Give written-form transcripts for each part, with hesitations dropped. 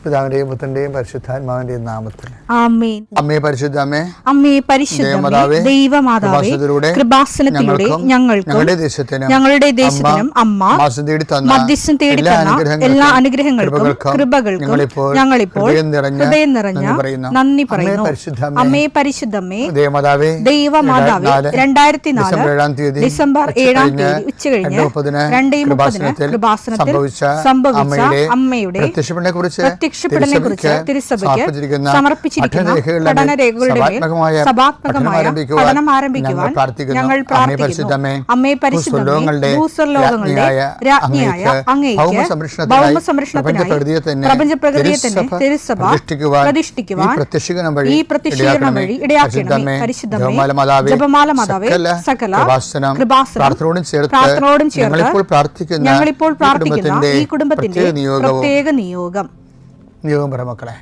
പിതാവിന്റെയും പുത്രന്റെയും പരിശുദ്ധാത്മാവിന്റെയും നാമത്തിൽ ആമേൻ. അമ്മേ പരിശുദ്ധ അമ്മേ, അമ്മേ പരിശുദ്ധമേ, ദൈവമാതാവേ, കൃപാസനത്തിലൂടെ ഞങ്ങളുടെ ദേശത്തിനും അമ്മ മധ്യസ്ഥം തേടി തന്ന എല്ലാ അനുഗ്രഹങ്ങൾക്കും കൃപകൾക്കും ഞങ്ങളിപ്പോൾ ഹൃദയം നിറഞ്ഞ നന്ദി പറയുന്നു. അമ്മേ പരിശുദ്ധമേ, ദൈവമാതാവേ, 2004 ഡിസംബർ 7 ഉച്ചകഴിഞ്ഞ് 2:30 കൃപാസനത്തിൽ സംഭവിച്ച അമ്മയുടെ പ്രത്യക്ഷപ്പെടലിനെക്കുറിച്ച് തിരുസഭയ്ക്ക് സമർപ്പിച്ചിരിക്കുന്ന പഠനരേഖകളുടെ മേൽ സഭാത്മകമായ പഠനം ആരംഭിക്കുവാൻ ഞങ്ങൾ പ്രാർത്ഥിക്കുന്നു. അമ്മേ പരിശുദ്ധമേ, ഭൂസ്വർലോകങ്ങളുടെ രാജ്ഞിയായ അങ്ങേയ്ക്ക് ഭൗമസംരക്ഷണത്തിനായി പ്രപഞ്ചപ്രകൃതിയെ തന്നെ തിരുസഭ പ്രതിഷ്ഠിക്കുവാൻ ഈ പ്രത്യക്ഷീകരണം വഴി ഇടയാക്കണമേ. പരിശുദ്ധമേ, ജപമാല മാതാവേ, സകല കൃപാസനം പ്രാർത്ഥനയോടും ചേർത്ത് ഞങ്ങളിപ്പോൾ പ്രാർത്ഥിക്കുന്ന ഈ കുടുംബത്തിന്റെ പ്രത്യേക നിയോഗം പറ മക്കളെ.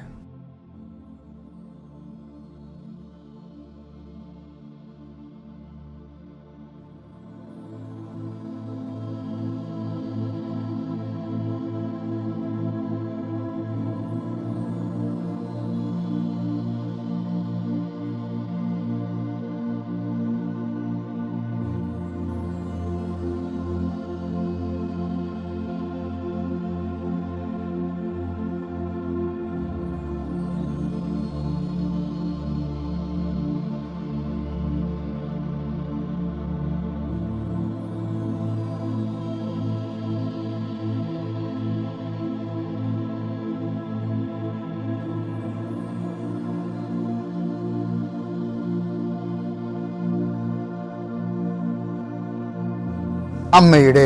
അമ്മയുടെ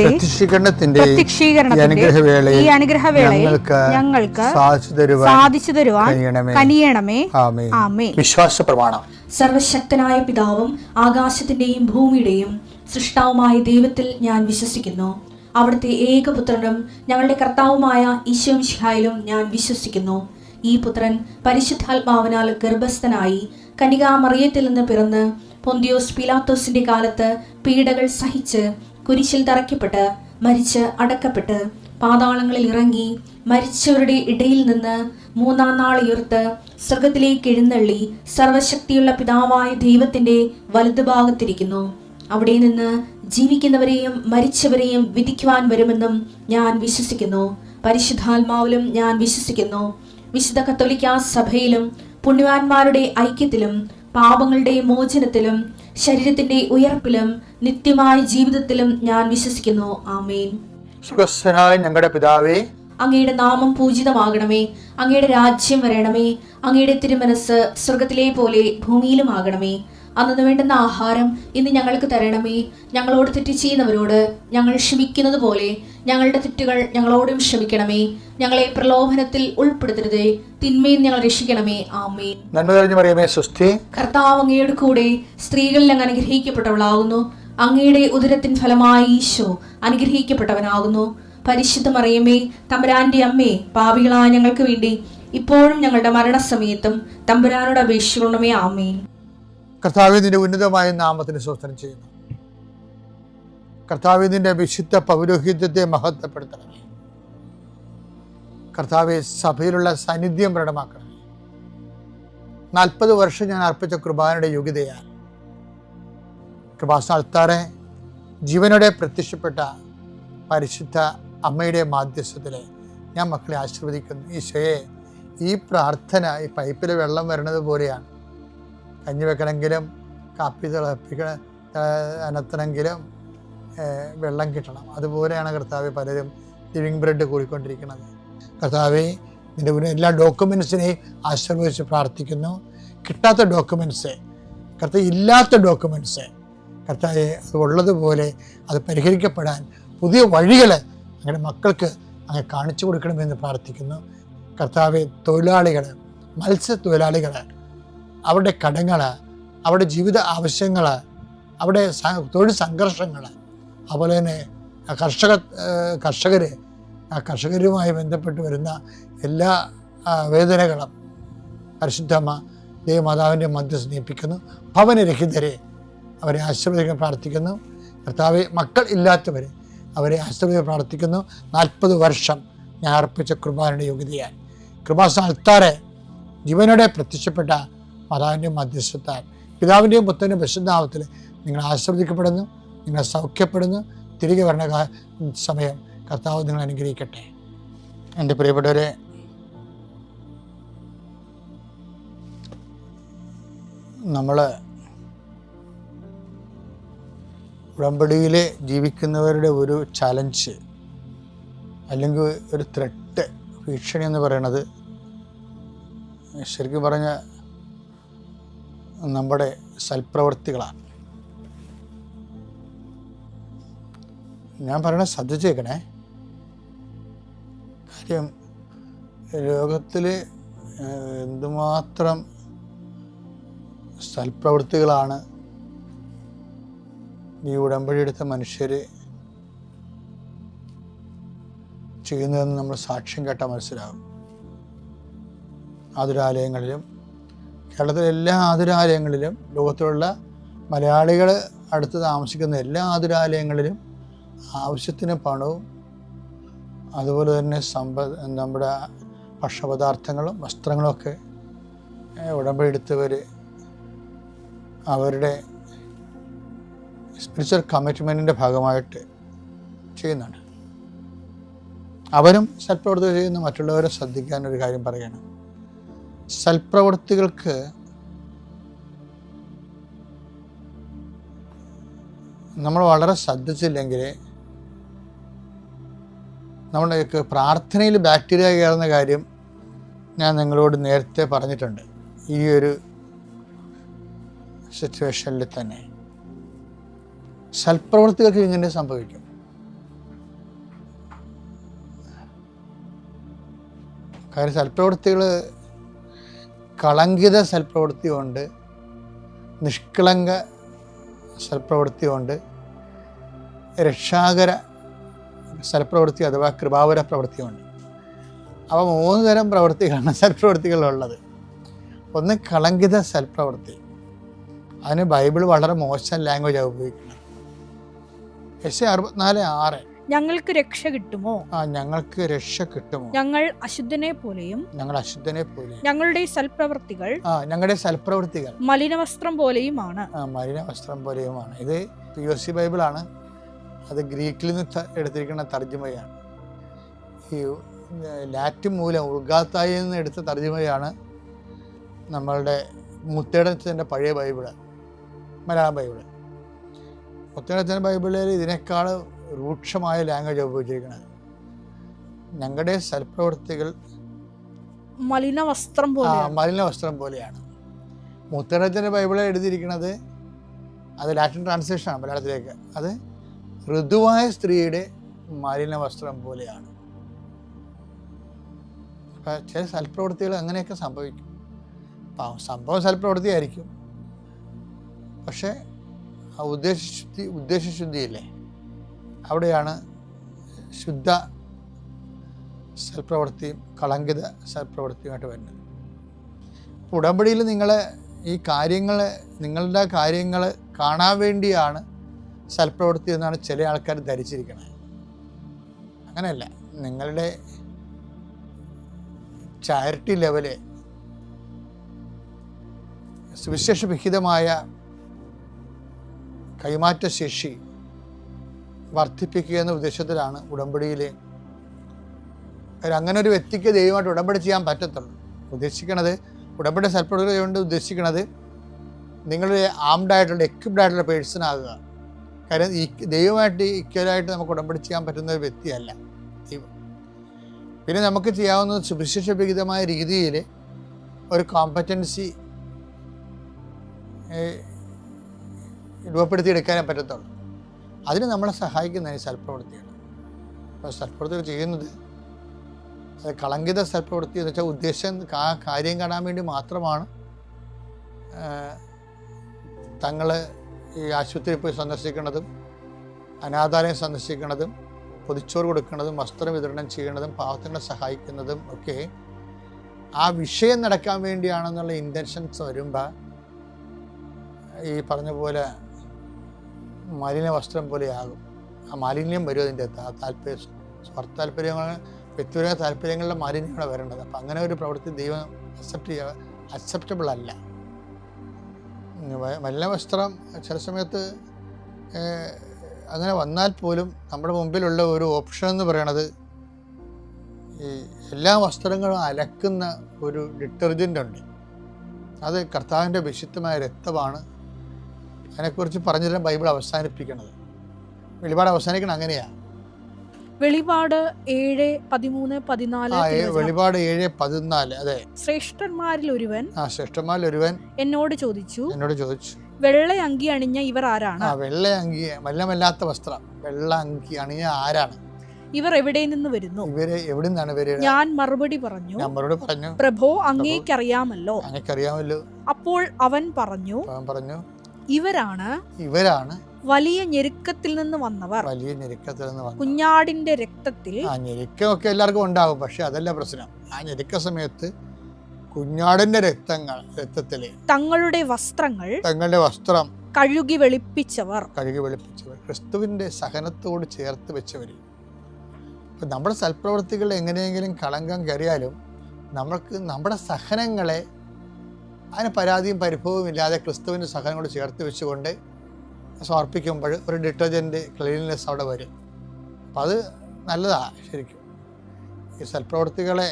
പ്രത്യക്ഷീകരണത്തിന്റെ ഈ അനുഗ്രഹവേളയിൽ ഞങ്ങൾക്ക് സാധിച്ചു തരുവാൻ കനിയണമേ. ആമേൻ. വിശ്വാസ പ്രമാണം. സർവശക്തനായ പിതാവും ആകാശത്തിന്റെയും ഭൂമിയുടെയും സൃഷ്ടാവുമായ ദൈവത്തിൽ ഞാൻ വിശ്വസിക്കുന്നു. അവിടുത്തെ ഏകപുത്രനും ഞങ്ങളുടെ കർത്താവുമായ ഈശോ മിശിഹായിലും ഞാൻ വിശ്വസിക്കുന്നു. ഈ പുത്രൻ പരിശുദ്ധാത്മാവിനാൽ ഗർഭസ്ഥനായി കന്യകാമറിയത്തിൽ നിന്ന് പിറന്ന് പൊന്തിയോസ് പീലാത്തോസിന്റെ കാലത്ത് പീഡകൾ സഹിച്ച് കുരിശിൽ തറയ്ക്കപ്പെട്ട് മരിച്ച് അടക്കപ്പെട്ട് പാതാളങ്ങളിൽ ഇറങ്ങി മരിച്ചവരുടെ ഇടയിൽ നിന്ന് 3-ാം നാൾ ഉയർത്ത് സ്വർഗത്തിലേക്ക് എഴുന്നള്ളി സർവശക്തിയുള്ള പിതാവായ ദൈവത്തിന്റെ വലതുഭാഗത്തിരിക്കുന്നു. അവിടെ നിന്ന് ജീവിക്കുന്നവരെയും മരിച്ചവരെയും വിധിക്കുവാൻ വരുമെന്നും ഞാൻ വിശ്വസിക്കുന്നു. പരിശുദ്ധാത്മാവിലും ഞാൻ വിശ്വസിക്കുന്നു. വിശുദ്ധ കത്തോലിക്കാ സഭയിലും പുണ്യവാന്മാരുടെ ഐക്യത്തിലും പാപങ്ങളുടെ മോചനത്തിലും ശരീരത്തിന്റെ ഉയർപ്പിലും നിത്യമായ ജീവിതത്തിലും ഞാൻ വിശ്വസിക്കുന്നു. ആമേൻ. സുഖസ്ഥനായ ഞങ്ങളുടെ പിതാവേ, അങ്ങയുടെ നാമം പൂജിതമാകണമേ. അങ്ങയുടെ രാജ്യം വരണമേ. അങ്ങയുടെ തിരുമനസ് സ്വർഗത്തിലെ പോലെ ഭൂമിയിലും ആകണമേ. അന്നു വേണ്ടുന്ന ആഹാരം ഇന്ന് ഞങ്ങൾക്ക് തരണമേ. ഞങ്ങളോട് തെറ്റ് ചെയ്യുന്നവരോട് ഞങ്ങൾ ക്ഷമിക്കുന്നത് പോലെ ഞങ്ങളുടെ തെറ്റുകൾ ഞങ്ങളോടും ക്ഷമിക്കണമേ. ഞങ്ങളെ പ്രലോഭനത്തിൽ ഉൾപ്പെടുത്തരുതേ, തിന്മയിൽ ഞങ്ങൾ രക്ഷിക്കണമേ. ആമേൻ. നന്മ നിറഞ്ഞ മറിയമേ, സ്വസ്തി. കർത്താവ് അങ്ങയുടെ കൂടെ സ്ത്രീകളിൽ അങ്ങ് അനുഗ്രഹിക്കപ്പെട്ടവളാകുന്നു. അങ്ങയുടെ ഉദരത്തിൻ ഫലമായി ഈശോ അനുഗ്രഹിക്കപ്പെട്ടവനാകുന്നു. പരിശുദ്ധ മറിയമേ, തമ്പുരാന്റെ അമ്മേ, പാപികളായ ഞങ്ങൾക്ക് വേണ്ടി ഇപ്പോഴും ഞങ്ങളുടെ മരണസമയത്തും തമ്പുരാനോട് അപേക്ഷിക്കണമേ. ആമേൻ. കർത്താവേ, നിന്റെ ഉന്നതമായ നാമത്തിന് സ്തോത്രം ചെയ്യുന്നു. കർത്താവേ, നിന്റെ വിശുദ്ധ പൗരോഹിത്യത്തെ മഹത്വപ്പെടുത്തണമേ. കർത്താവെ, സഭയിലുള്ള സാന്നിധ്യം പ്രകടമാക്കണമേ. 40 വർഷം ഞാൻ അർപ്പിച്ച കൃപാനയുടെ യോഗ്യതയാൽ കൃപാസ്ഥാനത്താറെ ജീവനോടെ പ്രത്യക്ഷപ്പെട്ട പരിശുദ്ധ അമ്മയുടെ മാധ്യസ്ഥത്തിലെ ഞാൻ മക്കളെ ആശീർവദിക്കുന്നു. ഈശോയെ, ഈ പ്രാർത്ഥന ഈ പൈപ്പിൽ വെള്ളം വരുന്നത് പോലെയാണ്. കഞ്ഞി വെക്കണമെങ്കിലും കാപ്പി അനത്തണമെങ്കിലും വെള്ളം കിട്ടണം. അതുപോലെയാണ് കർത്താവെ പലരും ലിവിങ് ബ്രെഡ് കൂടിക്കൊണ്ടിരിക്കുന്നത്. കർത്താവെ, നിൻ്റെ എല്ലാ ഡോക്യുമെൻസിനെയും ആശീർവദിച്ച് പ്രാർത്ഥിക്കുന്നു. കിട്ടാത്ത ഡോക്യുമെൻറ്റ്സ്, കർത്താവ് ഇല്ലാത്ത ഡോക്യുമെൻറ്റ്സ്, കർത്താവെ അത് ഉള്ളതുപോലെ അത് പരിഹരിക്കപ്പെടാൻ പുതിയ വഴികൾ അങ്ങനെ മക്കൾക്ക് അങ്ങ് കാണിച്ചു കൊടുക്കണമെന്ന് പ്രാർത്ഥിക്കുന്നു. കർത്താവെ, തൊഴിലാളികൾ, മത്സ്യത്തൊഴിലാളികൾ, അവരുടെ കടങ്ങൾ, അവരുടെ ജീവിത ആവശ്യങ്ങൾ, അവിടെ തൊഴിൽ സംഘർഷങ്ങൾ, അതുപോലെ തന്നെ കർഷകരുമായി ബന്ധപ്പെട്ട് വരുന്ന എല്ലാ വേദനകളും പരിശുദ്ധമ്മ ദൈവമാതാവിൻ്റെ മധ്യസ്ഥ ഏൽപ്പിക്കുന്നു. ഭവനരഹിതരെ അവരെ ആശീർവദിക്കാൻ പ്രാർത്ഥിക്കുന്നു. കർത്താവെ, മക്കൾ ഇല്ലാത്തവരെ അവരെ ആശീർവദിക്കാൻ പ്രാർത്ഥിക്കുന്നു. 40 വർഷം ഞാൻ അർപ്പിച്ച കുർബാനയുടെ യോഗ്യതയാൽ കൃപാസ്ഥാനത്താറെ ജീവനോടെ പ്രത്യക്ഷപ്പെട്ട മാതാവിൻ്റെയും മധ്യസ്ഥത്താൽ പിതാവിൻ്റെയും പുത്രൻ്റെയും പരിശുദ്ധനാമത്തിൽ നിങ്ങൾ ആശീർവദിക്കപ്പെടുന്നു, നിങ്ങൾ സൗഖ്യപ്പെടുന്നു. തിരികെ വരണ സമയം കർത്താവ് നിങ്ങൾ അനുഗ്രഹിക്കട്ടെ. എൻ്റെ പ്രിയപ്പെട്ടവരെ, നമ്മൾ ഉടമ്പടിയിൽ ജീവിക്കുന്നവരുടെ ഒരു ചലഞ്ച് അല്ലെങ്കിൽ ഒരു ത്രെട്ട്, ഭീഷണി എന്ന് പറയുന്നത് ശരിക്കും പറഞ്ഞ നമ്മുടെ സൽപ്രവൃത്തികളാണ്. ഞാൻ പറയണത് ശ്രദ്ധിച്ചേക്കണേ. കാര്യം ലോകത്തിൽ എന്തുമാത്രം സൽപ്രവൃത്തികളാണ് ഈ ഉടമ്പടി എടുത്ത മനുഷ്യർ ചെയ്യുന്നതെന്ന് നമ്മൾ സാക്ഷ്യം കേട്ടാൽ മനസ്സിലാകും. ആതുരാലയങ്ങളിലും, കേരളത്തിലെ എല്ലാ ആതുരാലയങ്ങളിലും, ലോകത്തിലുള്ള മലയാളികൾ അടുത്ത് താമസിക്കുന്ന എല്ലാ ആതുരാലയങ്ങളിലും ആവശ്യത്തിന് പണവും അതുപോലെ തന്നെ നമ്മുടെ ഭക്ഷണപദാർത്ഥങ്ങളും വസ്ത്രങ്ങളുമൊക്കെ ഉടമ്പടി എടുത്തവർ അവരുടെ സ്പിരിച്വൽ കമ്മിറ്റ്മെൻറ്റിൻ്റെ ഭാഗമായിട്ട് ചെയ്യുന്നുണ്ട്. അവരും സൽപ്രവൃത്തികൾ ചെയ്യുന്ന മറ്റുള്ളവരെ ശ്രദ്ധിക്കാനൊരു കാര്യം പറയുകയാണ്. സൽപ്രവൃത്തികൾക്ക് നമ്മൾ വളരെ ശ്രദ്ധിച്ചില്ലെങ്കിൽ നമ്മുടെ പ്രാർത്ഥനയിൽ ബാക്ടീരിയ കയറുന്ന കാര്യം ഞാൻ നിങ്ങളോട് നേരത്തെ പറഞ്ഞിട്ടുണ്ട്. ഈ ഒരു സിറ്റുവേഷനിൽ തന്നെ സൽപ്രവൃത്തികൾക്ക് ഇങ്ങനെ സംഭവിക്കും. കാര്യം സൽപ്രവൃത്തികൾ കളങ്കിത സൽപ്രവൃത്തിയുണ്ട്, നിഷ്കളങ്ക സൽപ്രവൃത്തിയുണ്ട്, രക്ഷാകര സൽപ്രവൃത്തി അഥവാ കൃപാവര പ്രവൃത്തിയുണ്ട്. അപ്പോൾ 3 തരം പ്രവൃത്തികളാണ് സൽപ്രവൃത്തികളുള്ളത്. ഒന്ന് കളങ്കിത സൽപ്രവൃത്തി. അതിന് ബൈബിൾ വളരെ മോശം ലാംഗ്വേജ് ഉപയോഗിക്കുന്നത്. യെശയ്യാ 64:6 ഞങ്ങൾക്ക് രക്ഷ കിട്ടുമോ? ഞങ്ങൾക്ക് രക്ഷ കിട്ടുമോ? ഞങ്ങൾ അശുദ്ധനെ പോലെയും ഞങ്ങളുടെ സൽപ്രവൃത്തികൾ മലിനവസ്ത്രം പോലെയുമാണ്. മലിനവസ്ത്രം പോലെയുമാണ്. ഇത് POC ബൈബിളാണ്. അത് ഗ്രീക്കിൽ നിന്ന് എടുത്തിരിക്കുന്ന തർജ്ജമയാണ്. ഈ ലാറ്റിൻ മൂലം ഉൾഗാത്തായിൽ നിന്ന് എടുത്ത തർജ്ജമയാണ് നമ്മളുടെ മുത്തേടത്തിൻ്റെ പഴയ ബൈബിള്, മലയാളം ബൈബിള്. മുത്തേടത്തിൻ്റെ ബൈബിളിൽ ഇതിനേക്കാൾ രൂക്ഷമായ ലാംഗ്വേജ് ഉപയോഗിച്ചിരിക്കുന്നത്. ഞങ്ങളുടെ സൽപ്രവൃത്തികൾ മലിനവസ്ത്രം പോലെയാണ്. മുത്തേടത്തിൻ്റെ ബൈബിളിൽ എഴുതിയിരിക്കുന്നത് അത് ലാറ്റിൻ ട്രാൻസ്ലേഷനാണ് മലയാളത്തിലേക്ക്. അത് ഋതുവായ സ്ത്രീയുടെ മലിനവസ്ത്രം പോലെയാണ്. അപ്പം ചില സൽപ്രവൃത്തികൾ അങ്ങനെയൊക്കെ സംഭവിക്കും. സംഭവം സൽപ്രവൃത്തിയായിരിക്കും, പക്ഷേ ആ ഉദ്ദേശശുദ്ധിയില്ലേ, അവിടെയാണ് ശുദ്ധ സൽപ്രവൃത്തിയും കളങ്കിത സൽപ്രവൃത്തിയുമായിട്ട് വരുന്നത്. ഉടമ്പടിയിൽ ഈ നിങ്ങളുടെ കാര്യങ്ങൾ കാണാൻ വേണ്ടിയാണ് സൽപ്രവൃത്തി എന്നാണ് ചില ആൾക്കാർ ധരിച്ചിരിക്കുന്നത്. അങ്ങനെയല്ല. നിങ്ങളുടെ ചാരിറ്റി ലെവല് സുവിശേഷവിഹിതമായ കൈമാറ്റ ശേഷി വർദ്ധിപ്പിക്കുക എന്ന ഉദ്ദേശത്തിലാണ് ഉടമ്പടിയിൽ. അങ്ങനെ ഒരു വ്യക്തിക്ക് ദൈവമായിട്ട് ഉടമ്പടി ചെയ്യാൻ പറ്റത്തുള്ളൂ. ഉദ്ദേശിക്കണത് ഉടമ്പടി സൽപ്രവൃത്തി കൊണ്ട് ഉദ്ദേശിക്കുന്നത് നിങ്ങളുടെ ആംഡായിട്ടുള്ള എക്വിപ്ഡായിട്ടുള്ള പേഴ്സൺ ആകുക. കാര്യം ദൈവമായിട്ട് ഈക്വലായിട്ട് നമുക്ക് ഉടമ്പടി ചെയ്യാൻ പറ്റുന്ന ഒരു വ്യക്തിയല്ല ദൈവം. പിന്നെ നമുക്ക് ചെയ്യാവുന്നത് സുവിശേഷവിഹിതമായ രീതിയിൽ ഒരു കോമ്പറ്റൻസി രൂപപ്പെടുത്തിയെടുക്കാനേ പറ്റത്തുള്ളൂ. അതിന് നമ്മളെ സഹായിക്കുന്ന ഈ സൽപ്രവൃത്തിയാണ്. അപ്പോൾ സൽപ്രവൃത്തികൾ ചെയ്യുന്നത് അത് കളങ്കിത സൽപ്രവൃത്തി എന്ന് വെച്ചാൽ ഉദ്ദേശം കാര്യം കാണാൻ വേണ്ടി മാത്രമാണ്. തങ്ങൾ ഈ ആശുപത്രിയിൽ പോയി സന്ദർശിക്കുന്നതും അനാഥാലയം സന്ദർശിക്കുന്നതും പൊതിച്ചോറ് കൊടുക്കുന്നതും വസ്ത്രം വിതരണം ചെയ്യുന്നതും പാവങ്ങളെ സഹായിക്കുന്നതും ഒക്കെ ആ വിഷയം നടക്കാൻ വേണ്ടിയാണെന്നുള്ള ഇൻറ്റൻഷൻസ് വരുമ്പോൾ ഈ പറഞ്ഞ പോലെ മലിന വസ്ത്രം പോലെയാകും. ആ മാലിന്യം വരും. അതിൻ്റെ താല്പര്യം സ്വാർത്ഥ താല്പര്യങ്ങൾ വ്യക്തിപരമായ താല്പര്യങ്ങളുടെ മാലിന്യമാണ് വരേണ്ടത്. അപ്പം അങ്ങനെ ഒരു പ്രവൃത്തി ദൈവം അക്സെപ്റ്റബിൾ അല്ല. മലിന വസ്ത്രം ചില സമയത്ത് അങ്ങനെ വന്നാൽ പോലും നമ്മുടെ മുമ്പിലുള്ള ഒരു ഓപ്ഷൻ എന്ന് പറയണത് ഈ എല്ലാ വസ്ത്രങ്ങളും അലക്കുന്ന ഒരു ഡിറ്റർജൻ്റ് ഉണ്ട്. അത് കർത്താവിൻ്റെ വിശുദ്ധമായ രക്തമാണ്. അതിനെക്കുറിച്ച് പറഞ്ഞിട്ട് ബൈബിൾ അവസാനിപ്പിക്കണത്. വെളിപാട് അവസാനിക്കണം അങ്ങനെയാണ്. വെളിപാട് 7:13-14. വെളിപാട് 7:14. അതെ. ശ്രേഷ്ഠന്മാരിൽ ഒരുവൻ എന്നോട് ചോദിച്ചു, വെള്ള അങ്കി അണിഞ്ഞ ഇവർ ആരാണ്? വെള്ള അങ്കി, മലിനമല്ലാത്ത വസ്ത്രം, വെള്ള അങ്കി അണിഞ്ഞ ആരാണ്? ഇവർ എവിടെ നിന്ന് വരുന്നു? ഇവര് എവിടെ നിന്നാണ് വരുന്നത്? ഞാൻ മറുപടി പറഞ്ഞു, പ്രഭോ, അങ്ങേക്കറിയാമല്ലോ. അപ്പോൾ അവൻ പറഞ്ഞു, ഇവരാണ് വലിയ ഞെരുക്കത്തിൽ നിന്ന് വന്നവർ. കുഞ്ഞാടിന്റെ രക്തത്തിൽ. ഞെരുക്കമൊക്കെ എല്ലാവർക്കും ഉണ്ടാകും, പക്ഷെ അതല്ല പ്രശ്നം. ആ ഞെരുക്ക സമയത്ത് കുഞ്ഞാടിന്റെ രക്തത്തില് തങ്ങളുടെ വസ്ത്രം കഴുകി വെളുപ്പിച്ചവർ, ക്രിസ്തുവിന്റെ സഹനത്തോട് ചേർത്ത് വെച്ചവർ. ഇപ്പം നമ്മുടെ സൽപ്രവൃത്തികൾ എങ്ങനെയെങ്കിലും കളങ്കം കയറിയാലും നമ്മൾക്ക് നമ്മുടെ സഹനങ്ങളെ അതിന് പരാതിയും പരിഭവവും ഇല്ലാതെ ക്രിസ്തുവിൻ്റെ സഹനങ്ങളോട് ചേർത്ത് വെച്ചുകൊണ്ട് സമർപ്പിക്കുമ്പോൾ ഒരു ഡിറ്റർജൻറ്റ് ക്ലീൻനെസ് അവിടെ വരും. അപ്പം അത് നല്ലതാണ്. ശരിക്കും ഈ സൽപ്രവൃത്തികളെ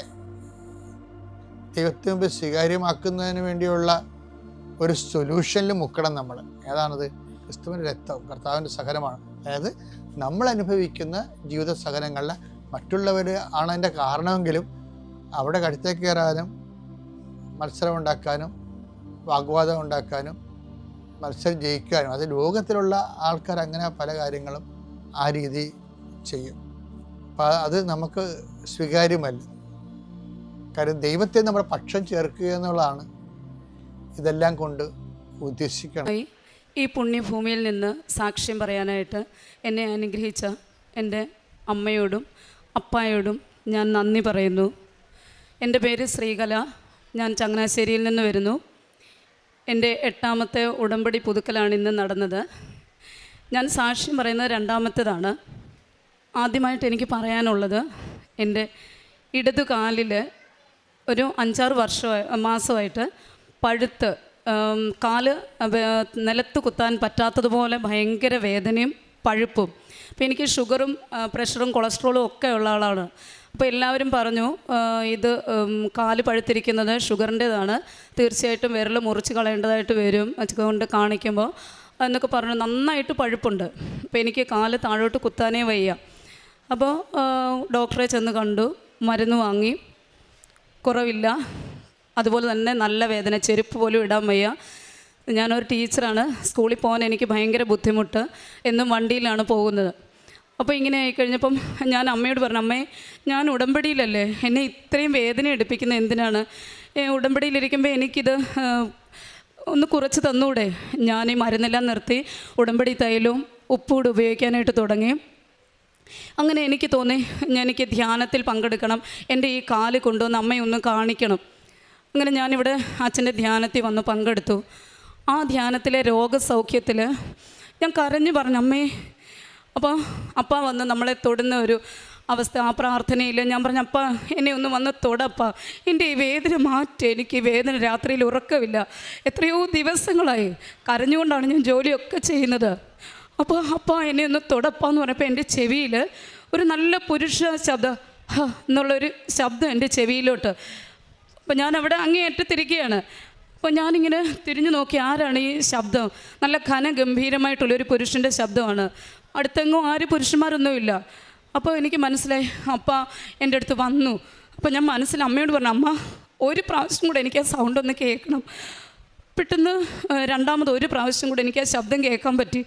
ദൈവത്തിന് മുമ്പ് സ്വീകാര്യമാക്കുന്നതിന് വേണ്ടിയുള്ള ഒരു സൊല്യൂഷനിൽ മുക്കണം നമ്മൾ. ഏതാണത്? ക്രിസ്തുവിൻ്റെ രക്തം, കർത്താവിൻ്റെ സഹനമാണ്. അതായത് നമ്മൾ അനുഭവിക്കുന്ന ജീവിത സഹനങ്ങളിൽ മറ്റുള്ളവർ ആണ് അതിൻ്റെ കാരണമെങ്കിലും അവിടെ കടുത്തേക്ക് കയറാനും മത്സരം ഉണ്ടാക്കാനും വാഗ്വാദം ഉണ്ടാക്കാനും മത്സരം ജയിക്കാനും, അത് ലോകത്തിലുള്ള ആൾക്കാർ അങ്ങനെ പല കാര്യങ്ങളും ആ രീതി ചെയ്യും. അപ്പം അത് നമുക്ക് സ്വീകാര്യമല്ല. കാര്യം ദൈവത്തെ നമ്മുടെ പക്ഷം ചേർക്കുക എന്നുള്ളതാണ് ഇതെല്ലാം കൊണ്ട് ഉദ്ദേശിക്കണം. ഈ പുണ്യഭൂമിയിൽ നിന്ന് സാക്ഷ്യം പറയാനായിട്ട് എന്നെ അനുഗ്രഹിച്ച എൻ്റെ അമ്മയോടും അപ്പായോടും ഞാൻ നന്ദി പറയുന്നു. എൻ്റെ പേര് ശ്രീകല. ഞാൻ ചങ്ങനാശ്ശേരിയിൽ നിന്ന് വരുന്നു. എൻ്റെ 8ാമത്തെ ഉടമ്പടി പുതുക്കലാണ് ഇന്ന് നടന്നത്. ഞാൻ സാക്ഷ്യം പറയുന്നത് 2ാമത്തേതാണ്. ആദ്യമായിട്ട് എനിക്ക് പറയാനുള്ളത്, എൻ്റെ ഇടതു കാലിൽ ഒരു 5-6 മാസമായിട്ട് പഴുത്ത് കാല് നിലത്ത് കുത്താൻ പറ്റാത്തതുപോലെ ഭയങ്കര വേദനയും പഴുപ്പും. അപ്പോൾ എനിക്ക് ഷുഗറും പ്രഷറും കൊളസ്ട്രോളും ഒക്കെ ഉള്ള ആളാണ്. അപ്പോൾ എല്ലാവരും പറഞ്ഞു ഇത് കാല് പഴുത്തിരിക്കുന്നത് ഷുഗറിൻ്റേതാണ്, തീർച്ചയായിട്ടും വിരൽ മുറിച്ച് കളയേണ്ടതായിട്ട് വരും കൊണ്ട് കാണിക്കുമ്പോൾ എന്നൊക്കെ പറഞ്ഞു. നന്നായിട്ട് പഴുപ്പുണ്ട്. അപ്പോൾ എനിക്ക് കാല് താഴോട്ട് കുത്താനേ വയ്യ. അപ്പോൾ ഡോക്ടറെ ചെന്ന് കണ്ടു, മരുന്ന് വാങ്ങി, കുറവില്ല. അതുപോലെ തന്നെ നല്ല വേദന, ചെരുപ്പ് പോലും ഇടാൻ വയ്യ. ഞാനൊരു ടീച്ചറാണ്, സ്കൂളിൽ പോകാൻ എനിക്ക് ഭയങ്കര ബുദ്ധിമുട്ട്, എന്നും വണ്ടിയിലാണ് പോകുന്നത്. അപ്പോൾ ഇങ്ങനെ ആയിക്കഴിഞ്ഞപ്പം ഞാൻ അമ്മയോട് പറഞ്ഞു, അമ്മേ ഞാൻ ഉടമ്പടിയിലല്ലേ, എന്നെ ഇത്രയും വേദന എടുപ്പിക്കുന്നത് എന്തിനാണ്? ഉടമ്പടിയിലിരിക്കുമ്പോൾ എനിക്കിത് ഒന്ന് കുറച്ച് തന്നൂടെ? ഞാൻ ഈ മരുന്നെല്ലാം നിർത്തി ഉടമ്പടി തൈലവും ഉപ്പൂടെ ഉപയോഗിക്കാനായിട്ട് തുടങ്ങി. അങ്ങനെ എനിക്ക് തോന്നി എനിക്ക് ധ്യാനത്തിൽ പങ്കെടുക്കണം, എൻ്റെ ഈ കാല് കൊണ്ടുവന്ന് അമ്മയൊന്ന് കാണിക്കണം. അങ്ങനെ ഞാനിവിടെ അച്ഛൻ്റെ ധ്യാനത്തിൽ വന്ന് പങ്കെടുത്തു. ആ ധ്യാനത്തിലെ രോഗസൗഖ്യത്തിൽ ഞാൻ കരഞ്ഞു പറഞ്ഞു, അമ്മേ. അപ്പോൾ അപ്പ വന്ന് നമ്മളെ തൊടുന്ന ഒരു അവസ്ഥ, ആ പ്രാർത്ഥനയിൽ ഞാൻ പറഞ്ഞു, അപ്പ എന്നെ ഒന്ന് വന്ന് തൊടപ്പ, എൻ്റെ ഈ വേദന മാറ്റി, എനിക്ക് ഈ വേദന രാത്രിയിൽ ഉറക്കമില്ല, എത്രയോ ദിവസങ്ങളായി കരഞ്ഞുകൊണ്ടാണ് ഞാൻ ജോലിയൊക്കെ ചെയ്യുന്നത്. അപ്പോൾ അപ്പ എന്നെ ഒന്ന് തൊടപ്പാന്ന് പറഞ്ഞപ്പോൾ എൻ്റെ ചെവിയിൽ ഒരു നല്ല പുരുഷ ശബ്ദം, എന്നുള്ളൊരു ശബ്ദം എൻ്റെ ചെവിയിലോട്ട്. അപ്പോൾ ഞാനവിടെ അങ്ങേയറ്റത്തിരിക്കുകയാണ്. അപ്പോൾ ഞാനിങ്ങനെ തിരിഞ്ഞു നോക്കി, ആരാണ് ഈ ശബ്ദം? നല്ല ഘനഗംഭീരമായിട്ടുള്ളൊരു പുരുഷൻ്റെ ശബ്ദമാണ്. അടുത്തെങ്ങും ആരും പുരുഷന്മാരൊന്നുമില്ല. അപ്പോൾ എനിക്ക് മനസ്സിലായി അപ്പ എൻ്റെ അടുത്ത് വന്നു. അപ്പോൾ ഞാൻ മനസ്സിൽ അമ്മയോട് പറഞ്ഞു, അമ്മ ഒരു പ്രാവശ്യം കൂടെ എനിക്ക് ആ സൗണ്ട് ഒന്ന് കേൾക്കണം. പെട്ടെന്ന് 2ാമത് ഒരു പ്രാവശ്യം കൂടെ എനിക്ക് ആ ശബ്ദം കേൾക്കാൻ പറ്റി.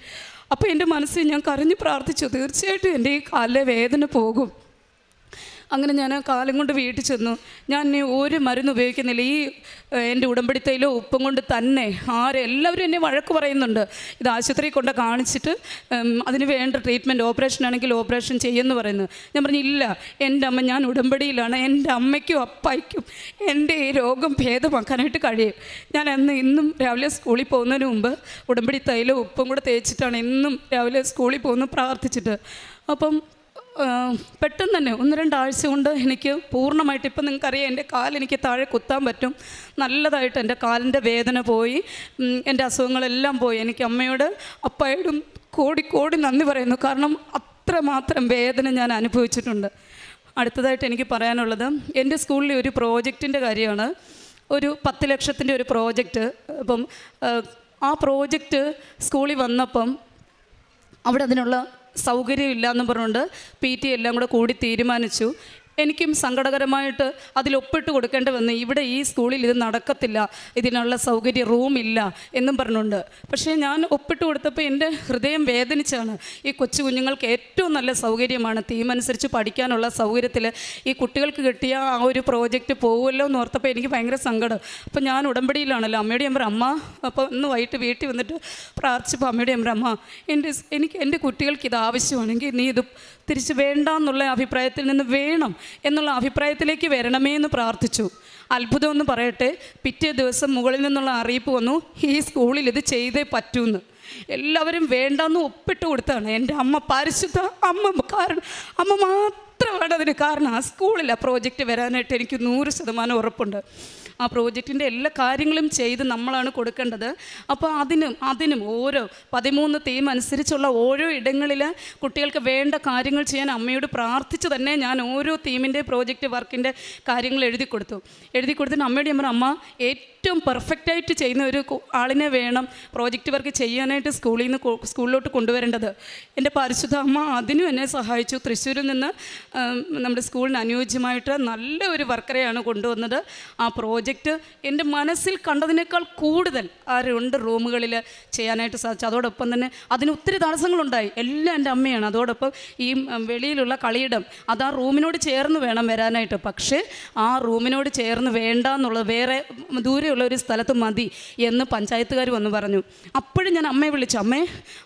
അപ്പോൾ എൻ്റെ മനസ്സിൽ ഞാൻ കരഞ്ഞ് പ്രാർത്ഥിച്ചു, തീർച്ചയായിട്ടും എൻ്റെ ഈ കാലിലെ വേദന പോകും. അങ്ങനെ ഞാൻ കാലം കൊണ്ട് വീട്ടിൽ ചെന്നു. ഞാൻ ഒരു മരുന്ന് ഉപയോഗിക്കുന്നില്ല. ഈ എൻ്റെ ഉടമ്പടിത്തയിലോ ഉപ്പും കൊണ്ട് തന്നെ എല്ലാവരും എന്നെ വഴക്ക് പറയുന്നുണ്ട്. ഇത് ആശുപത്രിയിൽ കൊണ്ട് കാണിച്ചിട്ട് അതിന് വേണ്ട ട്രീറ്റ്മെൻറ്റ്, ഓപ്പറേഷൻ ആണെങ്കിൽ ഓപ്പറേഷൻ ചെയ്യുമെന്ന് പറയുന്നു. ഞാൻ പറഞ്ഞു, ഇല്ല, എൻ്റെ അമ്മ, ഞാൻ ഉടമ്പടിയിലാണ്, എൻ്റെ അമ്മയ്ക്കും അപ്പായ്ക്കും എൻ്റെ ഈ രോഗം ഭേദമാക്കാനായിട്ട് കഴിയും. ഞാൻ ഇന്നും രാവിലെ സ്കൂളിൽ പോകുന്നതിന് മുമ്പ് ഉടമ്പടി തൈലോ ഉപ്പും കൂടെ തേച്ചിട്ടാണ് ഇന്നും രാവിലെ സ്കൂളിൽ പോകുന്നു പ്രാർത്ഥിച്ചിട്ട്. അപ്പം പെട്ടെന്ന് തന്നെ 1-2 ആഴ്ച കൊണ്ട് എനിക്ക് പൂർണ്ണമായിട്ട്, ഇപ്പം നിങ്ങൾക്കറിയാം എൻ്റെ കാലെനിക്ക് താഴെ കുത്താൻ പറ്റും, നല്ലതായിട്ട് എൻ്റെ കാലിൻ്റെ വേദന പോയി, എൻ്റെ അസുഖങ്ങളെല്ലാം പോയി. എനിക്ക് അമ്മയോട് അപ്പായോടും കോടി നന്ദി പറയുന്നു. കാരണം അത്രമാത്രം വേദന ഞാൻ അനുഭവിച്ചിട്ടുണ്ട്. അടുത്തതായിട്ട് എനിക്ക് പറയാനുള്ളത് എൻ്റെ സ്കൂളിലെ ഒരു പ്രോജക്റ്റിൻ്റെ കാര്യമാണ്. ഒരു 10 ലക്ഷത്തിൻ്റെ ഒരു പ്രോജക്റ്റ്. അപ്പം ആ പ്രോജക്റ്റ് സ്കൂളിൽ വന്നപ്പം അവിടെ അതിനുള്ള സൗകര്യം ഇല്ലയെന്ന് പറഞ്ഞുകൊണ്ട് PT എല്ലാം കൂടി തീരുമാനിച്ചു. എനിക്കും സങ്കടകരമായിട്ട് അതിൽ ഒപ്പിട്ട് കൊടുക്കേണ്ടി വന്നു. ഇവിടെ ഈ സ്കൂളിൽ ഇത് നടക്കത്തില്ല, ഇതിനുള്ള സൗകര്യം റൂമില്ല എന്നും പറഞ്ഞുകൊണ്ട്. പക്ഷേ ഞാൻ ഒപ്പിട്ട് കൊടുത്തപ്പോൾ എൻ്റെ ഹൃദയം വേദനിച്ചാണ്. ഈ കൊച്ചു കുഞ്ഞുങ്ങൾക്ക് ഏറ്റവും നല്ല സൗകര്യമാണ്, തീമനുസരിച്ച് പഠിക്കാനുള്ള സൗകര്യത്തിൽ ഈ കുട്ടികൾക്ക് കിട്ടിയ ആ ഒരു പ്രോജക്റ്റ് പോകുമല്ലോ എന്ന് ഓർത്തപ്പോൾ എനിക്ക് ഭയങ്കര സങ്കടം. അപ്പോൾ ഞാൻ ഉടമ്പടിയിലാണല്ലോ, അമ്മയോട് ഞാൻ പറയും, അമ്മ അപ്പോൾ ഇന്ന് വൈകിട്ട് വീട്ടിൽ വന്നിട്ട് പ്രാർത്ഥിച്ചപ്പോൾ അമ്മയോട് ഞാൻ പറയും, അമ്മ എൻ്റെ കുട്ടികൾക്ക് ഇത് ആവശ്യമാണെങ്കിൽ നീ ഇത് തിരിച്ച് വേണ്ട എന്നുള്ള അഭിപ്രായത്തിൽ നിന്ന് വേണം എന്നുള്ള അഭിപ്രായത്തിലേക്ക് വരണമേ എന്ന് പ്രാർത്ഥിച്ചു. അത്ഭുതമെന്ന് പറയട്ടെ, പിറ്റേ ദിവസം മുകളിൽ നിന്നുള്ള അറിയിപ്പ് വന്നു, ഈ സ്കൂളിൽ ഇത് ചെയ്തേ പറ്റൂന്ന്. എല്ലാവരും വേണ്ടെന്ന് ഒപ്പിട്ട് കൊടുത്താണ്. എൻ്റെ അമ്മ പരിശുദ്ധ അമ്മ മാത്രമാണ് അതിന് കാരണം. ആ സ്കൂളിൽ ആ പ്രോജക്റ്റ് വരാനായിട്ട് എനിക്ക് 100% ഉറപ്പുണ്ട്. ആ പ്രോജക്റ്റിൻ്റെ എല്ലാ കാര്യങ്ങളും ചെയ്ത് നമ്മളാണ് കൊടുക്കേണ്ടത്. അപ്പോൾ അതിനും ഓരോ 13 തീം അനുസരിച്ചുള്ള ഓരോ ഇടങ്ങളിൽ കുട്ടികൾക്ക് വേണ്ട കാര്യങ്ങൾ ചെയ്യാൻ അമ്മയോട് പ്രാർത്ഥിച്ച് തന്നെ ഞാൻ ഓരോ തീമിൻ്റെ പ്രോജക്റ്റ് വർക്കിൻ്റെ കാര്യങ്ങൾ എഴുതി കൊടുത്തിട്ട് അമ്മയോട് ഞാൻ പറഞ്ഞു, അമ്മ ഏറ്റവും പെർഫെക്റ്റായിട്ട് ചെയ്യുന്ന ഒരു ആളിനെ വേണം പ്രോജക്റ്റ് വർക്ക് ചെയ്യാനായിട്ട് സ്കൂളിലോട്ട് കൊണ്ടുവരേണ്ടത്. എൻ്റെ പരിശുദ്ധ അമ്മ അതിനും എന്നെ സഹായിച്ചു. തൃശ്ശൂരിൽ നിന്ന് നമ്മുടെ സ്കൂളിന് അനുയോജ്യമായിട്ട് നല്ല ഒരു വർക്കറെയാണ് കൊണ്ടുവന്നത്. ആ പ്രോജക്റ്റ് എൻ്റെ മനസ്സിൽ കണ്ടതിനേക്കാൾ കൂടുതൽ ആ 2 റൂമുകളിൽ ചെയ്യാനായിട്ട് സാധിച്ചു. അതോടൊപ്പം തന്നെ അതിന് ഒത്തിരി തടസ്സങ്ങളുണ്ടായി. എല്ലാം എൻ്റെ അമ്മയാണ്. അതോടൊപ്പം ഈ വെളിയിലുള്ള കളിയിടം അത് ആ റൂമിനോട് ചേർന്ന് വേണം വരാനായിട്ട്. പക്ഷേ ആ റൂമിനോട് ചേർന്ന് വേണ്ട എന്നുള്ളത്, വേറെ ദൂരെയുള്ള ഒരു സ്ഥലത്ത് മതി എന്ന് പഞ്ചായത്തുകാർ വന്ന് പറഞ്ഞു. അപ്പോഴും ഞാൻ അമ്മയെ വിളിച്ചു, അമ്മേ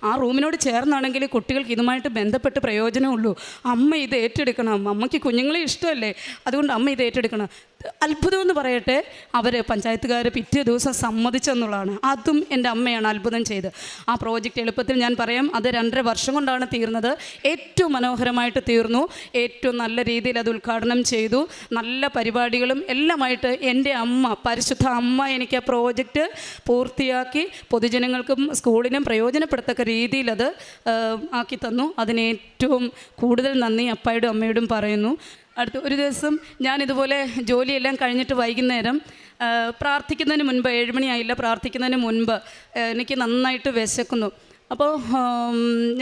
ആ റൂമിനോട് ചേർന്നാണെങ്കിൽ കുട്ടികൾക്ക് ഇതുമായിട്ട് ബന്ധപ്പെട്ട് പ്രയോജനമുള്ളൂ, അമ്മ ഇത് ഏറ്റെടുക്കണം, അമ്മയ്ക്ക് കുഞ്ഞുങ്ങളെ ഇഷ്ടമല്ലേ, അതുകൊണ്ട് അമ്മ ഇത് ഏറ്റെടുക്കണം. അത്ഭുതമെന്ന് പറയട്ടെ, അവർ പഞ്ചായത്തുകാർ പിറ്റേ ദിവസം സമ്മതിച്ചെന്നുള്ളതാണ്. അതും എൻ്റെ അമ്മയാണ് അത്ഭുതം ചെയ്ത്. ആ പ്രോജക്റ്റ് എളുപ്പത്തിൽ ഞാൻ പറയാം, അത് 2.5 വർഷം കൊണ്ടാണ് തീർന്നത്. ഏറ്റവും മനോഹരമായിട്ട് തീർന്നു. ഏറ്റവും നല്ല രീതിയിൽ അത് ഉദ്ഘാടനം ചെയ്തു. നല്ല പരിപാടികളും എല്ലാമായിട്ട് എൻ്റെ അമ്മ, പരിശുദ്ധ അമ്മ എനിക്ക് ആ പ്രോജക്റ്റ് പൂർത്തിയാക്കി പൊതുജനങ്ങൾക്കും സ്കൂളിനും പ്രയോജനപ്പെടത്തക്ക രീതിയിൽ അത് ആക്കി തന്നു. അതിന് ഏറ്റവും കൂടുതൽ നന്ദി അപ്പായോടും അമ്മയോടും പറയുന്നു. അടുത്ത ഒരു ദിവസം ഞാനിതുപോലെ ജോലിയെല്ലാം കഴിഞ്ഞിട്ട് വൈകുന്നേരം പ്രാർത്ഥിക്കുന്നതിന് മുൻപ്, 7 മണിയായില്ല, പ്രാർത്ഥിക്കുന്നതിന് മുൻപ് എനിക്ക് നന്നായിട്ട് വിശക്കുന്നു. അപ്പോൾ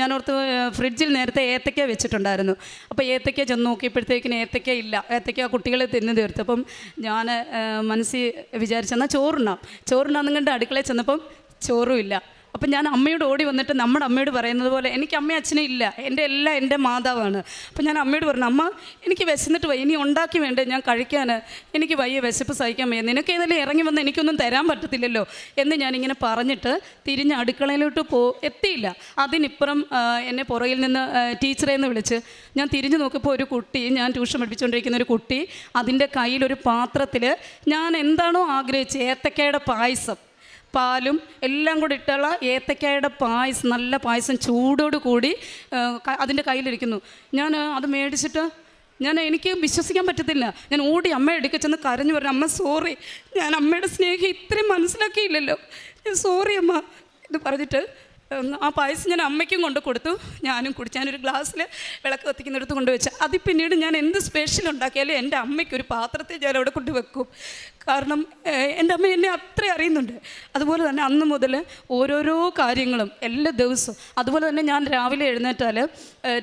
ഞാനോർത്ത് ഫ്രിഡ്ജിൽ നേരത്തെ ഏത്തക്ക വെച്ചിട്ടുണ്ടായിരുന്നു. അപ്പോൾ ഏത്തക്ക ചെന്ന് നോക്കിയപ്പോഴത്തേക്കിന് ഏത്തക്ക ഇല്ല. ഏത്തക്ക കുട്ടികളെ തിന്നു തീർത്തു. അപ്പം ഞാൻ മനസ്സിൽ വിചാരിച്ചെന്നാൽ ചോറുണ്ണാന്നും കണ്ട് അടുക്കളയിൽ ചെന്നപ്പം ചോറും ഇല്ല. അപ്പം ഞാൻ അമ്മയോട് ഓടി വന്നിട്ട് നമ്മുടെ അമ്മയോട് പറയുന്നത് പോലെ, എനിക്ക് അമ്മയും അച്ഛനും ഇല്ല, എൻ്റെ മാതാവാണ്. അപ്പം ഞാൻ അമ്മയോട് പറഞ്ഞു, അമ്മ എനിക്ക് വിശന്നിട്ട് വയ്യ, ഇനി ഉണ്ടാക്കി വേണ്ടേ ഞാൻ കഴിക്കാൻ, എനിക്ക് വയ്യ, വിശപ്പ് സഹിക്കാൻ വയ്യ, നിനക്ക് ഏതെങ്കിലും ഇറങ്ങി വന്ന് എനിക്കൊന്നും തരാൻ പറ്റത്തില്ലല്ലോ എന്ന് ഞാനിങ്ങനെ പറഞ്ഞിട്ട് തിരിഞ്ഞ് അടുക്കളയിലോട്ട് എത്തിയില്ല. അതിനിപ്പുറം എന്നെ പുറകിൽ നിന്ന് ടീച്ചറേന്ന് വിളിച്ച് ഞാൻ തിരിഞ്ഞു നോക്കിയപ്പോൾ ഒരു കുട്ടി, ഞാൻ ട്യൂഷൻ പഠിപ്പിച്ചുകൊണ്ടിരിക്കുന്ന ഒരു കുട്ടി, അതിൻ്റെ കയ്യിലൊരു പാത്രത്തിൽ ഞാൻ എന്താണോ ആഗ്രഹിച്ച് ഏത്തക്കയുടെ പായസം, പാലും എല്ലാം കൂടി ഇട്ടുള്ള ഏത്തക്കായുടെ പായസം, നല്ല പായസം ചൂടോട് കൂടി അതിൻ്റെ കയ്യിലിരിക്കുന്നു. ഞാൻ അത് മേടിച്ചിട്ട് എനിക്ക് വിശ്വസിക്കാൻ പറ്റത്തില്ല. ഞാൻ ഓടി അമ്മയെ എടുക്ക ചെന്ന് കരഞ്ഞു പറഞ്ഞു, അമ്മ സോറി, ഞാൻ അമ്മയുടെ സ്നേഹം ഇത്രയും മനസ്സിലാക്കിയില്ലല്ലോ, ഞാൻ സോറി അമ്മ ഇത് പറഞ്ഞിട്ട് ആ പായസം ഞാൻ അമ്മയ്ക്കും കൊണ്ട് കൊടുത്തു, ഞാനും കുടിച്ചു. ഞാനൊരു ഗ്ലാസ്സിൽ വിളക്ക് കത്തിക്കുന്നിടത്ത് കൊണ്ടുവച്ച് അത് പിന്നീട് ഞാൻ എന്ത് സ്പെഷ്യൽ ഉണ്ടാക്കിയാലും എൻ്റെ അമ്മയ്ക്കൊരു പാത്രത്തിൽ ഞാൻ അവിടെ കൊണ്ട് വെക്കും. കാരണം എൻ്റെ അമ്മ എന്നെ അത്ര അറിയുന്നുണ്ട്. അതുപോലെ തന്നെ അന്ന് മുതൽ ഓരോരോ കാര്യങ്ങളും എല്ലാ ദിവസവും, അതുപോലെ തന്നെ ഞാൻ രാവിലെ എഴുന്നേറ്റാൽ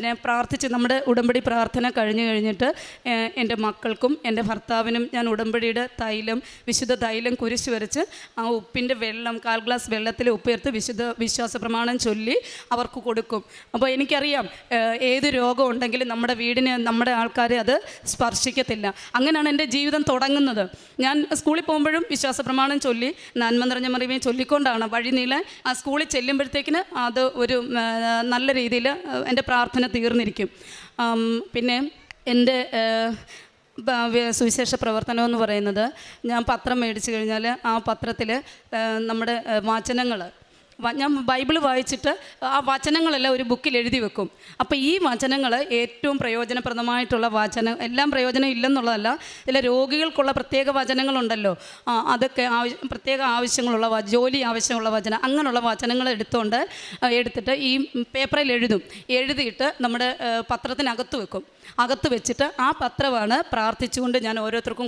ഞാൻ പ്രാർത്ഥിച്ച്, നമ്മുടെ ഉടമ്പടി പ്രാർത്ഥന കഴിഞ്ഞിട്ട് എൻ്റെ മക്കൾക്കും എൻ്റെ ഭർത്താവിനും ഞാൻ ഉടമ്പടിയുടെ തൈലം, വിശുദ്ധ തൈലം കുരിശ് വരച്ച് ആ ഉപ്പിൻ്റെ വെള്ളം 1/4 ഗ്ലാസ് വെള്ളത്തിൽ ഉപ്പേർത്ത് വിശ്വാസ പ്രമാണം ചൊല്ലി അവർക്ക് കൊടുക്കും. അപ്പോൾ എനിക്കറിയാം ഏത് രോഗം ഉണ്ടെങ്കിലും നമ്മുടെ വീടിനെ, നമ്മുടെ ആൾക്കാരെ അത് സ്പർശിക്കത്തില്ല. അങ്ങനെയാണ് എൻ്റെ ജീവിതം തുടങ്ങുന്നത്. ഞാൻ സ്കൂളിൽ പോകുമ്പോഴും വിശ്വാസ പ്രമാണം ചൊല്ലി, നന്മ നിറഞ്ഞ മറിയമേ ചൊല്ലിക്കൊണ്ടാണ് വഴി നീളെ ആ സ്കൂളിൽ ചെല്ലുമ്പോഴത്തേക്കിന് അത് ഒരു നല്ല രീതിയിൽ എൻ്റെ പ്രാർത്ഥന തീർന്നിരിക്കും. പിന്നെ എൻ്റെ സുവിശേഷ പ്രവർത്തനം എന്ന് പറയുന്നത്, ഞാൻ പത്രം മേടിച്ചു കഴിഞ്ഞാൽ ആ പത്രത്തിൽ നമ്മുടെ വചനങ്ങൾ ഞാൻ ബൈബിൾ വായിച്ചിട്ട് ആ വചനങ്ങളെല്ലാം ഒരു ബുക്കിൽ എഴുതി വെക്കും. അപ്പോൾ ഈ വചനങ്ങൾ ഏറ്റവും പ്രയോജനപ്രദമായിട്ടുള്ള വചനം, എല്ലാം പ്രയോജനം ഇല്ലെന്നുള്ളതല്ല, ഇതിൽ രോഗികൾക്കുള്ള പ്രത്യേക വചനങ്ങളുണ്ടല്ലോ, അതൊക്കെ പ്രത്യേക ആവശ്യങ്ങളുള്ള ജോലി ആവശ്യമുള്ള വചനം, അങ്ങനെയുള്ള വചനങ്ങൾ എടുത്തിട്ട് ഈ പേപ്പറിൽ എഴുതിയിട്ട് നമ്മുടെ പത്രത്തിനകത്ത് വെക്കും. അകത്ത് വെച്ചിട്ട് ആ പത്രമാണ് പ്രാർത്ഥിച്ചുകൊണ്ട് ഞാൻ ഓരോരുത്തർക്കും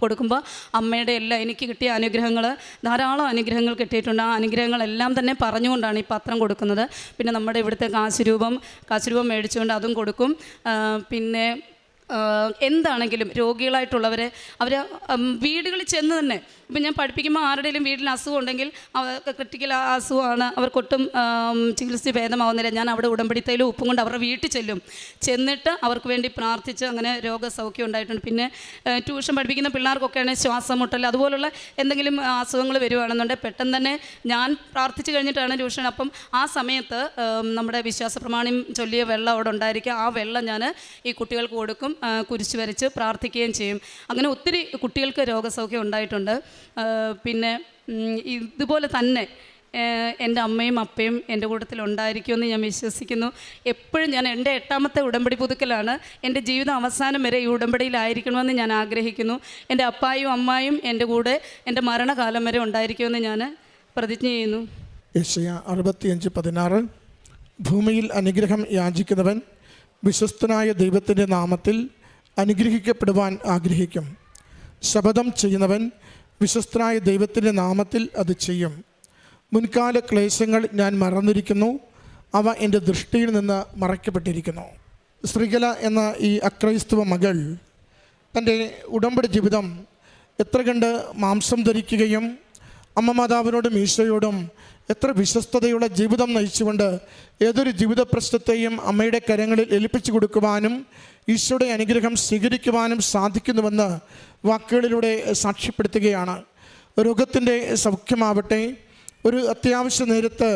കൊടുക്കുമ്പോൾ അമ്മയുടെ എല്ലാം എനിക്ക് കിട്ടിയ അനുഗ്രഹങ്ങൾ, ധാരാളം അനുഗ്രഹങ്ങൾ കിട്ടിയിട്ടുണ്ട്. ആ അനുഗ്രഹങ്ങളെല്ലാം തന്നെ പറഞ്ഞുകൊണ്ടാണ് ഈ പത്രം കൊടുക്കുന്നത്. പിന്നെ നമ്മുടെ ഇവിടുത്തെ കാശുരൂപം മേടിച്ചുകൊണ്ട് അതും കൊടുക്കും. പിന്നെ എന്താണെങ്കിലും രോഗികളായിട്ടുള്ളവരെ അവർ വീടുകളിൽ ചെന്ന് തന്നെ, ഇപ്പം ഞാൻ പഠിപ്പിക്കുമ്പോൾ ആരുടെയും വീട്ടിൽ അസുഖം ഉണ്ടെങ്കിൽ അവർക്ക് ക്രിട്ടിക്കൽ അസുഖമാണ്, അവർക്കൊട്ടും ചികിത്സ ഭേദമാവുന്നില്ല, ഞാൻ അവിടെ ഉടമ്പടിത്തയിലും ഉപ്പും കൊണ്ട് അവരുടെ വീട്ടിൽ ചെന്നിട്ട് അവർക്ക് വേണ്ടി പ്രാർത്ഥിച്ച് അങ്ങനെ രോഗസൗഖ്യം ഉണ്ടായിട്ടുണ്ട്. പിന്നെ ട്യൂഷൻ പഠിപ്പിക്കുന്ന പിള്ളേർക്കൊക്കെയാണെങ്കിൽ ശ്വാസം മുട്ടൽ അതുപോലുള്ള എന്തെങ്കിലും അസുഖങ്ങൾ വരുവാണെന്നുണ്ടെങ്കിൽ പെട്ടെന്ന് തന്നെ ഞാൻ പ്രാർത്ഥിച്ച് കഴിഞ്ഞിട്ടാണ് ട്യൂഷൻ. അപ്പം ആ സമയത്ത് നമ്മുടെ വിശ്വാസ പ്രമാണം ചൊല്ലിയ വെള്ളം അവിടെ ഉണ്ടായിരിക്കും. ആ വെള്ളം ഞാൻ ഈ കുട്ടികൾക്ക് കൊടുക്കും, കുരിശ് വരച്ച് പ്രാർത്ഥിക്കുകയും ചെയ്യും. അങ്ങനെ ഒത്തിരി കുട്ടികൾക്ക് രോഗസൗഖ്യം ഉണ്ടായിട്ടുണ്ട്. പിന്നെ ഇതുപോലെ തന്നെ എൻ്റെ അമ്മയും അപ്പയും എൻ്റെ കൂട്ടത്തിൽ ഉണ്ടായിരിക്കുമെന്ന് ഞാൻ വിശ്വസിക്കുന്നു. എപ്പോഴും ഞാൻ എൻ്റെ 8ാമത്തെ ഉടമ്പടി പുതുക്കലാണ്. എൻ്റെ ജീവിതം അവസാനം വരെ ഈ ഉടമ്പടിയിലായിരിക്കണമെന്ന് ഞാൻ ആഗ്രഹിക്കുന്നു. എൻ്റെ അപ്പായും അമ്മായും എൻ്റെ കൂടെ എൻ്റെ മരണകാലം വരെ ഉണ്ടായിരിക്കുമെന്ന് ഞാൻ പ്രതിജ്ഞ ചെയ്യുന്നു. യെശയ്യാ 65:16 ഭൂമിയിൽ അനുഗ്രഹം യാചിക്കുന്നവൻ വിശ്വസ്തനായ ദൈവത്തിൻ്റെ നാമത്തിൽ അനുഗ്രഹിക്കപ്പെടുവാൻ ആഗ്രഹിക്കും. ശപഥം ചെയ്യുന്നവൻ വിശ്വസ്തനായ ദൈവത്തിൻ്റെ നാമത്തിൽ അത് ചെയ്യും. മുൻകാല ക്ലേശങ്ങൾ ഞാൻ മറന്നിരിക്കുന്നു, അവ എൻ്റെ ദൃഷ്ടിയിൽ നിന്ന് മറയ്ക്കപ്പെട്ടിരിക്കുന്നു. ശ്രീകല എന്ന ഈ അക്രൈസ്തവ മകൾ തൻ്റെ ഉടമ്പടി ജീവിതം എത്ര കണ്ട് മാംസം ധരിക്കുകയും അമ്മ മാതാവിനോടും ഈശോയോടും എത്ര വിശ്വസ്തതയുള്ള ജീവിതം നയിച്ചുകൊണ്ട് ഏതൊരു ജീവിത പ്രശ്നത്തെയും അമ്മയുടെ കരങ്ങളിൽ ഏൽപ്പിച്ചു കൊടുക്കുവാനും ഈശോയുടെ അനുഗ്രഹം സ്വീകരിക്കുവാനും സാധിക്കുന്നുവെന്ന് വാക്കുകളിലൂടെ സാക്ഷ്യപ്പെടുത്തുകയാണ്. രോഗത്തിൻ്റെ സൗഖ്യമാവട്ടെ, ഒരു അത്യാവശ്യ നേരത്ത്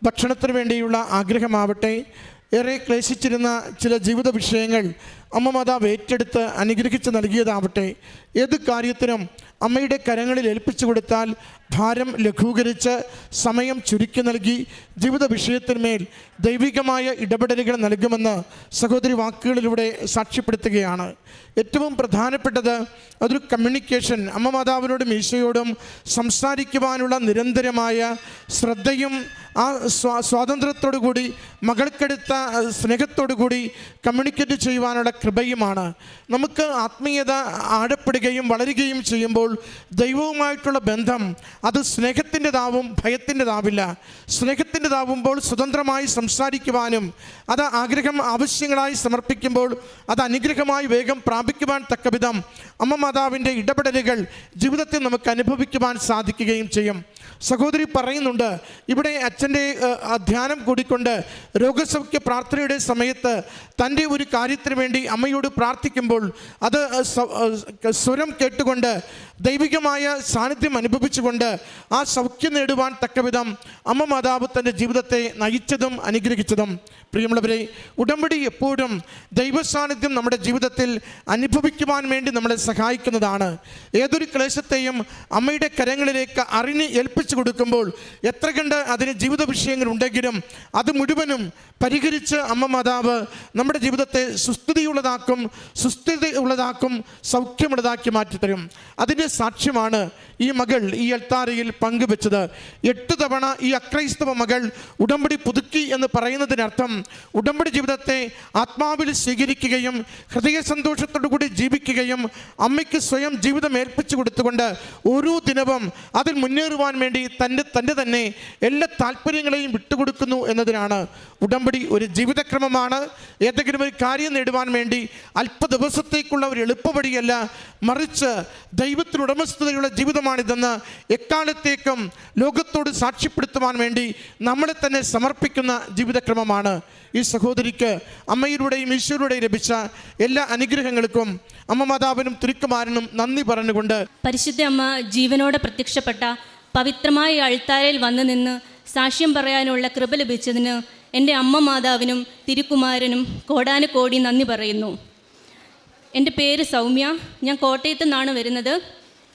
ഭക്ഷണത്തിന് വേണ്ടിയുള്ള ആഗ്രഹമാവട്ടെ, ഏറെ ക്ലേശിച്ചിരുന്ന ചില ജീവിത വിഷയങ്ങൾ അമ്മ മാതാവ് ഏറ്റെടുത്ത് അനുഗ്രഹിച്ച് നൽകിയതാവട്ടെ, ഏത് കാര്യത്തിനും അമ്മയുടെ കരങ്ങളിൽ ഏൽപ്പിച്ചു കൊടുത്താൽ ഭാരം ലഘൂകരിച്ച് സമയം ചുരുക്കി നൽകി ജീവിത വിഷയത്തിന്മേൽ ദൈവികമായ ഇടപെടലുകൾ നൽകുമെന്ന് സഹോദരി വാക്കുകളിലൂടെ സാക്ഷ്യപ്പെടുത്തുകയാണ്. ഏറ്റവും പ്രധാനപ്പെട്ടത് അതൊരു കമ്മ്യൂണിക്കേഷൻ, അമ്മ മാതാവിനോടും ഈശോയോടും സംസാരിക്കുവാനുള്ള നിരന്തരമായ ശ്രദ്ധയും ആ സ്വാതന്ത്ര്യത്തോടു കൂടി മകൾക്കെടുത്ത സ്നേഹത്തോടു കൂടി കമ്മ്യൂണിക്കേറ്റ് ചെയ്യുവാനുള്ള കൃപയുമാണ്. നമുക്ക് ആത്മീയത ആഴപ്പെടുകയും വളരുകയും ചെയ്യുമ്പോൾ ദൈവവുമായിട്ടുള്ള ബന്ധം അത് സ്നേഹത്തിൻ്റെതാവും ഭയത്തിൻ്റെതാവില്ല. സ്നേഹത്തിൻ്റെതാവുമ്പോൾ സ്വതന്ത്രമായി സംസാരിക്കുവാനും അത് ആഗ്രഹം ആവശ്യങ്ങളായി സമർപ്പിക്കുമ്പോൾ അത് അനുഗ്രഹമായി വേഗം പ്രാപിക്കുവാൻ തക്കവിധം അമ്മ മാതാവിൻ്റെ ഇടപെടലുകൾ ജീവിതത്തിൽ നമുക്ക് അനുഭവിക്കുവാൻ സാധിക്കുകയും ചെയ്യും. സഹോദരി പറയുന്നുണ്ട്, ഇവിടെ അച്ഛൻ്റെ ധ്യാനം കൂടിക്കൊണ്ട് രോഗസൗഖ്യ പ്രാർത്ഥനയുടെ സമയത്ത് തൻ്റെ ഒരു കാര്യത്തിന് വേണ്ടി അമ്മയോട് പ്രാർത്ഥിക്കുമ്പോൾ അത് സ്വരം കേട്ടുകൊണ്ട് ദൈവികമായ സാന്നിധ്യം അനുഭവിച്ചുകൊണ്ട് ആ സൗഖ്യം നേടുവാൻ തക്കവിധം അമ്മ മാതാവ് തൻ്റെ ജീവിതത്തെ നയിച്ചതും അനുഗ്രഹിച്ചതും. പ്രിയമുള്ളവരെ, ഉടമ്പടി എപ്പോഴും ദൈവസാന്നിധ്യം നമ്മുടെ ജീവിതത്തിൽ അനുഭവിക്കുവാൻ വേണ്ടി നമ്മളെ സഹായിക്കുന്നതാണ്. ഏതൊരു ക്ലേശത്തെയും അമ്മയുടെ കരങ്ങളിലേക്ക് അറിഞ്ഞ് ഏൽപ്പിച്ചു കൊടുക്കുമ്പോൾ എത്ര കണ്ട് അതിന് ജീവിത വിഷയങ്ങളുണ്ടെങ്കിലും അത് മുഴുവനും പരിഹരിച്ച് അമ്മ മാതാവ് നമ്മുടെ ജീവിതത്തെ സുസ്ഥിതിയുള്ളതാക്കും, സൗഖ്യമുള്ളതാക്കി മാറ്റിത്തരും. അതിൻ്റെ സാക്ഷ്യമാണ് ഈ മകൾ ഈ അൾത്താരയിൽ പങ്കുവെച്ചത്. 8 തവണ ഈ അക്രൈസ്തവ മകൾ ഉടമ്പടി പുതുക്കി എന്ന് പറയുന്നതിനർത്ഥം ഉടമ്പടി ജീവിതത്തെ ആത്മാവിൽ സ്വീകരിക്കുകയും ഹൃദയ സന്തോഷത്തോടു കൂടി ജീവിക്കുകയും അമ്മയ്ക്ക് സ്വയം ജീവിതം ഏൽപ്പിച്ചു കൊടുത്തുകൊണ്ട് ഓരോ ദിനവും അതിൽ മുന്നേറുവാൻ വേണ്ടി തൻ്റെ തന്നെ എല്ലാ താല്പര്യങ്ങളെയും വിട്ടുകൊടുക്കുന്നു എന്നതിനാണ്. ഉടമ്പടി ഒരു ജീവിതക്രമമാണ്. ഏതെങ്കിലും ഒരു കാര്യം നേടുവാൻ വേണ്ടി അല്പ ദിവസത്തേക്കുള്ള ഒരു എളുപ്പവഴിയല്ല, മറിച്ച് ദൈവത്തിന് ഉടമസ്ഥതയുള്ള ജീവിതമാണിതെന്ന് എക്കാലത്തേക്കും ലോകത്തോട് സാക്ഷ്യപ്പെടുത്തുവാൻ വേണ്ടി നമ്മളെ തന്നെ സമർപ്പിക്കുന്ന ജീവിതക്രമമാണ്. ഈ സഹോദരിക്ക് അമ്മയിലൂടെയും ഈശ്വരൂടെയും ലഭിച്ച എല്ലാ അനുഗ്രഹങ്ങൾക്കും അമ്മ മാതാവിനും തിരുക്കുമാരനും നന്ദി പറഞ്ഞുകൊണ്ട് പരിശുദ്ധ അമ്മ ജീവനോടെ പ്രത്യക്ഷപ്പെട്ട പവിത്രമായ അൾത്താരയിൽ വന്നു നിന്ന് സാക്ഷ്യം പറയാനുള്ള കൃപ ലഭിച്ചതിന് എൻ്റെ അമ്മ മാതാവിനും തിരുക്കുമാരനും കോടാനുകോടി നന്ദി പറയുന്നു. എൻ്റെ പേര് സൗമ്യ, ഞാൻ കോട്ടയത്തു നിന്നാണ് വരുന്നത്.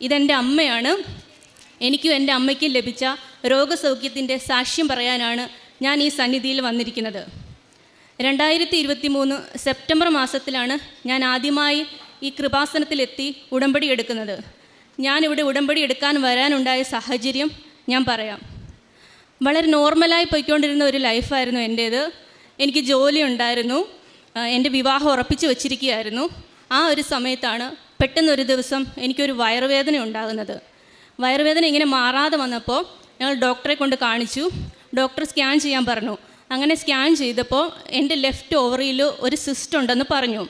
ഇതെൻ്റെ അമ്മയാണ്. എനിക്കും എൻ്റെ അമ്മയ്ക്കും ലഭിച്ച രോഗസൗഖ്യത്തിൻ്റെ സാക്ഷ്യം പറയാനാണ് ഞാൻ ഈ സന്നിധിയിൽ വന്നിരിക്കുന്നത്. 2023 സെപ്റ്റംബർ മാസത്തിലാണ് ഞാൻ ആദ്യമായി ഈ കൃപാസനത്തിലെത്തി ഉടമ്പടി എടുക്കുന്നത്. ഞാനിവിടെ ഉടമ്പടി എടുക്കാൻ വരാനുണ്ടായ സാഹചര്യം ഞാൻ പറയാം. വളരെ നോർമലായി പോയിക്കൊണ്ടിരുന്ന ഒരു ലൈഫായിരുന്നു എൻ്റേത്. എനിക്ക് ജോലി ഉണ്ടായിരുന്നു, എൻ്റെ വിവാഹം ഉറപ്പിച്ച് വച്ചിരിക്കുകയായിരുന്നു. ആ ഒരു സമയത്താണ് പെട്ടെന്നൊരു ദിവസം എനിക്കൊരു വയറുവേദന ഉണ്ടാകുന്നത്. വയറുവേദന ഇങ്ങനെ മാറാതെ വന്നപ്പോൾ ഞങ്ങൾ ഡോക്ടറെ കൊണ്ട് കാണിച്ചു. ഡോക്ടർ സ്കാൻ ചെയ്യാൻ പറഞ്ഞു. അങ്ങനെ സ്കാൻ ചെയ്തപ്പോൾ എൻ്റെ ലെഫ്റ്റ് ഓവറിയിൽ ഒരു സിസ്റ്റ് ഉണ്ടെന്ന് പറഞ്ഞു.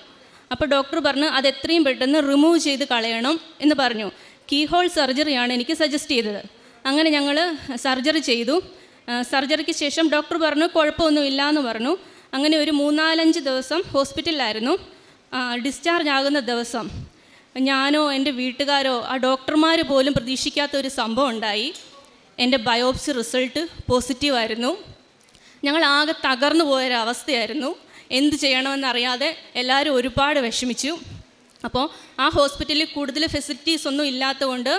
അപ്പോൾ ഡോക്ടർ പറഞ്ഞു അത് എത്രയും പെട്ടെന്ന് റിമൂവ് ചെയ്ത് കളയണം എന്ന് പറഞ്ഞു. കീഹോൾ സർജറിയാണ് എനിക്ക് സജസ്റ്റ് ചെയ്തത്. അങ്ങനെ ഞങ്ങൾ സർജറി ചെയ്തു. സർജറിക്ക് ശേഷം ഡോക്ടർ പറഞ്ഞു കുഴപ്പമൊന്നുമില്ല എന്ന് പറഞ്ഞു. അങ്ങനെ ഒരു 3-4 ദിവസം ഹോസ്പിറ്റലിലായിരുന്നു. ഡിസ്ചാർജ് ആകുന്ന ദിവസം ഞാനോ എൻ്റെ വീട്ടുകാരോ ആ ഡോക്ടർമാർ പോലും പ്രതീക്ഷിക്കാത്ത ഒരു സംഭവം ഉണ്ടായി. എൻ്റെ ബയോപ്സി റിസൾട്ട് പോസിറ്റീവായിരുന്നു. ഞങ്ങൾ ആകെ തകർന്നു പോയൊരവസ്ഥയായിരുന്നു. എന്ത് ചെയ്യണമെന്നറിയാതെ എല്ലാവരും ഒരുപാട് വിഷമിച്ചു. അപ്പോൾ ആ ഹോസ്പിറ്റലിൽ കൂടുതൽ ഫെസിലിറ്റീസ് ഒന്നും ഇല്ലാത്തതുകൊണ്ട്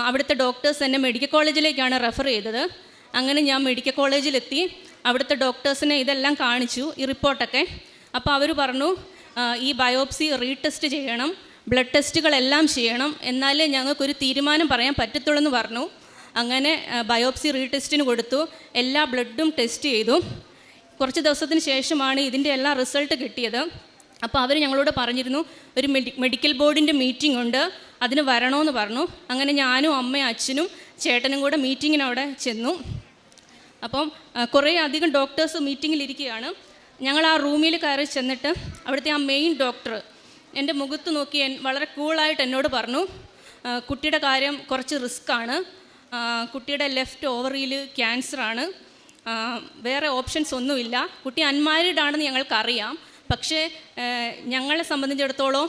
അവിടുത്തെ ഡോക്ടേഴ്സ് എന്നെ മെഡിക്കൽ കോളേജിലേക്കാണ് റെഫർ ചെയ്തത്. അങ്ങനെ ഞാൻ മെഡിക്കൽ കോളേജിലെത്തി. അവിടുത്തെ ഡോക്ടേഴ്സിനെ ഇതെല്ലാം കാണിച്ചു, ഈ റിപ്പോർട്ടൊക്കെ. അപ്പോൾ അവർ പറഞ്ഞു ഈ ബയോപ്സി റീടെസ്റ്റ് ചെയ്യണം, ബ്ലഡ് ടെസ്റ്റുകളെല്ലാം ചെയ്യണം, എന്നാലേ ഞങ്ങൾക്കൊരു തീരുമാനം പറയാൻ പറ്റത്തുള്ളൂ എന്ന് പറഞ്ഞു. അങ്ങനെ ബയോപ്സി റീടെസ്റ്റിന് കൊടുത്തു. എല്ലാ ബ്ലഡും ടെസ്റ്റ് ചെയ്തു. കുറച്ച് ദിവസത്തിന് ശേഷമാണ് ഇതിൻ്റെ എല്ലാ റിസൾട്ട് കിട്ടിയത്. അപ്പോൾ അവർ ഞങ്ങളോട് പറഞ്ഞിരുന്നു ഒരു മെഡിക്കൽ ബോർഡിൻ്റെ മീറ്റിംഗ് ഉണ്ട്, അതിന് വരണമെന്ന് പറഞ്ഞു. അങ്ങനെ ഞാനും അമ്മയും അച്ഛനും ചേട്ടനും കൂടെ മീറ്റിങ്ങിനവിടെ ചെന്നു. അപ്പം കുറേ അധികം ഡോക്ടേഴ്സ് മീറ്റിങ്ങിലിരിക്കുകയാണ്. ഞങ്ങൾ ആ റൂമിൽ കയറി ചെന്നിട്ട് അവിടുത്തെ ആ മെയിൻ ഡോക്ടർ എൻ്റെ മുഖത്ത് നോക്കി വളരെ കൂളായിട്ട് എന്നോട് പറഞ്ഞു കുട്ടിയുടെ കാര്യം കുറച്ച് റിസ്ക്കാണ്, കുട്ടിയുടെ ലെഫ്റ്റ് ഓവറിയിൽ ക്യാൻസറാണ്, വേറെ ഓപ്ഷൻസ് ഒന്നുമില്ല, കുട്ടി അൺമാരീഡ് ആണെന്ന് ഞങ്ങൾക്കറിയാം, പക്ഷേ ഞങ്ങളെ സംബന്ധിച്ചിടത്തോളം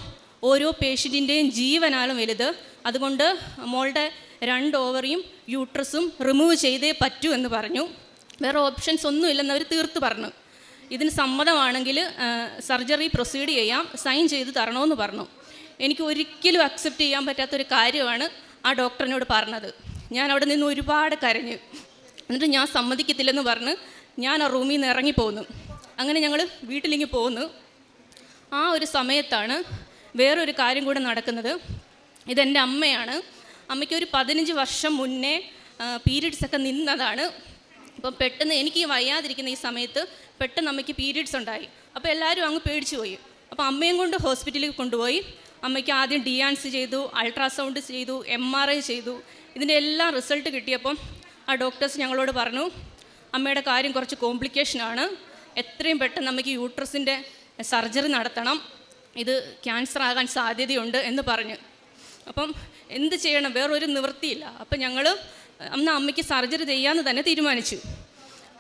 ഓരോ പേഷ്യൻറ്റിൻ്റെയും ജീവനാലും വലുത്, അതുകൊണ്ട് മോളുടെ 2 ഓവറിയും യൂട്രസും റിമൂവ് ചെയ്തേ പറ്റൂ എന്ന് പറഞ്ഞു. വേറെ ഓപ്ഷൻസ് ഒന്നുമില്ലെന്ന് അവർ തീർത്ത് പറഞ്ഞു. ഇതിന് സമ്മതമാണെങ്കിൽ സർജറി പ്രൊസീഡ് ചെയ്യാം, സൈൻ ചെയ്ത് തരണമെന്ന് പറഞ്ഞു. എനിക്ക് ഒരിക്കലും അക്സെപ്റ്റ് ചെയ്യാൻ പറ്റാത്തൊരു കാര്യമാണ് ആ ഡോക്ടറിനോട് പറഞ്ഞത്. ഞാൻ അവിടെ നിന്ന് ഒരുപാട് കരഞ്ഞു. എന്നിട്ട് ഞാൻ സമ്മതിക്കത്തില്ലെന്ന് പറഞ്ഞ് ഞാൻ ആ റൂമിൽ നിന്ന് ഇറങ്ങിപ്പോന്നു. അങ്ങനെ ഞങ്ങൾ വീട്ടിലേക്ക് പോന്നു. ആ ഒരു സമയത്താണ് വേറൊരു കാര്യം കൂടെ നടക്കുന്നത്. ഇതെൻ്റെ അമ്മയാണ്. അമ്മയ്ക്ക് ഒരു 15 വർഷം മുന്നേ പീരീഡ്സൊക്കെ നിന്നതാണ്. അപ്പം പെട്ടെന്ന് എനിക്ക് വയ്യാതിരിക്കുന്ന ഈ സമയത്ത് പെട്ടെന്ന് അമ്മയ്ക്ക് പീരീഡ്സ് ഉണ്ടായി. അപ്പോൾ എല്ലാവരും അങ്ങ് പേടിച്ചു പോയി. അപ്പോൾ അമ്മയും കൊണ്ട് ഹോസ്പിറ്റലിൽ കൊണ്ടുപോയി. അമ്മയ്ക്ക് ആദ്യം DNC ചെയ്തു, അൾട്രാസൗണ്ട് ചെയ്തു, MRI ചെയ്തു. ഇതിൻ്റെ എല്ലാം റിസൾട്ട് കിട്ടിയപ്പം ആ ഡോക്ടേഴ്സ് ഞങ്ങളോട് പറഞ്ഞു അമ്മയുടെ കാര്യം കുറച്ച് കോംപ്ലിക്കേഷനാണ്, എത്രയും പെട്ടെന്ന് അമ്മയ്ക്ക് യൂട്രസിൻ്റെ സർജറി നടത്തണം, ഇത് ക്യാൻസർ ആകാൻ സാധ്യതയുണ്ട് എന്ന് പറഞ്ഞു. അപ്പം എന്ത് ചെയ്യണം, വേറൊരു നിവൃത്തിയില്ല. അപ്പം ഞങ്ങൾ അന്ന് അമ്മയ്ക്ക് സർജറി ചെയ്യാമെന്ന് തന്നെ തീരുമാനിച്ചു.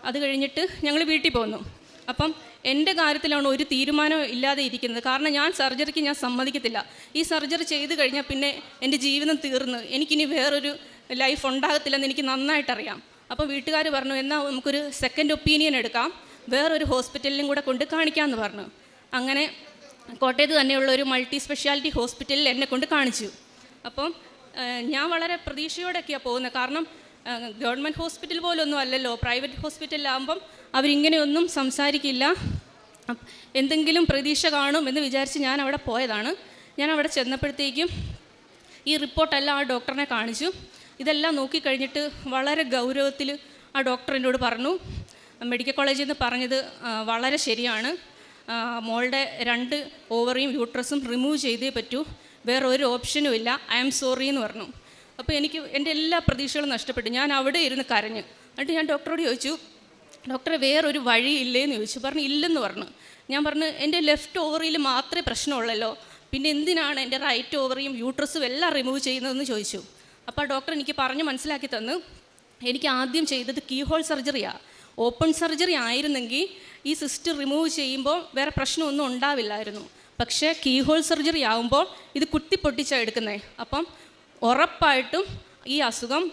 അത് കഴിഞ്ഞിട്ട് ഞങ്ങൾ വീട്ടിൽ പോന്നു. അപ്പം എൻ്റെ കാര്യത്തിലാണ് ഒരു തീരുമാനം ഇല്ലാതെ ഇരിക്കുന്നത്. കാരണം ഞാൻ സർജറിക്ക് ഞാൻ സമ്മതിക്കത്തില്ല. ഈ സർജറി ചെയ്ത് കഴിഞ്ഞാൽ പിന്നെ എൻ്റെ ജീവിതം തീർന്ന് എനിക്കിനി വേറൊരു ലൈഫ് ഉണ്ടാകത്തില്ലെന്ന് എനിക്ക് നന്നായിട്ടറിയാം. അപ്പോൾ വീട്ടുകാർ പറഞ്ഞു എന്നാൽ നമുക്കൊരു സെക്കൻഡ് ഒപ്പീനിയൻ എടുക്കാം, വേറൊരു ഹോസ്പിറ്റലിലും കൂടെ കൊണ്ട് കാണിക്കാമെന്ന് പറഞ്ഞു. അങ്ങനെ കോട്ടയത്ത് തന്നെയുള്ള ഒരു മൾട്ടി സ്പെഷ്യാലിറ്റി ഹോസ്പിറ്റലിൽ എന്നെ കൊണ്ട് കാണിച്ചു. അപ്പം ഞാൻ വളരെ പ്രതീക്ഷയോടെയൊക്കെയാണ് പോകുന്നത്. കാരണം ഗവൺമെൻറ് ഹോസ്പിറ്റൽ പോലൊന്നും അല്ലല്ലോ, പ്രൈവറ്റ് ഹോസ്പിറ്റലിലാകുമ്പം അവരിങ്ങനെയൊന്നും സംസാരിക്കില്ല, എന്തെങ്കിലും പ്രതീക്ഷ കാണും എന്ന് വിചാരിച്ച് ഞാൻ അവിടെ പോയതാണ്. ഞാൻ അവിടെ ചെന്നപ്പോഴത്തേക്കും ഈ റിപ്പോർട്ടെല്ലാം ആ ഡോക്ടറിനെ കാണിച്ചു. ഇതെല്ലാം നോക്കിക്കഴിഞ്ഞിട്ട് വളരെ ഗൗരവത്തിൽ ആ ഡോക്ടർ എന്നോട് പറഞ്ഞു മെഡിക്കൽ കോളേജിൽ നിന്ന് പറഞ്ഞത് വളരെ ശരിയാണ്, മോളുടെ 2 ഓവറിയും യൂട്രസും റിമൂവ് ചെയ്തേ പറ്റൂ, വേറെ ഒരു ഓപ്ഷനും ഇല്ല, ഐ ആം സോറി എന്ന് പറഞ്ഞു. അപ്പോൾ എനിക്ക് എൻ്റെ എല്ലാ പ്രതീക്ഷകളും നഷ്ടപ്പെട്ടു. ഞാൻ അവിടെ ഇരുന്ന് കരഞ്ഞു. എന്നിട്ട് ഞാൻ ഡോക്ടറോട് ചോദിച്ചു ഡോക്ടറെ വേറൊരു വഴി ഇല്ലേന്ന് ചോദിച്ചു. പറഞ്ഞു ഇല്ലെന്ന് പറഞ്ഞു. ഞാൻ പറഞ്ഞു എൻ്റെ ലെഫ്റ്റ് ഓവറിയിൽ മാത്രമേ പ്രശ്നമുള്ളല്ലോ, പിന്നെ എന്തിനാണ് എൻ്റെ റൈറ്റ് ഓവറിയും യൂട്രസും എല്ലാം റിമൂവ് ചെയ്യുന്നതെന്ന് ചോദിച്ചു. അപ്പോൾ ഡോക്ടർ എനിക്ക് പറഞ്ഞ് മനസ്സിലാക്കി തന്നു എനിക്ക് ആദ്യം ചെയ്തത് കീഹോൾ സർജറിയാണ്. ഓപ്പൺ സർജറി ആയിരുന്നെങ്കിൽ ഈ സിസ്റ്റ് റിമൂവ് ചെയ്യുമ്പോൾ വേറെ പ്രശ്നമൊന്നും ഉണ്ടാവില്ലായിരുന്നു. പക്ഷേ കീഹോൾ സർജറി ആകുമ്പോൾ ഇത് കുത്തിപ്പൊട്ടിച്ചാണ് എടുക്കുന്നത്. അപ്പം ഉറപ്പായിട്ടും ഈ അസുഖം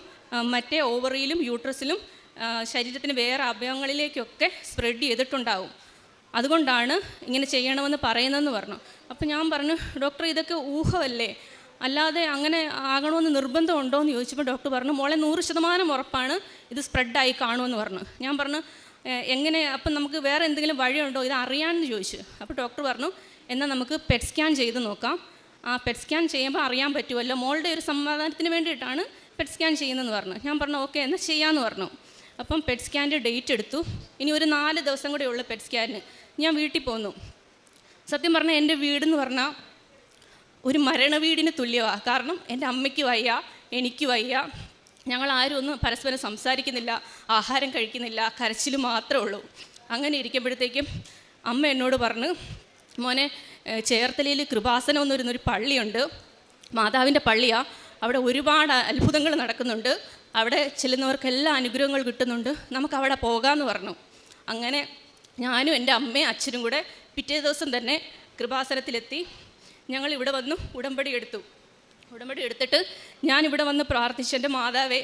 മറ്റേ ഓവറിയിലും യൂട്രസിലും ശരീരത്തിന് വേറെ അവയവങ്ങളിലേക്കൊക്കെ സ്പ്രെഡ് ചെയ്തിട്ടുണ്ടാവും. അതുകൊണ്ടാണ് ഇങ്ങനെ ചെയ്യണമെന്ന് പറയുന്നതെന്ന് പറഞ്ഞു. അപ്പോൾ ഞാൻ പറഞ്ഞു ഡോക്ടർ ഇതൊക്കെ ഊഹമല്ലേ, അല്ലാതെ അങ്ങനെ ആകണമെന്ന് നിർബന്ധമുണ്ടോ എന്ന് ചോദിച്ചപ്പോൾ ഡോക്ടർ പറഞ്ഞു, മോളെ 100% ഉറപ്പാണ് ഇത് സ്പ്രെഡായി കാണുമെന്ന് പറഞ്ഞു. ഞാൻ പറഞ്ഞു എങ്ങനെ, അപ്പം നമുക്ക് വേറെ എന്തെങ്കിലും വഴിയുണ്ടോ ഇത് അറിയാമെന്ന് ചോദിച്ചു. അപ്പോൾ ഡോക്ടർ പറഞ്ഞു, എന്നാൽ നമുക്ക് പെറ്റ് സ്കാൻ ചെയ്ത് നോക്കാം. ആ പെറ്റ് സ്കാൻ ചെയ്യുമ്പോൾ അറിയാൻ പറ്റുമല്ലോ, മോളുടെ ഒരു സമാധാനത്തിന് വേണ്ടിയിട്ടാണ് പെറ്റ് സ്കാൻ ചെയ്യുന്നതെന്ന് പറഞ്ഞു. ഞാൻ പറഞ്ഞു ഓക്കെ എന്നാൽ ചെയ്യാമെന്ന് പറഞ്ഞു. അപ്പം പെറ്റ് സ്കാൻ്റെ ഡേറ്റ് എടുത്തു. ഇനി ഒരു 4 ദിവസം കൂടെ ഉള്ളു പെറ്റ് സ്കാനിന്. ഞാൻ വീട്ടിൽ പോന്നു. സത്യം പറഞ്ഞാൽ എൻ്റെ വീടെന്ന് പറഞ്ഞാൽ ഒരു മരണ വീടിന് തുല്യമാണ്. കാരണം എൻ്റെ അമ്മയ്ക്ക് വയ്യ, എനിക്ക് വയ്യ, ഞങ്ങൾ ആരും ഒന്നും പരസ്പരം സംസാരിക്കുന്നില്ല, ആഹാരം കഴിക്കുന്നില്ല, കരച്ചിൽ മാത്രമേ ഉള്ളൂ. അങ്ങനെ ഇരിക്കുമ്പോഴത്തേക്കും അമ്മ എന്നോട് പറഞ്ഞു, മോനെ ചേർത്തലയിൽ കൃപാസനം എന്ന് പറയുന്നൊരു പള്ളിയുണ്ട്, മാതാവിൻ്റെ പള്ളിയാണ്, അവിടെ ഒരുപാട് അത്ഭുതങ്ങൾ നടക്കുന്നുണ്ട്, അവിടെ ചെല്ലുന്നവർക്കെല്ലാം അനുഗ്രഹങ്ങൾ കിട്ടുന്നുണ്ട്, നമുക്ക് അവിടെ പോകാമെന്ന് പറഞ്ഞു. അങ്ങനെ ഞാനും എൻ്റെ അമ്മയും അച്ഛനും കൂടെ പിറ്റേ ദിവസം തന്നെ കൃപാസനത്തിലെത്തി. ഞങ്ങൾ ഇവിടെ വന്നു ഉടമ്പടി എടുത്തു. ഉടമ്പടി എടുത്തിട്ട് ഞാനിവിടെ വന്ന് പ്രാർത്ഥിച്ചു, എൻ്റെ മാതാവേ,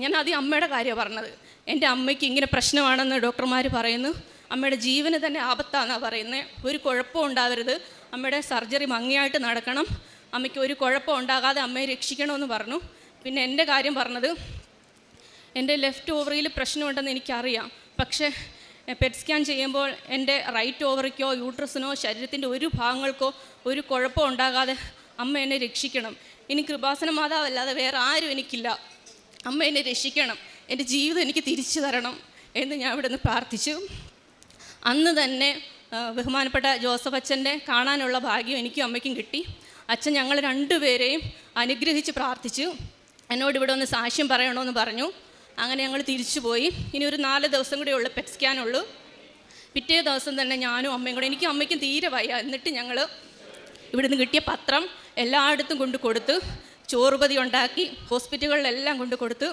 ഞാൻ ആദ്യം അമ്മയുടെ കാര്യമാണ് പറഞ്ഞത്. എൻ്റെ അമ്മയ്ക്ക് ഇങ്ങനെ പ്രശ്നമാണെന്ന് ഡോക്ടർമാർ പറയുന്നു, അമ്മയുടെ ജീവന് തന്നെ ആപത്താണെന്നാണ് പറയുന്നത്, ഒരു കുഴപ്പം ഉണ്ടാവരുത്, അമ്മയുടെ സർജറി ഭംഗിയായിട്ട് നടക്കണം, അമ്മയ്ക്ക് ഒരു കുഴപ്പം ഉണ്ടാകാതെ അമ്മയെ രക്ഷിക്കണമെന്ന് പറഞ്ഞു. പിന്നെ എൻ്റെ കാര്യം പറഞ്ഞത്, എൻ്റെ ലെഫ്റ്റ് ഓവറിയിൽ പ്രശ്നമുണ്ടെന്ന് എനിക്കറിയാം, പക്ഷേ പെറ്റ് സ്കാൻ ചെയ്യുമ്പോൾ എൻ്റെ റൈറ്റ് ഓവറിക്കോ യൂട്രസിനോ ശരീരത്തിൻ്റെ ഒരു ഭാഗങ്ങൾക്കോ ഒരു കുഴപ്പം ഉണ്ടാകാതെ അമ്മ എന്നെ രക്ഷിക്കണം, ഇനി കൃപാസന മാതാവല്ലാതെ വേറെ ആരും എനിക്കില്ല, അമ്മ എന്നെ രക്ഷിക്കണം, എൻ്റെ ജീവിതം എനിക്ക് തിരിച്ചു തരണം എന്ന് ഞാൻ ഇവിടെ നിന്ന് പ്രാർത്ഥിച്ചു. അന്ന് തന്നെ ബഹുമാനപ്പെട്ട ജോസഫ് അച്ഛൻ്റെ കാണാനുള്ള ഭാഗ്യം എനിക്കും അമ്മയ്ക്കും കിട്ടി. അച്ഛൻ ഞങ്ങൾ രണ്ടുപേരെയും അനുഗ്രഹിച്ച് പ്രാർത്ഥിച്ചു. എന്നോട് ഇവിടെ ഒന്ന് സാക്ഷ്യം പറയണമെന്ന് പറഞ്ഞു. അങ്ങനെ ഞങ്ങൾ തിരിച്ചു പോയി. ഇനി ഒരു 4 ദിവസം കൂടെ ഉള്ളു പെറ്റ് സ്കാനുള്ളൂ. പിറ്റേ ദിവസം തന്നെ ഞാനും അമ്മയും കൂടെ, എനിക്കും അമ്മയ്ക്കും തീരെ വയ്യ, എന്നിട്ട് ഞങ്ങൾ ഇവിടുന്ന് കിട്ടിയ പത്രം എല്ലായിടത്തും കൊണ്ട് കൊടുത്ത്, ചോറുപതി ഉണ്ടാക്കി ഹോസ്പിറ്റലുകളിലെല്ലാം കൊണ്ട് കൊടുത്ത്,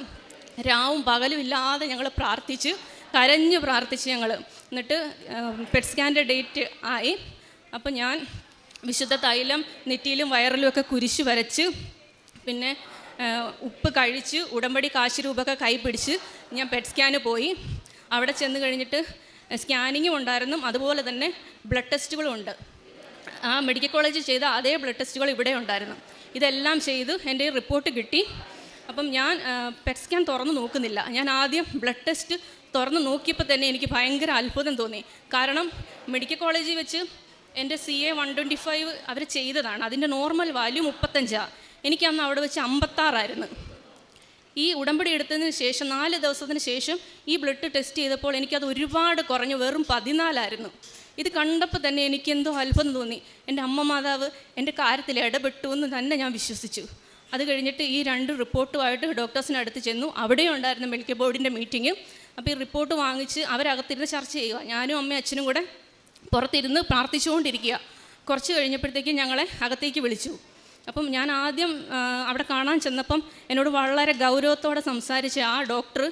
രാവും പകലും ഇല്ലാതെ ഞങ്ങൾ പ്രാർത്ഥിച്ച്, കരഞ്ഞ് പ്രാർത്ഥിച്ച് ഞങ്ങൾ. എന്നിട്ട് പെറ്റ് സ്കാൻ്റെ ഡേറ്റ് ആയി. അപ്പം ഞാൻ വിശുദ്ധ തൈലം നെറ്റിയിലും വയറിലും ഒക്കെ കുരിശ് വരച്ച്, പിന്നെ ഉപ്പ് കഴിച്ച്, ഉടമ്പടി കാശ് രൂപമൊക്കെ കൈ പിടിച്ച് ഞാൻ പെറ്റ് സ്കാന് പോയി. അവിടെ ചെന്ന് കഴിഞ്ഞിട്ട് സ്കാനിങ്ങും ഉണ്ടായിരുന്നു, അതുപോലെ തന്നെ ബ്ലഡ് ടെസ്റ്റുകളും ഉണ്ട്. ആ മെഡിക്കൽ കോളേജിൽ ചെയ്ത അതേ ബ്ലഡ് ടെസ്റ്റുകൾ ഇവിടെ ഉണ്ടായിരുന്നു. ഇതെല്ലാം ചെയ്ത് എൻ്റെ റിപ്പോർട്ട് കിട്ടി. അപ്പം ഞാൻ പെറ്റ് സ്കാൻ തുറന്ന് നോക്കുന്നില്ല. ഞാൻ ആദ്യം ബ്ലഡ് ടെസ്റ്റ് തുറന്ന് നോക്കിയപ്പോൾ തന്നെ എനിക്ക് ഭയങ്കര അത്ഭുതം തോന്നി. കാരണം മെഡിക്കൽ കോളേജിൽ വെച്ച് എൻ്റെ CA 125 അവർ ചെയ്തതാണ്, അതിൻ്റെ നോർമൽ വാല്യൂ 35. എനിക്കന്ന് അവിടെ വെച്ച് 56. ഈ ഉടമ്പടി എടുത്തതിന് ശേഷം 4 ദിവസത്തിന് ശേഷം ഈ ബ്ലഡ് ടെസ്റ്റ് ചെയ്തപ്പോൾ എനിക്കത് ഒരുപാട് കുറഞ്ഞു, വെറും 14. ഇത് കണ്ടപ്പോൾ തന്നെ എനിക്കെന്തോ അത്ഭുതം തോന്നി. എൻ്റെ അമ്മ മാതാവ് എൻ്റെ കാര്യത്തിൽ ഇടപെട്ടു എന്ന് തന്നെ ഞാൻ വിശ്വസിച്ചു. അത് കഴിഞ്ഞിട്ട് ഈ 2 റിപ്പോർട്ടുമായിട്ട് ഡോക്ടേഴ്സിനടുത്ത് ചെന്നു. അവിടെയും ഉണ്ടായിരുന്നു മെഡിക്കൽ ബോർഡിൻ്റെ മീറ്റിംഗ്. അപ്പോൾ ഈ റിപ്പോർട്ട് വാങ്ങിച്ച് അവരകത്തിരുന്ന് ചർച്ച ചെയ്യുക. ഞാനും അമ്മയും അച്ഛനും കൂടെ പുറത്തിരുന്ന് പ്രാർത്ഥിച്ചുകൊണ്ടിരിക്കുക. കുറച്ച് കഴിഞ്ഞപ്പോഴത്തേക്കും ഞങ്ങളെ അകത്തേക്ക് വിളിച്ചു. അപ്പം ഞാൻ ആദ്യം അവിടെ കാണാൻ ചെന്നപ്പം എന്നോട് വളരെ ഗൗരവത്തോടെ സംസാരിച്ച ആ ഡോക്ടർ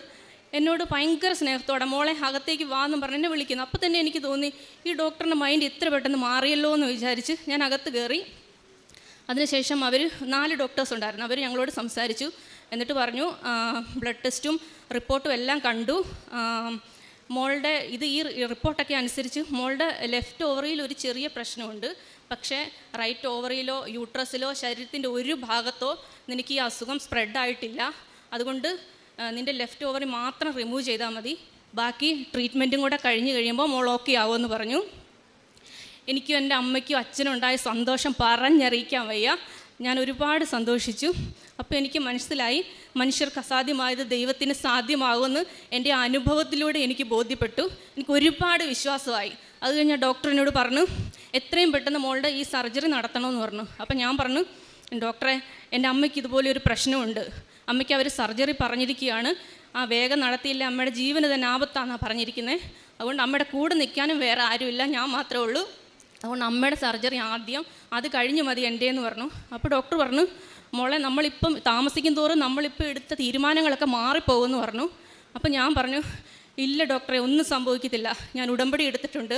എന്നോട് ഭയങ്കര സ്നേഹത്തോടെ മോളെ അകത്തേക്ക് വാ എന്നും പറഞ്ഞ് എന്നെ വിളിക്കുന്നു. അപ്പോൾ തന്നെ എനിക്ക് തോന്നി ഈ ഡോക്ടറിൻ്റെ മൈൻഡ് ഇത്ര പെട്ടെന്ന് മാറിയല്ലോ എന്ന് വിചാരിച്ച് ഞാൻ അകത്ത് കയറി. അതിനുശേഷം അവർ 4 ഡോക്ടേഴ്സ് ഉണ്ടായിരുന്നു. അവർ ഞങ്ങളോട് സംസാരിച്ചു. എന്നിട്ട് പറഞ്ഞു ബ്ലഡ് ടെസ്റ്റും റിപ്പോർട്ടും എല്ലാം കണ്ടു, മോളുടെ ഈ റിപ്പോർട്ടൊക്കെ അനുസരിച്ച് മോളുടെ ലെഫ്റ്റ് ഓവറിയിൽ ഒരു ചെറിയ പ്രശ്നമുണ്ട്, പക്ഷേ റൈറ്റ് ഓവറിയിലോ യൂട്രസിലോ ശരീരത്തിൻ്റെ ഒരു ഭാഗത്തോ നിനക്ക് ഈ അസുഖം സ്പ്രെഡായിട്ടില്ല. അതുകൊണ്ട് നിൻ്റെ ലെഫ്റ്റ് ഓവറി മാത്രം റിമൂവ് ചെയ്താൽ മതി, ബാക്കി ട്രീറ്റ്മെൻറ്റും കൂടെ കഴിഞ്ഞ് കഴിയുമ്പോൾ മോൾ ഓക്കെ ആവുമെന്ന് പറഞ്ഞു. എനിക്കും എൻ്റെ അമ്മയ്ക്കും അച്ഛനും ഉണ്ടായ സന്തോഷം പറഞ്ഞറിയിക്കാൻ വയ്യ. ഞാൻ ഒരുപാട് സന്തോഷിച്ചു. അപ്പോൾ എനിക്ക് മനസ്സിലായി മനുഷ്യർക്ക് അസാധ്യമായത് ദൈവത്തിന് സാധ്യമാകുമെന്ന് എൻ്റെ അനുഭവത്തിലൂടെ എനിക്ക് ബോധ്യപ്പെട്ടു. എനിക്ക് ഒരുപാട് വിശ്വാസമായി. അത് കഴിഞ്ഞ് ഡോക്ടറിനോട് പറഞ്ഞു എത്രയും പെട്ടെന്ന് മോളുടെ ഈ സർജറി നടത്തണമെന്ന് പറഞ്ഞു. അപ്പം ഞാൻ പറഞ്ഞു ഡോക്ടറെ, എൻ്റെ അമ്മയ്ക്ക് ഇതുപോലെ ഒരു പ്രശ്നമുണ്ട്, അമ്മയ്ക്ക് അവർ സർജറി പറഞ്ഞിരിക്കുകയാണ്, വേഗം നടത്തിയില്ല അമ്മയുടെ ജീവന് തന്നെ ആപത്താണെന്നാണ് പറഞ്ഞിരിക്കുന്നത്, അതുകൊണ്ട് അമ്മയുടെ കൂടെ നിൽക്കാനും വേറെ ആരുമില്ല, ഞാൻ മാത്രമേ ഉള്ളൂ, അതുകൊണ്ട് അമ്മയുടെ സർജറി ആദ്യം, അത് കഴിഞ്ഞ് മതി എൻ്റെയെന്ന് പറഞ്ഞു. അപ്പോൾ ഡോക്ടർ പറഞ്ഞു മോളെ നമ്മളിപ്പം താമസിക്കും തോറും നമ്മളിപ്പോൾ എടുത്ത തീരുമാനങ്ങളൊക്കെ മാറിപ്പോകുമെന്ന് പറഞ്ഞു. അപ്പോൾ ഞാൻ പറഞ്ഞു ഇല്ല ഡോക്ടറെ, ഒന്നും സംഭവിക്കത്തില്ല, ഞാൻ ഉടമ്പടി എടുത്തിട്ടുണ്ട്,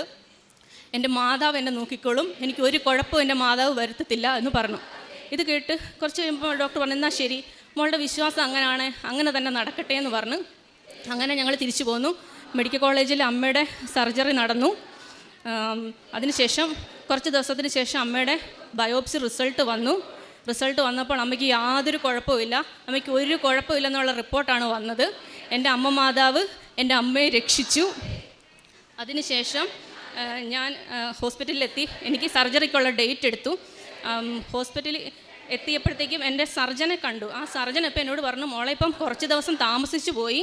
എൻ്റെ മാതാവ് എന്നെ നോക്കിക്കോളും, എനിക്ക് ഒരു കുഴപ്പവും എൻ്റെ മാതാവ് വരുത്തത്തില്ല എന്ന് പറഞ്ഞു. ഇത് കേട്ട് കുറച്ച് കഴിയുമ്പോൾ ഡോക്ടർ പറഞ്ഞു എന്നാൽ ശരി, മോളുടെ വിശ്വാസം അങ്ങനെയാണ്, അങ്ങനെ തന്നെ നടക്കട്ടെ എന്ന് പറഞ്ഞു. അങ്ങനെ ഞങ്ങൾ തിരിച്ചു പോന്നു. മെഡിക്കൽ കോളേജിൽ അമ്മയുടെ സർജറി നടന്നു. അതിനുശേഷം കുറച്ച് ദിവസത്തിന് ശേഷം അമ്മയുടെ ബയോപ്സി റിസൾട്ട് വന്നു. റിസൾട്ട് വന്നപ്പോൾ അമ്മയ്ക്ക് യാതൊരു കുഴപ്പമില്ല, അമ്മയ്ക്ക് ഒരു കുഴപ്പമില്ലെന്നുള്ള റിപ്പോർട്ടാണ് വന്നത്. എൻ്റെ അമ്മ മാതാവ് എൻ്റെ അമ്മയെ രക്ഷിച്ചു. അതിനുശേഷം ഞാൻ ഹോസ്പിറ്റലിലെത്തി. എനിക്ക് സർജറിക്കുള്ള ഡേറ്റ് എടുത്തു. ഹോസ്പിറ്റലിൽ എത്തിയപ്പോഴത്തേക്കും എൻ്റെ സർജനെ കണ്ടു. ആ സർജൻ ഇപ്പം എന്നോട് പറഞ്ഞു, മോളെ ഇപ്പം കുറച്ച് ദിവസം താമസിച്ചു പോയി.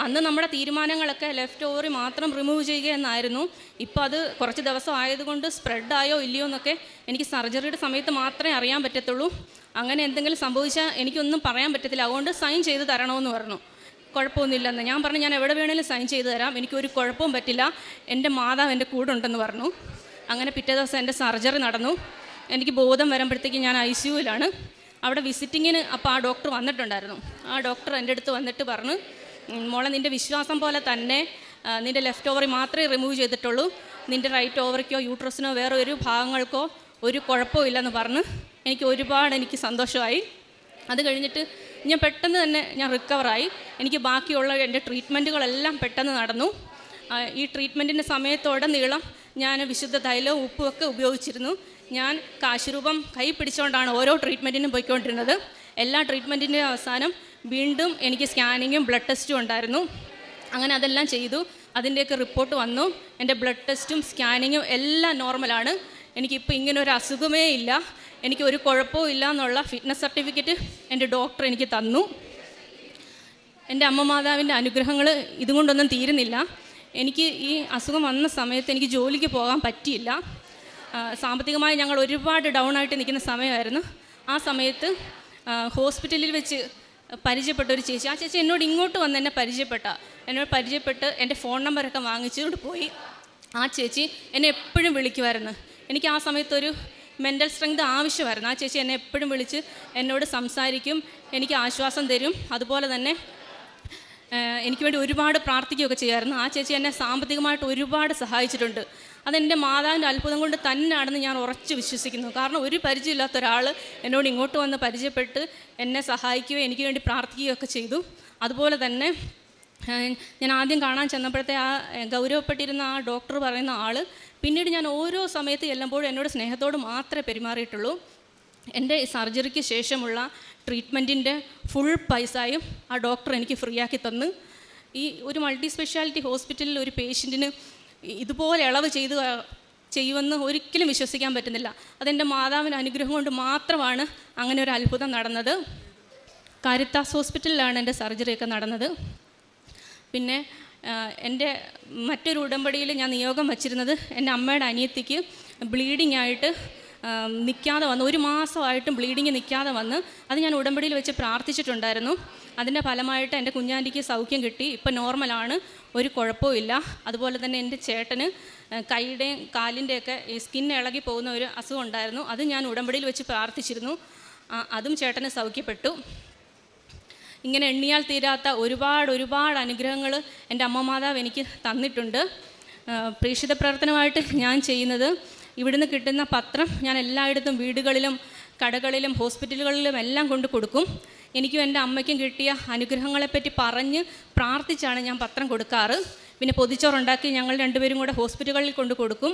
അന്ന് നമ്മുടെ തീരുമാനങ്ങളൊക്കെ ലെഫ്റ്റ് ഓവറി മാത്രം റിമൂവ് ചെയ്യുക എന്നായിരുന്നു. ഇപ്പോൾ അത് കുറച്ച് ദിവസം ആയതുകൊണ്ട് സ്പ്രെഡായോ ഇല്ലയോ എന്നൊക്കെ എനിക്ക് സർജറിയുടെ സമയത്ത് മാത്രമേ അറിയാൻ പറ്റത്തുള്ളൂ. അങ്ങനെ എന്തെങ്കിലും സംഭവിച്ചാൽ എനിക്കൊന്നും പറയാൻ പറ്റത്തില്ല. അതുകൊണ്ട് സൈൻ ചെയ്ത് തരണമെന്ന് പറഞ്ഞു. കുഴപ്പമൊന്നുമില്ലെന്ന് ഞാൻ പറഞ്ഞു, ഞാൻ എവിടെ വേണേലും സൈൻ ചെയ്ത് തരാം, എനിക്കൊരു കുഴപ്പവും പറ്റില്ല, എൻ്റെ മാതാവ് എൻ്റെ കൂടെ ഉണ്ടെന്ന് പറഞ്ഞു. അങ്ങനെ പിറ്റേ ദിവസം എൻ്റെ സർജറി നടന്നു. എനിക്ക് ബോധം വരുമ്പോഴത്തേക്കും ഞാൻ ICUവിലാണ്. അവിടെ വിസിറ്റിങ്ങിന് അപ്പോൾ ആ ഡോക്ടർ വന്നിട്ടുണ്ടായിരുന്നു. ആ ഡോക്ടർ എൻ്റെ അടുത്ത് വന്നിട്ട് പറഞ്ഞു, മോളെ നിൻ്റെ വിശ്വാസം പോലെ തന്നെ നിൻ്റെ ലെഫ്റ്റ് ഓവറി മാത്രമേ റിമൂവ് ചെയ്തിട്ടുള്ളൂ, നിൻ്റെ റൈറ്റ് ഓവറിക്കോ യൂട്രസിനോ വേറെ ഒരു ഭാഗങ്ങൾക്കോ ഒരു കുഴപ്പവും ഇല്ലെന്ന് പറഞ്ഞ് എനിക്ക് സന്തോഷമായി. അത് കഴിഞ്ഞിട്ട് ഞാൻ പെട്ടെന്ന് തന്നെ റിക്കവറായി. എനിക്ക് ബാക്കിയുള്ള എൻ്റെ ട്രീറ്റ്മെൻറ്റുകളെല്ലാം പെട്ടെന്ന് നടന്നു. ഈ ട്രീറ്റ്മെൻറ്റിൻ്റെ സമയത്തുടനീളം ഞാൻ വിശുദ്ധ തൈലവും ഉപ്പും ഒക്കെ ഉപയോഗിച്ചിരുന്നു. ഞാൻ കാശുരൂപം കൈ പിടിച്ചുകൊണ്ടാണ് ഓരോ ട്രീറ്റ്മെൻറ്റിനും പോയിക്കൊണ്ടിരുന്നത്. എല്ലാ ട്രീറ്റ്മെൻറ്റിൻ്റെ അവസാനം വീണ്ടും എനിക്ക് സ്കാനിങ്ങും ബ്ലഡ് ടെസ്റ്റും ഉണ്ടായിരുന്നു. അങ്ങനെ അതെല്ലാം ചെയ്തു. അതിൻ്റെയൊക്കെ റിപ്പോർട്ട് വന്നു. എൻ്റെ ബ്ലഡ് ടെസ്റ്റും സ്കാനിങ്ങും എല്ലാം നോർമലാണ്. എനിക്കിപ്പോൾ ഇങ്ങനൊരു അസുഖമേ ഇല്ല, എനിക്കൊരു കുഴപ്പവും ഇല്ല എന്നുള്ള ഫിറ്റ്നസ് സർട്ടിഫിക്കറ്റ് എൻ്റെ ഡോക്ടർ എനിക്ക് തന്നു. എൻ്റെ അമ്മ മാതാവിൻ്റെ അനുഗ്രഹങ്ങൾ ഇതുകൊണ്ടൊന്നും തീരുന്നില്ല. എനിക്ക് ഈ അസുഖം വന്ന സമയത്ത് എനിക്ക് ജോലിക്ക് പോകാൻ പറ്റിയില്ല. സാമ്പത്തികമായി ഞങ്ങൾ ഒരുപാട് ഡൗൺ ആയിട്ട് നിൽക്കുന്ന സമയമായിരുന്നു. ആ സമയത്ത് ഹോസ്പിറ്റലിൽ വെച്ച് പരിചയപ്പെട്ട ഒരു ചേച്ചി, ആ ചേച്ചി എന്നോട് ഇങ്ങോട്ട് വന്ന് എന്നോട് പരിചയപ്പെട്ട് എൻ്റെ ഫോൺ നമ്പറൊക്കെ വാങ്ങിച്ചുകൊണ്ട് പോയി. ആ ചേച്ചി എന്നെ എപ്പോഴും വിളിക്കുമായിരുന്നു. എനിക്ക് ആ സമയത്തൊരു മെൻ്റൽ സ്ട്രെങ്ത് ആവശ്യമായിരുന്നു. ആ ചേച്ചി എന്നെ എപ്പോഴും വിളിച്ച് എന്നോട് സംസാരിക്കും, എനിക്ക് ആശ്വാസം തരും. അതുപോലെ തന്നെ എനിക്ക് വേണ്ടി ഒരുപാട് പ്രാർത്ഥിക്കുകയൊക്കെ ചെയ്യുമായിരുന്നു. ആ ചേച്ചി എന്നെ സാമ്പത്തികമായിട്ട് ഒരുപാട് സഹായിച്ചിട്ടുണ്ട്. അതെൻ്റെ മാതാവിൻ്റെ അത്ഭുതം കൊണ്ട് തന്നെയാണെന്ന് ഞാൻ ഉറച്ച് വിശ്വസിക്കുന്നു. കാരണം ഒരു പരിചയമില്ലാത്ത ഒരാൾ എന്നോട് ഇങ്ങോട്ട് വന്ന് പരിചയപ്പെട്ട് എന്നെ സഹായിക്കുകയോ എനിക്ക് വേണ്ടി പ്രാർത്ഥിക്കുകയൊക്കെ ചെയ്തു. അതുപോലെ തന്നെ ഞാൻ ആദ്യം കാണാൻ ചെന്നപ്പോഴത്തെ ആ ഗൗരവപ്പെട്ടിരുന്ന ആ ഡോക്ടർ പറയുന്ന ആൾ പിന്നീട് ഞാൻ ഓരോ സമയത്ത് ചെല്ലുമ്പോഴും എന്നോട് സ്നേഹത്തോട് മാത്രമേ പെരുമാറിയിട്ടുള്ളൂ. എൻ്റെ സർജറിക്ക് ശേഷമുള്ള ട്രീറ്റ്മെൻറ്റിൻ്റെ ഫുൾ പൈസയും ആ ഡോക്ടർ എനിക്ക് ഫ്രീ ആക്കി തന്നു. ഈ ഒരു മൾട്ടി സ്പെഷ്യാലിറ്റി ഹോസ്പിറ്റലിൽ ഒരു പേഷ്യൻറ്റിന് ഇതുപോലെ ഇളവ് ചെയ്യുമെന്ന് ഒരിക്കലും വിശ്വസിക്കാൻ പറ്റുന്നില്ല. അതെൻ്റെ മാതാവിൻ്റെ അനുഗ്രഹം കൊണ്ട് മാത്രമാണ് അങ്ങനെ ഒരു അത്ഭുതം നടന്നത്. കാരിത്താസ് ഹോസ്പിറ്റലിലാണ് എൻ്റെ സർജറിയൊക്കെ നടന്നത്. പിന്നെ എൻ്റെ മറ്റൊരു ഉടമ്പടിയിൽ ഞാൻ നിയോഗം വച്ചിരുന്നത് എൻ്റെ അമ്മയുടെ അനിയത്തിക്ക് ബ്ലീഡിംഗ് ആയിട്ട് നിൽക്കാതെ വന്ന് 1 മാസമായിട്ടും ബ്ലീഡിങ് നിൽക്കാതെ വന്ന് അത് ഞാൻ ഉടമ്പടിയിൽ വെച്ച് പ്രാർത്ഥിച്ചിട്ടുണ്ടായിരുന്നു. അതിൻ്റെ ഫലമായിട്ട് എൻ്റെ കുഞ്ഞാൻ്റിക്ക് സൗഖ്യം കിട്ടി. ഇപ്പം നോർമലാണ്, ഒരു കുഴപ്പവും ഇല്ല. അതുപോലെ തന്നെ എൻ്റെ ചേട്ടന് കൈയുടെയും കാലിൻ്റെയൊക്കെ ഈ സ്കിൻ ഇളകി പോകുന്ന ഒരു അസുഖം ഉണ്ടായിരുന്നു. അത് ഞാൻ ഉടമ്പടിയിൽ വെച്ച് പ്രാർത്ഥിച്ചിരുന്നു. അതും ചേട്ടന് സൗഖ്യപ്പെട്ടു. ഇങ്ങനെ എണ്ണിയാൽ തീരാത്ത ഒരുപാട് അനുഗ്രഹങ്ങൾ എൻ്റെ അമ്മ മാതാവ് എനിക്ക് തന്നിട്ടുണ്ട്. പ്രേക്ഷിത പ്രവർത്തനമായിട്ട് ഞാൻ ചെയ്യുന്നത്, ഇവിടുന്ന് കിട്ടുന്ന പത്രം ഞാൻ എല്ലായിടത്തും വീടുകളിലും കടകളിലും ഹോസ്പിറ്റലുകളിലും എല്ലാം കൊണ്ട് കൊടുക്കും. എനിക്കും എൻ്റെ അമ്മയ്ക്കും കിട്ടിയ അനുഗ്രഹങ്ങളെപ്പറ്റി പറഞ്ഞ് പ്രാർത്ഥിച്ചാണ് ഞാൻ പത്രം കൊടുക്കാറ്. പിന്നെ പൊതിച്ചോറുണ്ടാക്കി ഞങ്ങൾ രണ്ടുപേരും കൂടെ ഹോസ്പിറ്റലുകളിൽ കൊണ്ട് കൊടുക്കും.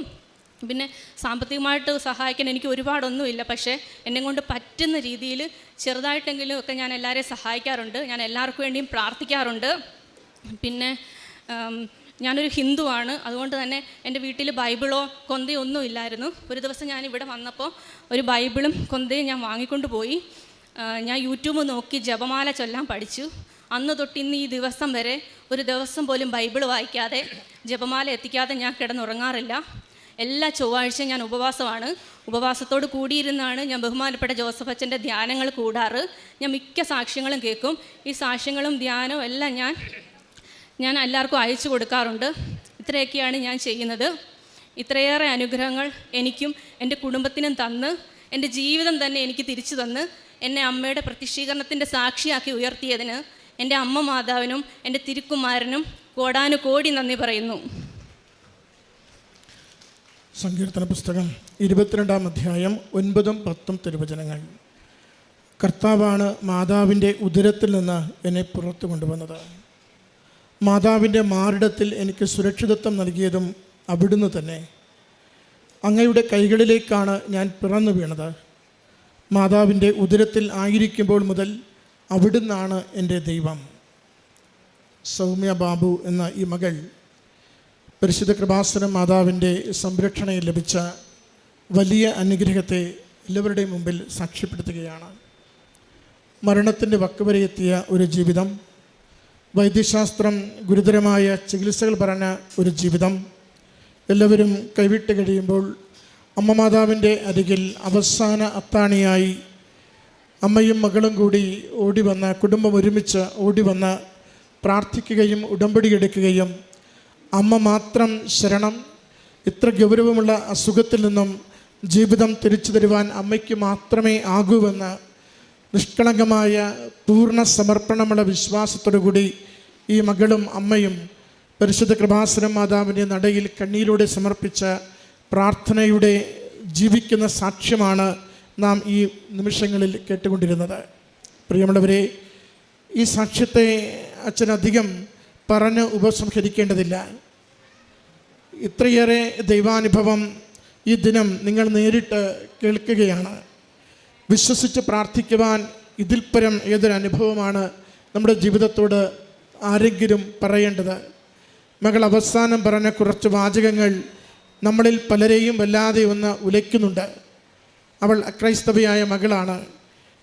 പിന്നെ സാമ്പത്തികമായിട്ട് സഹായിക്കാൻ എനിക്ക് ഒരുപാടൊന്നുമില്ല, പക്ഷേ എന്നെ കൊണ്ട് പറ്റുന്ന രീതിയിൽ ചെറുതായിട്ടെങ്കിലും ഒക്കെ ഞാൻ എല്ലാവരെയും സഹായിക്കാറുണ്ട്. ഞാൻ എല്ലാവർക്കും വേണ്ടിയും പ്രാർത്ഥിക്കാറുണ്ട്. പിന്നെ ഞാനൊരു ഹിന്ദുവാണ്, അതുകൊണ്ട് തന്നെ എൻ്റെ വീട്ടിൽ ബൈബിളോ കൊന്തയോ ഒന്നും ഇല്ലായിരുന്നു. ഒരു ദിവസം ഞാൻ ഇവിടെ വന്നപ്പോൾ ഒരു ബൈബിളും കൊന്തയും ഞാൻ വാങ്ങിക്കൊണ്ട് പോയി. ഞാൻ യൂട്യൂബ് നോക്കി ജപമാല ചൊല്ലാൻ പഠിച്ചു. അന്ന് തൊട്ട് ഇന്ന് ഈ ദിവസം വരെ ഒരു ദിവസം പോലും ബൈബിൾ വായിക്കാതെ ജപമാല എത്തിക്കാതെ ഞാൻ കിടന്നുറങ്ങാറില്ല. എല്ലാ ചൊവ്വാഴ്ചയും ഞാൻ ഉപവാസമാണ്. ഉപവാസത്തോട് കൂടിയിരുന്നാണ് ഞാൻ ബഹുമാനപ്പെട്ട ജോസഫ് അച്ഛൻ്റെ ധ്യാനങ്ങൾ കൂടാറ്. ഞാൻ മിക്ക സാക്ഷ്യങ്ങളും കേൾക്കും. ഈ സാക്ഷ്യങ്ങളും ധ്യാനവും എല്ലാം ഞാൻ എല്ലാവർക്കും അയച്ചു കൊടുക്കാറുണ്ട്. ഇത്രയൊക്കെയാണ് ഞാൻ ചെയ്യുന്നത്. ഇത്രയേറെ അനുഗ്രഹങ്ങൾ എനിക്കും എൻ്റെ കുടുംബത്തിനും തന്ന് എൻ്റെ ജീവിതം തന്നെ എനിക്ക് തിരിച്ചു തന്ന് എന്നെ അമ്മയുടെ പ്രത്യക്ഷീകരണത്തിൻ്റെ സാക്ഷിയാക്കി ഉയർത്തിയതിന് എൻ്റെ അമ്മ മാതാവിനും എൻ്റെ തിരുക്കുമാരനും കോടാനുകോടി നന്ദി പറയുന്നു. സങ്കീർത്തന പുസ്തകം 22-ാം അധ്യായം 9-10 തിരുവചനങ്ങൾ. കർത്താവാണ് മാതാവിൻ്റെ ഉദരത്തിൽ നിന്ന് എന്നെ പുറത്തു കൊണ്ടുവന്നത്. മാതാവിൻ്റെ മാറിടത്തിൽ എനിക്ക് സുരക്ഷിതത്വം നൽകിയതും അവിടുന്ന് തന്നെ. അങ്ങയുടെ കൈകളിലേക്കാണ് ഞാൻ പിറന്നു വീണത്. മാതാവിൻ്റെ ഉദരത്തിൽ ആയിരിക്കുമ്പോൾ മുതൽ അവിടുന്നാണ് എൻ്റെ ദൈവം. സൗമ്യ ബാബു എന്ന ഈ മകൾ പരിശുദ്ധ കൃപാസനം മാതാവിൻ്റെ സംരക്ഷണയിൽ ലഭിച്ച വലിയ അനുഗ്രഹത്തെ എല്ലാവരുടെയും മുമ്പിൽ സാക്ഷ്യപ്പെടുത്തുകയാണ്. മരണത്തിൻ്റെ വക്കുവരെ എത്തിയ ഒരു ജീവിതം, വൈദ്യശാസ്ത്രം ഗുരുതരമായ ചികിത്സകൾ പറഞ്ഞ ഒരു ജീവിതം, എല്ലാവരും കൈവിട്ട് കഴിയുമ്പോൾ അമ്മ മാതാവിൻ്റെ അരികിൽ അവസാന അത്താണിയായി അമ്മയും മകളും കൂടി ഓടി വന്ന്, കുടുംബം ഒരുമിച്ച് ഓടി വന്ന് പ്രാർത്ഥിക്കുകയും ഉടമ്പടി എടുക്കുകയും അമ്മ മാത്രം ശരണം, ഇത്ര ഗൗരവമുള്ള അസുഖത്തിൽ നിന്നും ജീവിതം തിരിച്ചു തരുവാൻ അമ്മയ്ക്ക് മാത്രമേ ആകൂവെന്ന് നിഷ്കളങ്കമായ പൂർണ്ണ സമർപ്പണമുള്ള വിശ്വാസത്തോടുകൂടി ഈ മകളും അമ്മയും പരിശുദ്ധ കൃപാസനം മാതാവിൻ്റെ നടയിൽ കണ്ണീരോടെ സമർപ്പിച്ച പ്രാർത്ഥനയുടെ ജീവിക്കുന്ന സാക്ഷ്യമാണ് നാം ഈ നിമിഷങ്ങളിൽ കേട്ടുകൊണ്ടിരുന്നത്. പ്രിയമുള്ളവരെ, ഈ സാക്ഷ്യത്തെ അച്ഛനധികം പറഞ്ഞ് ഉപസംഹരിക്കേണ്ടതില്ല. ഇത്രയേറെ ദൈവാനുഭവം ഈ ദിനം നിങ്ങൾ നേരിട്ട് കേൾക്കുകയാണ്. വിശ്വസിച്ച് പ്രാർത്ഥിക്കുവാൻ ഇതിൽ പരം ഏതൊരു അനുഭവമാണ് നമ്മുടെ ജീവിതത്തോട് ആരെങ്കിലും പറയേണ്ടത്? മകൾ അവസാനം പറഞ്ഞ കുറച്ച് വാചകങ്ങൾ നമ്മളിൽ പലരെയും വല്ലാതെ ഒന്ന് ഉലയ്ക്കുന്നുണ്ട്. അവൾ അക്രൈസ്തവയായ മകളാണ്.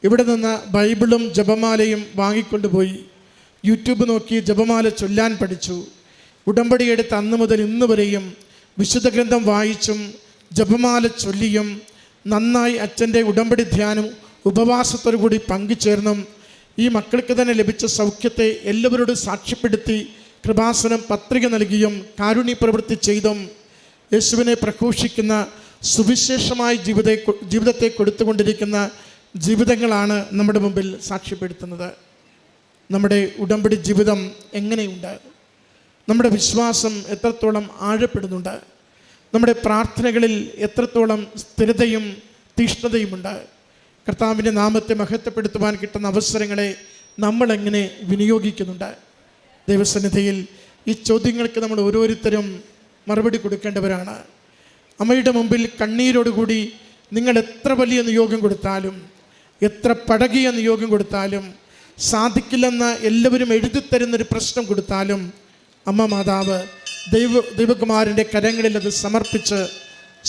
ഇവിടെ നിന്ന് ബൈബിളും ജപമാലയും വാങ്ങിക്കൊണ്ടുപോയി യൂട്യൂബ് നോക്കി ജപമാല ചൊല്ലാൻ പഠിച്ചു. ഉടമ്പടിയെടുത്ത് അന്ന് മുതൽ ഇന്ന് വരെയും വിശുദ്ധ ഗ്രന്ഥം വായിച്ചും ജപമാല ചൊല്ലിയും നന്നായി അച്ഛൻ്റെ ഉടമ്പടി ധ്യാനം ഉപവാസത്തോടു കൂടി പങ്കുചേർന്നും ഈ മക്കൾക്ക് തന്നെ ലഭിച്ച സൗഖ്യത്തെ എല്ലാവരോടും സാക്ഷ്യപ്പെടുത്തി കൃപാസനം പത്രിക നൽകിയും കാരുണ്യ പ്രവൃത്തി ചെയ്തും യേശുവിനെ പ്രഘോഷിക്കുന്ന സുവിശേഷമായ ജീവിതത്തെ കൊടുത്തുകൊണ്ടിരിക്കുന്ന ജീവിതങ്ങളാണ് നമ്മുടെ മുമ്പിൽ സാക്ഷ്യപ്പെടുത്തുന്നത്. നമ്മുടെ ഉടമ്പടി ജീവിതം എങ്ങനെയുണ്ട്? നമ്മുടെ വിശ്വാസം എത്രത്തോളം ആഴപ്പെടുന്നുണ്ട്? നമ്മുടെ പ്രാർത്ഥനകളിൽ എത്രത്തോളം സ്ഥിരതയും തീഷ്ണതയുമുണ്ട്? കർത്താവിൻ്റെ നാമത്തെ മഹത്വപ്പെടുത്തുവാൻ കിട്ടുന്ന അവസരങ്ങളെ നമ്മളെങ്ങനെ വിനിയോഗിക്കുന്നുണ്ട്? ദൈവസന്നിധിയിൽ ഈ ചോദ്യങ്ങൾക്ക് നമ്മൾ ഓരോരുത്തരും മറുപടി കൊടുക്കേണ്ടവരാണ്. അമ്മയുടെ മുമ്പിൽ കണ്ണീരോടുകൂടി നിങ്ങൾ എത്ര വലിയ നിയോഗം കൊടുത്താലും, എത്ര പടകിയ നിയോഗം കൊടുത്താലും, സാധിക്കില്ലെന്ന് എല്ലാവരും എഴുതിത്തരുന്നൊരു പ്രശ്നം കൊടുത്താലും അമ്മ മാതാവ് ദൈവകുമാരൻ്റെ കരങ്ങളിൽ അത് സമർപ്പിച്ച്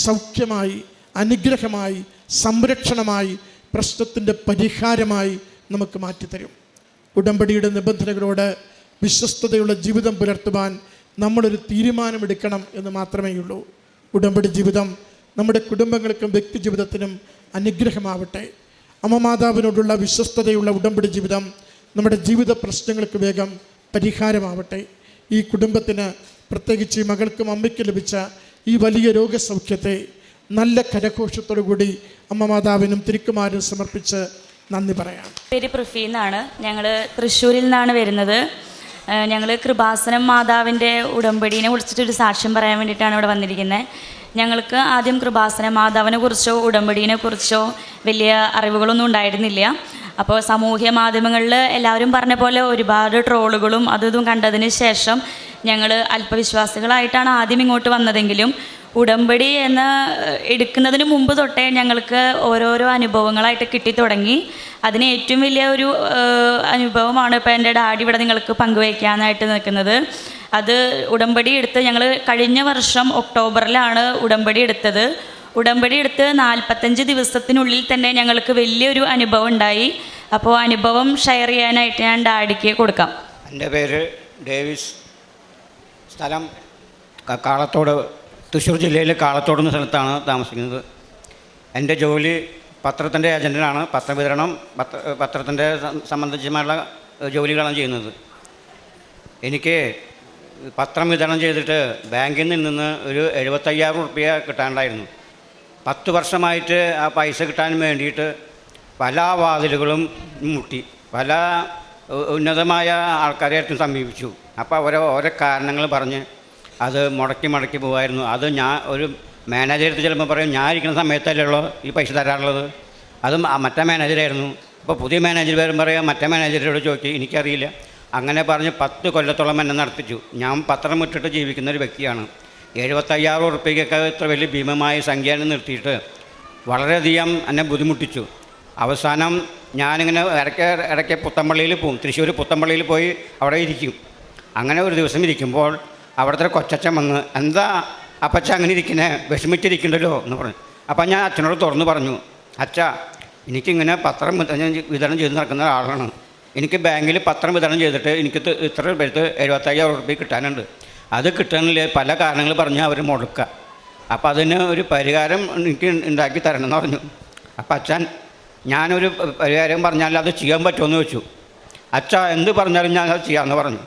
സൗഖ്യമായി, അനുഗ്രഹമായി, സംരക്ഷണമായി, പ്രശ്നത്തിൻ്റെ പരിഹാരമായി നമുക്ക് മാറ്റിത്തരും. ഉടമ്പടിയുടെ നിബന്ധനകളോട് വിശ്വസ്തതയുള്ള ജീവിതം പുലർത്തുവാൻ നമ്മളൊരു തീരുമാനമെടുക്കണം എന്ന് മാത്രമേ ഉള്ളൂ. ഉടമ്പടി ജീവിതം നമ്മുടെ കുടുംബങ്ങൾക്കും വ്യക്തി ജീവിതത്തിനും അനുഗ്രഹമാവട്ടെ. അമ്മ മാതാവിനോടുള്ള വിശ്വസ്തതയുള്ള ഉടമ്പടി ജീവിതം നമ്മുടെ ജീവിത പ്രശ്നങ്ങൾക്ക് വേഗം പരിഹാരമാവട്ടെ. ഈ കുടുംബത്തിന്, പ്രത്യേകിച്ച് ഈ മകൾക്കും അമ്മയ്ക്കും ലഭിച്ച ഈ വലിയ രോഗസൗഖ്യത്തെ നല്ല കരഘോഷത്തോടു കൂടി അമ്മ മാതാവിനും തിരുക്കുമാരനും സമർപ്പിച്ച് നന്ദി പറയാം. പേര് പൃഥ്വി എന്നാണ്. ഞങ്ങൾ തൃശ്ശൂരിൽ നിന്നാണ് വരുന്നത്. ഞങ്ങൾ കൃപാസനം മാതാവിൻ്റെ ഉടമ്പടീനെ കുറിച്ചിട്ടൊരു സാക്ഷ്യം പറയാൻ വേണ്ടിയിട്ടാണ് ഇവിടെ വന്നിരിക്കുന്നത്. ഞങ്ങൾക്ക് ആദ്യം കൃപാസന മാതാവിനെ കുറിച്ചോ ഉടമ്പടീനെ കുറിച്ചോ വലിയ അറിവുകളൊന്നും ഉണ്ടായിരുന്നില്ല. അപ്പോൾ സാമൂഹ്യ മാധ്യമങ്ങളിൽ എല്ലാവരും പറഞ്ഞ പോലെ ഒരുപാട് ട്രോളുകളും അതും കണ്ടതിന് ശേഷം ഞങ്ങൾ അല്പവിശ്വാസികളായിട്ടാണ് ആദ്യം ഇങ്ങോട്ട് വന്നതെങ്കിലും ഉടമ്പടി എന്ന എടുക്കുന്നതിന് മുമ്പ് തൊട്ടേ ഞങ്ങൾക്ക് ഓരോരോ അനുഭവങ്ങളായിട്ട് കിട്ടിത്തുടങ്ങി. അതിന് ഏറ്റവും വലിയ ഒരു അനുഭവമാണ് ഇപ്പോൾ എൻ്റെ ഡാഡി ഇവിടെ നിങ്ങൾക്ക് പങ്കുവയ്ക്കാനായിട്ട് നിൽക്കുന്നത്. അത് ഉടമ്പടി എടുത്ത് ഞങ്ങൾ കഴിഞ്ഞ വർഷം ഒക്ടോബറിലാണ് ഉടമ്പടി എടുത്തത്. ഉടമ്പടി എടുത്ത് 45 ദിവസത്തിനുള്ളിൽ തന്നെ ഞങ്ങൾക്ക് വലിയൊരു അനുഭവം ഉണ്ടായി. അപ്പോൾ അനുഭവം ഷെയർ ചെയ്യാനായിട്ട് ഞാൻ ഡാഡിക്ക് കൊടുക്കാം. എൻ്റെ പേര് ഡേവിസ്, സ്ഥലം കാളത്തോട്, തൃശ്ശൂർ ജില്ലയിലെ കാളത്തോട് എന്ന സ്ഥലത്താണ് താമസിക്കുന്നത്. എൻ്റെ ജോലി പത്രത്തിൻ്റെ ഏജൻറ്റിനാണ്. പത്രവിതരണം, പത്രത്തിൻ്റെ സംബന്ധിച്ചുള്ള ജോലികളാണ് ചെയ്യുന്നത്. എനിക്ക് പത്രം വിതരണം ചെയ്തിട്ട് ബാങ്കിൽ നിന്ന് ഒരു 75,000 റുപ്യ കിട്ടാനുണ്ടായിരുന്നു. 10 വർഷമായിട്ട് ആ പൈസ കിട്ടാൻ വേണ്ടിയിട്ട് പല വാതിലുകളും മുട്ടി, പല ഉന്നതമായ ആൾക്കാരെ അടുത്തും സമീപിച്ചു. അപ്പോൾ ഓരോ കാരണങ്ങൾ പറഞ്ഞ് അത് മുടക്കി പോകുമായിരുന്നു. അത് ഞാൻ ഒരു മാനേജറെടുത്ത് ചിലപ്പോൾ പറയും, ഞാൻ ഇരിക്കുന്ന സമയത്തല്ലല്ലോ ഈ പൈസ തരാറുള്ളത്, അതും മറ്റേ മാനേജറായിരുന്നു. അപ്പോൾ പുതിയ മാനേജർ വരും പറയാം, മറ്റേ മാനേജരോട് ചോദിച്ചു, എനിക്കറിയില്ല. അങ്ങനെ പറഞ്ഞ് 10 കൊല്ലത്തോളം എന്നെ നടത്തിച്ചു. ഞാൻ പത്രം ഇട്ടിട്ട് ജീവിക്കുന്ന ഒരു വ്യക്തിയാണ്. 75,000 റുപ്യക്കൊക്കെ ഇത്ര വലിയ ഭീമമായ സംഖ്യ നിർത്തിയിട്ട് വളരെയധികം എന്നെ ബുദ്ധിമുട്ടിച്ചു. അവസാനം ഞാനിങ്ങനെ ഇടയ്ക്ക് പുത്തമ്പള്ളിയിൽ പോകും, തൃശ്ശൂർ പുത്തമ്പള്ളിയിൽ പോയി അവിടെ ഇരിക്കും. അങ്ങനെ ഒരു ദിവസം ഇരിക്കുമ്പോൾ അവിടുത്തെ കൊച്ചച്ഛൻ വന്ന്, എന്താ അപ്പച്ച അങ്ങനെ ഇരിക്കണേ, വിഷമിച്ചിരിക്കണ്ടല്ലോ എന്ന് പറഞ്ഞു. അപ്പം ഞാൻ അച്ഛനോട് തുറന്ന് പറഞ്ഞു, അച്ഛാ എനിക്കിങ്ങനെ പത്രം വിതരണം ചെയ്ത് നടക്കുന്ന ആളാണ്. എനിക്ക് ബാങ്കിൽ പത്രം വിതരണം ചെയ്തിട്ട് എനിക്ക് ഇത്ര പേർക്ക് 75,000 രൂപ കിട്ടാനുണ്ട്. അത് കിട്ടാനില്ല, പല കാരണങ്ങൾ പറഞ്ഞാൽ അവർ മുടക്കുക. അപ്പോൾ അതിന് ഒരു പരിഹാരം എനിക്ക് ഉണ്ടാക്കി തരണം എന്ന് പറഞ്ഞു. അപ്പം അച്ഛൻ, ഞാനൊരു പരിഹാരം പറഞ്ഞാൽ അത് ചെയ്യാൻ പറ്റുമെന്ന് ചോദിച്ചു. അച്ഛാ എന്ത് പറഞ്ഞാലും ഞാൻ അത് ചെയ്യാമെന്ന് പറഞ്ഞു.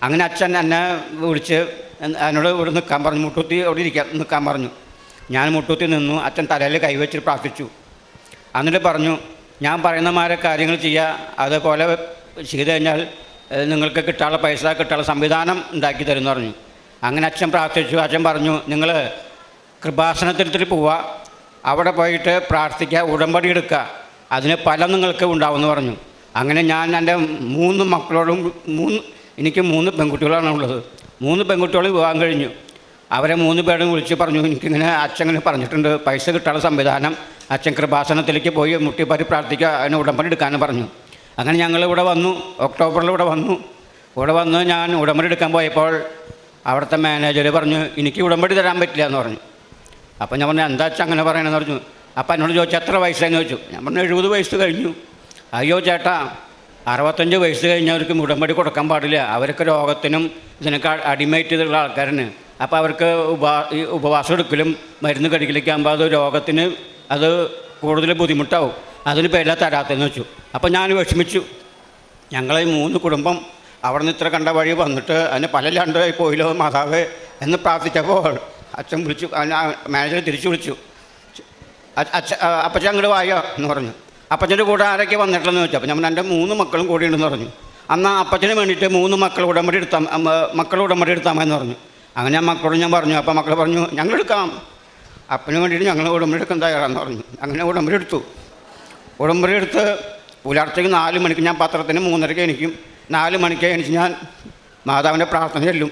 അങ്ങനെ അച്ഛൻ എന്നെ വിളിച്ച് എന്നോട് ഇവിടെ നിൽക്കാൻ പറഞ്ഞു, മുട്ടൂത്തി അവിടെ നിൽക്കാൻ പറഞ്ഞു. ഞാൻ മുട്ടൂത്തി നിന്നു. അച്ഛൻ തലയിൽ കൈവച്ചിട്ട് പ്രാർത്ഥിച്ചു. എന്നിട്ട് പറഞ്ഞു, ഞാൻ പറയുന്നമാരെ കാര്യങ്ങൾ ചെയ്യുക, അതേപോലെ ചെയ്ത് കഴിഞ്ഞാൽ നിങ്ങൾക്ക് കിട്ടാനുള്ള പൈസ കിട്ടാനുള്ള സംവിധാനം ഉണ്ടാക്കി തരുമെന്ന് പറഞ്ഞു. അങ്ങനെ അച്ഛൻ പ്രാർത്ഥിച്ചു. അച്ഛൻ പറഞ്ഞു, നിങ്ങൾ കൃപാസനത്തിൽ പോവുക, അവിടെ പോയിട്ട് പ്രാർത്ഥിക്കുക, ഉടമ്പടി എടുക്കുക, അതിന് ഫലം നിങ്ങൾക്ക് ഉണ്ടാവുമെന്ന് പറഞ്ഞു. അങ്ങനെ ഞാൻ എൻ്റെ 3 മക്കളോടും എനിക്ക് 3 പെൺകുട്ടികളാണ് ഉള്ളത്. 3 പെൺകുട്ടികൾ വിവാഹം കഴിഞ്ഞു. അവരെ 3 പേരും വിളിച്ച് പറഞ്ഞു, എനിക്കിങ്ങനെ അച്ഛൻ ഇങ്ങനെ പറഞ്ഞിട്ടുണ്ട്, പൈസ കിട്ടാനുള്ള സംവിധാനം, അച്ഛൻ കൃപാസനത്തിലേക്ക് പോയി മുട്ടിപ്പാരി പ്രാർത്ഥിക്കുക, അതിന് ഉടമ്പടി എടുക്കാനും പറഞ്ഞു. അങ്ങനെ ഞങ്ങളിവിടെ വന്നു, ഒക്ടോബറിൽ ഇവിടെ വന്ന് ഞാൻ ഉടമ്പടി എടുക്കാൻ പോയപ്പോൾ അവിടുത്തെ മാനേജർ പറഞ്ഞു, എനിക്ക് ഉടമ്പടി തരാൻ പറ്റില്ല എന്ന് പറഞ്ഞു. അപ്പോൾ ഞാൻ പറഞ്ഞു, എന്താ അച്ഛൻ അങ്ങനെ പറയണമെന്ന് പറഞ്ഞു. അപ്പോൾ എന്നോട് ചോദിച്ചു, എത്ര വയസ്സായെന്ന് ചോദിച്ചു. ഞാൻ പറഞ്ഞു, 70 വയസ്സ് കഴിഞ്ഞു. അയ്യോ ചേട്ടാ, 65 വയസ്സ് കഴിഞ്ഞവർക്ക് ഉടമ്പടി കൊടുക്കാൻ പാടില്ല, അവർക്ക് രോഗത്തിനും ഇതിനൊക്കെ അടിമേറ്റ് ചെയ്തുള്ള ആൾക്കാരാണ്. അപ്പോൾ അവർക്ക് ഉപവാസം എടുക്കലും മരുന്ന് കഴിക്കലൊക്കെ ആകുമ്പോൾ അത് രോഗത്തിന് അത് കൂടുതൽ ബുദ്ധിമുട്ടാവും, അതിന് പേരില്ല തരാത്തെന്ന് വെച്ചു. അപ്പോൾ ഞാൻ വിഷമിച്ചു. ഞങ്ങളെ 3 കുടുംബം അവിടെ നിന്ന് ഇത്ര കണ്ട വഴി വന്നിട്ട് അതിന് പലല്ലാണ്ടായി പോയില്ലോ മാതാവേ എന്ന് പ്രാർത്ഥിച്ചപ്പോൾ അച്ഛൻ വിളിച്ചു, മാനേജർ തിരിച്ചു വിളിച്ചു. അപ്പച്ചൻ അങ്ങോട്ട് വായോ എന്ന് പറഞ്ഞു. അപ്പച്ചൻ്റെ കൂടെ ആരൊക്കെ വന്നിട്ടില്ലെന്ന് ചോദിച്ചു. അപ്പോൾ ഞാൻ എൻ്റെ 3 മക്കളും കൂടി ഉണ്ടെന്ന് പറഞ്ഞു. അന്ന് അപ്പച്ചന് വേണ്ടിയിട്ട് 3 മക്കൾ ഉടമ്പടി എടുത്താമെന്ന് പറഞ്ഞു. അങ്ങനെ ഞാൻ മക്കളോട് ഞാൻ പറഞ്ഞു. അപ്പോൾ മക്കൾ പറഞ്ഞു, ഞങ്ങളെടുക്കാം, അപ്പന് വേണ്ടിയിട്ട് ഞങ്ങൾ ഉടമ്പടി എടുക്കാൻ തയ്യാറാണെന്ന് പറഞ്ഞു. അങ്ങനെ ഉടമ്പടി എടുത്ത് പുലർച്ചയ്ക്ക് 4 മണിക്ക് ഞാൻ പത്രത്തിന് 3:30 എണിക്കും. 4 മണിക്ക് എണിച്ച് ഞാൻ മാതാവിൻ്റെ പ്രാർത്ഥന ചെല്ലും.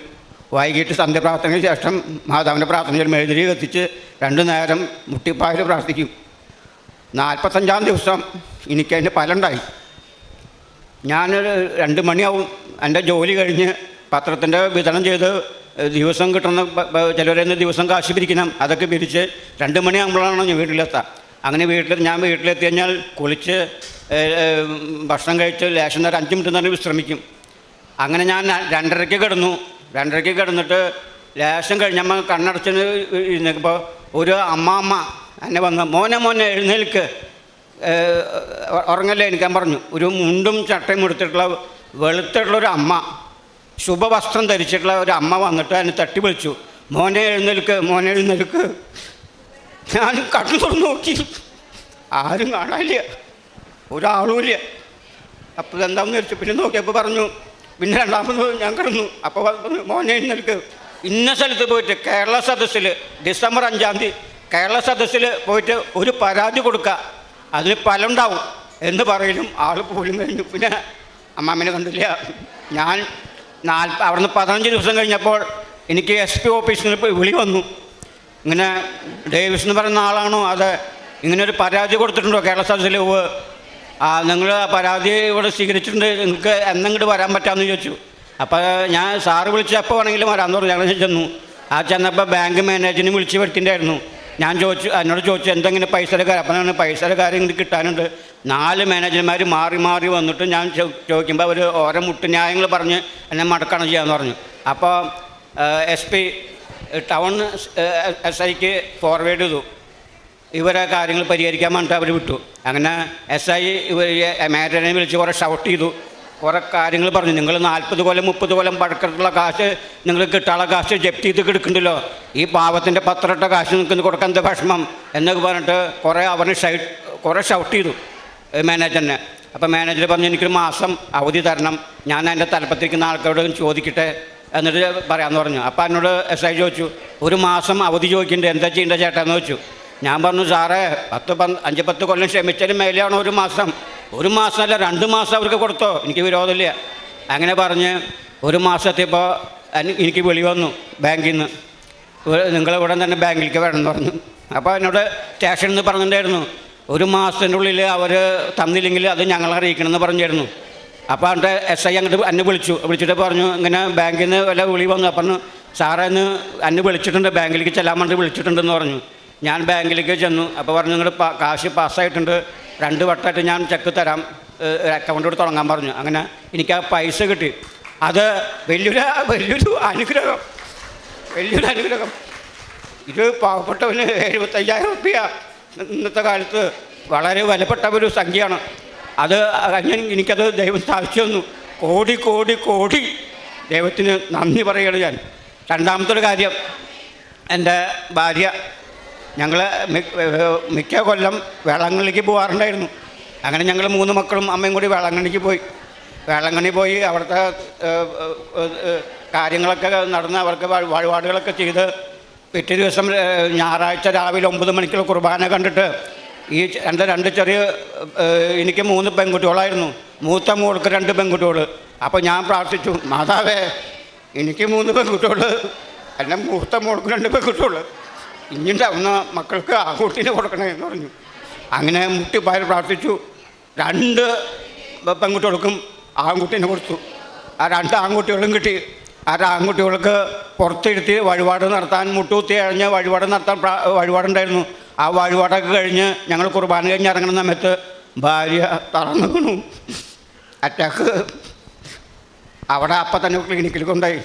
വൈകിട്ട് സന്ധ്യപ്രാർത്ഥനയ്ക്ക് ശേഷം മാതാവിൻ്റെ പ്രാർത്ഥന ചെല്ലും. മെഴുതിരി കത്തിച്ച് 2 നേരം മുട്ടിപ്പായിൽ പ്രാർത്ഥിക്കും. 45-ാം ദിവസം എനിക്കതിൻ്റെ ഫലമുണ്ടായി. ഞാനൊരു 2 മണിയാവും എൻ്റെ ജോലി കഴിഞ്ഞ് പത്രത്തിൻ്റെ വിതരണം ചെയ്ത് ദിവസം കിട്ടുന്ന ചിലവരെന്ന് ദിവസം കാശ് പിരിക്കണം, അതൊക്കെ പിരിച്ച് 2 മണിയാകുമ്പോഴാണ് ഞാൻ വീട്ടിലെത്താം. അങ്ങനെ ഞാൻ വീട്ടിലെത്തി കഴിഞ്ഞാൽ കുളിച്ച് ഭക്ഷണം കഴിച്ച് ലേശം നേരം 5 മിനിറ്റ് നേരം വിശ്രമിക്കും. അങ്ങനെ ഞാൻ 2:30-ക്ക് കിടന്നു. 2:30-ക്ക് കിടന്നിട്ട് ലേശം കഴിഞ്ഞമ്മ കണ്ണടച്ച് ഇരുന്നപ്പോൾ ഒരു അമ്മാമ്മ എന്നെ വന്ന്, മോനെ എഴുന്നേൽക്ക്, ഉറങ്ങല്ലേ എനിക്കാൻ പറഞ്ഞു. ഒരു മുണ്ടും ചട്ടയും എടുത്തിട്ടുള്ള വെളുത്തിട്ടുള്ളൊരു അമ്മ, ശുഭവസ്ത്രം ധരിച്ചിട്ടുള്ള ഒരു അമ്മ വന്നിട്ട് എന്നെ തട്ടി വിളിച്ചു, മോനെ എഴുന്നേൽക്ക്. ഞാൻ കണ്ണു തുറന്ന് നോക്കി, ആരും കാണാനില്ല, ഒരാളുമില്ല. അപ്പോൾ എന്താണെന്ന് വിചാരിച്ചു. പിന്നെ നോക്കിയപ്പോൾ പറഞ്ഞു, പിന്നെ 2ാമത് ഞാൻ കിടന്നു. അപ്പോൾ മോനെ എഴുന്നേൽക്ക്, ഇന്ന സ്ഥലത്ത് പോയിട്ട് കേരള സദസ്സിൽ ഡിസംബർ 5-ാം തീയതി കേരള സദസ്സിൽ പോയിട്ട് ഒരു പരാതി കൊടുക്കുക, അതിന് ഫലം ഉണ്ടാവും എന്ന് പറയലും ആൾ പോലും കഴിഞ്ഞു. പിന്നെ അമ്മാമ്മനെ കണ്ടില്ല. ഞാൻ അവിടുന്ന് 15 ദിവസം കഴിഞ്ഞപ്പോൾ എനിക്ക് SP ഓഫീസിൽ നിന്ന് വിളി വന്നു. ഇങ്ങനെ ഡേവിസ് എന്ന് പറയുന്ന ആളാണോ, അത് ഇങ്ങനൊരു പരാതി കൊടുത്തിട്ടുണ്ടോ കേരള സദസ്സിൽ? നിങ്ങൾ ആ പരാതി ഇവിടെ സ്വീകരിച്ചിട്ടുണ്ട്, നിങ്ങൾക്ക് എന്നിങ്ങോട്ട് വരാൻ പറ്റാമെന്ന് ചോദിച്ചു. അപ്പോൾ ഞാൻ സാറ് വിളിച്ച് എപ്പോൾ വേണമെങ്കിലും വരാമെന്ന് പറഞ്ഞു. ഞങ്ങൾ ചെന്നു. ചെന്നപ്പോൾ ബാങ്ക് മാനേജറിനെ വിളിച്ച് വരുത്തിണ്ടായിരുന്നു. ഞാൻ എന്നോട് ചോദിച്ചു, എന്തെങ്കിലും പൈസയുടെ കാര്യം? അപ്പം ഞാൻ പൈസയുടെ കാര്യം ഇങ്ങോട്ട് കിട്ടാനുണ്ട്. 4 മാനേജർമാർ മാറി വന്നിട്ട് ഞാൻ ചോദിക്കുമ്പോൾ അവർ ഓരോ മുട്ടുന്യായങ്ങൾ പറഞ്ഞ് എന്നെ മടക്കണം ചെയ്യാമെന്ന് പറഞ്ഞു. അപ്പോൾ SP ടൗൺ SIക്ക് ഫോർവേഡ് ചെയ്തു. ഇവരെ കാര്യങ്ങൾ പരിഹരിക്കാൻ വേണ്ടിയിട്ട് അവർ വിട്ടു. അങ്ങനെ SI മാനേജറിനെ വിളിച്ച് കുറേ ഷൗട്ട് ചെയ്തു, കുറേ കാര്യങ്ങൾ പറഞ്ഞു. നിങ്ങൾ 40 കൊല്ലം 30 കൊല്ലം പഴക്കത്തുള്ള കാശ് നിങ്ങൾ കിട്ടാനുള്ള കാശ് ജപ്തി ചെയ്ത് കിടക്കുന്നുണ്ടല്ലോ, ഈ പാവത്തിൻ്റെ പത്രട്ട കാശ് നിങ്ങൾക്ക് കൊടുക്കാൻ എന്താ വിഷമം എന്നൊക്കെ പറഞ്ഞിട്ട് കുറേ ഷൗട്ട് ചെയ്തു മാനേജറിനെ. അപ്പോൾ മാനേജർ പറഞ്ഞു, എനിക്കൊരു മാസം അവധി തരണം, ഞാൻ എൻ്റെ തലപ്പത്തിരിക്കുന്ന ആൾക്കാരോട് ചോദിക്കട്ടെ എന്നിട്ട് പറയാമെന്ന് പറഞ്ഞു. അപ്പോൾ എന്നോട് SI ചോദിച്ചു, ഒരു മാസം അവധി ചോദിക്കേണ്ടത്, എന്താ ചെയ്യേണ്ടത് ചേട്ടാ എന്ന് ചോദിച്ചു. ഞാൻ പറഞ്ഞു, സാറേ 5-10 കൊല്ലം ക്ഷമിച്ചാലും മേലെയാണോ ഒരു മാസമല്ല 2 മാസം അവർക്ക് കൊടുത്തോ, എനിക്ക് വിരോധമില്ല. അങ്ങനെ പറഞ്ഞ് 1 മാസത്തെപ്പോൾ എനിക്ക് വിളി വന്നു ബാങ്കിൽ നിന്ന്, നിങ്ങളിവിടെ തന്നെ ബാങ്കിലേക്ക് വരണമെന്ന് പറഞ്ഞു. അപ്പോൾ എന്നോട് സ്റ്റേഷനിൽ നിന്ന് പറഞ്ഞിട്ടുണ്ടായിരുന്നു, 1 മാസത്തിൻ്റെ ഉള്ളിൽ അവർ തന്നില്ലെങ്കിൽ അത് ഞങ്ങളെ അറിയിക്കണമെന്ന് പറഞ്ഞിരുന്നു. അപ്പോൾ എൻ്റെ SI അങ്ങോട്ട് എന്നെ വിളിച്ചിട്ട് പറഞ്ഞു, ഇങ്ങനെ ബാങ്കിൽ നിന്ന് വല്ല വിളി വന്നു. പറഞ്ഞു, സാറേ ഇന്ന് എന്നെ വിളിച്ചിട്ടുണ്ട്, ബാങ്കിലേക്ക് ചെല്ലാൻ വേണ്ടി വിളിച്ചിട്ടുണ്ടെന്ന് പറഞ്ഞു. ഞാൻ ബാങ്കിലേക്ക് ചെന്നു. അപ്പോൾ പറഞ്ഞു, നിങ്ങളുടെ കാശ് പാസ്സായിട്ടുണ്ട്, 2 വട്ടമായിട്ട് ഞാൻ ചെക്ക് തരാം, അക്കൗണ്ടോട് തുടങ്ങാൻ പറഞ്ഞു. അങ്ങനെ എനിക്ക് ആ പൈസ കിട്ടി. അത് വലിയൊരു അനുഗ്രഹം. ഇത് പാവപ്പെട്ടവന് 75,000 രൂപ ഇന്നത്തെ കാലത്ത് വളരെ വിലപ്പെട്ട ഒരു സംഖ്യയാണ്. അത് എനിക്കത് ദൈവം സ്ഥാപിച്ചു തന്നു. കോടി ദൈവത്തിന് നന്ദി പറയുകയാണ് ഞാൻ. രണ്ടാമത്തൊരു കാര്യം, എൻ്റെ ഭാര്യ, ഞങ്ങൾ മിക്ക കൊല്ലം വേളാങ്കണ്ണിക്ക് പോകാറുണ്ടായിരുന്നു. അങ്ങനെ ഞങ്ങൾ 3 മക്കളും അമ്മയും കൂടി വേളാങ്കണ്ണിക്ക് പോയി അവിടുത്തെ കാര്യങ്ങളൊക്കെ നടന്ന് അവർക്ക് വഴിപാടുകളൊക്കെ ചെയ്ത് പിറ്റേ ദിവസം ഞായറാഴ്ച രാവിലെ 9 മണിക്കുള്ള കുർബാന കണ്ടിട്ട് എൻ്റെ 2 ചെറിയ, എനിക്ക് 3 പെൺകുട്ടികളായിരുന്നു, മൂത്ത മോൾക്ക് 2 പെൺകുട്ടികൾ. അപ്പോൾ ഞാൻ പ്രാർത്ഥിച്ചു, മാതാവേ എനിക്ക് 3 പെൺകുട്ടികൾ, എൻ്റെ മൂത്ത മോൾക്ക് 2 പെൺകുട്ടികൾ, ഇനിയുണ്ടാവുന്ന മക്കൾക്ക് ആൺകുട്ടീനെ കൊടുക്കണേ എന്ന് പറഞ്ഞു. അങ്ങനെ മുട്ടിപ്പായി പ്രാർത്ഥിച്ചു. 2 പെൺകുട്ടികൾക്കും ആൺകുട്ടീനെ കൊടുത്തു. ആ 2 ആൺകുട്ടികളും കിട്ടി. ആ ആൺകുട്ടികൾക്ക് പുറത്തിരുത്തി വഴിപാട് നടത്താൻ, മുട്ടൂത്തി കഴിഞ്ഞ് വഴിപാട് നടത്താൻ വഴിപാടുണ്ടായിരുന്നു. ആ വഴിപാടൊക്കെ കഴിഞ്ഞ് ഞങ്ങൾ കുർബാന കഴിഞ്ഞ് ഇറങ്ങുന്ന സമയത്ത് ഭാര്യ തളർന്നു വീണു. അറ്റാക്ക്. അവിടെ അപ്പം തന്നെ ക്ലിനിക്കിൽ കൊണ്ടുപോയി.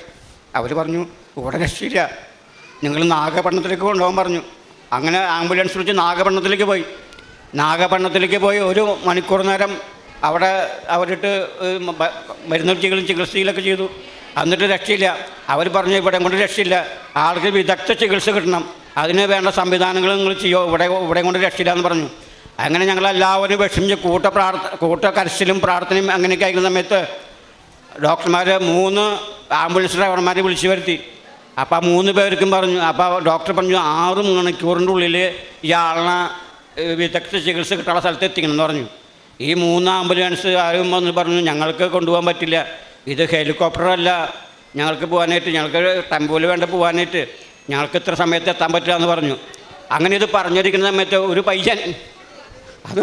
അവർ പറഞ്ഞു, ഇവിടെ രക്ഷയില്ല, നിങ്ങൾ നാഗപട്ടണത്തിലേക്ക് കൊണ്ടുപോകാൻ പറഞ്ഞു. അങ്ങനെ ആംബുലൻസ് വിളിച്ച് നാഗപട്ടണത്തിലേക്ക് പോയി 1 മണിക്കൂർ നേരം അവിടെ അവരിട്ട് മരുന്ന് ചികിത്സയിലൊക്കെ ചെയ്തു. എന്നിട്ട് രക്ഷയില്ല. അവർ പറഞ്ഞു, ഇവിടെ കൊണ്ട് രക്ഷയില്ല, ആൾക്ക് വിദഗ്ധ ചികിത്സ കിട്ടണം, അതിന് വേണ്ട സംവിധാനങ്ങൾ നിങ്ങൾ ചെയ്യുമോ, ഇവിടെ കൊണ്ട് രക്ഷയില്ല എന്ന് പറഞ്ഞു. അങ്ങനെ ഞങ്ങളെല്ലാവരും വിഷമിച്ച് കൂട്ട കരച്ചിലും പ്രാർത്ഥനയും അങ്ങനെയൊക്കെ ആയിരിക്കുന്ന സമയത്ത് ഡോക്ടർമാർ 3 ആംബുലൻസ് ഡ്രൈവർമാരെ വിളിച്ചു വരുത്തി. അപ്പോൾ 3 പേർക്കും പറഞ്ഞു, അപ്പോൾ ഡോക്ടർ പറഞ്ഞു 6 മണിക്കൂറിൻ്റെ ഉള്ളിൽ ഇയാളെ വിദഗ്ധ ചികിത്സ കിട്ടാനുള്ള സ്ഥലത്ത് എത്തിക്കണം എന്ന് പറഞ്ഞു. ഈ 3 ആംബുലൻസ് ആരും വന്ന് പറഞ്ഞു, ഞങ്ങൾക്ക് കൊണ്ടുപോകാൻ പറ്റില്ല, ഇത് ഹെലികോപ്റ്ററല്ല, ഞങ്ങൾക്ക് പോകാനായിട്ട്, ഞങ്ങൾക്ക് ടെമ്പോയിൽ വേണ്ട പോകാനായിട്ട്, ഞങ്ങൾക്ക് ഇത്ര സമയത്ത് എത്താൻ പറ്റില്ല എന്ന് പറഞ്ഞു. അങ്ങനെ ഇത് പറഞ്ഞിരിക്കുന്ന സമയത്ത് ഒരു പയ്യൻ, അത്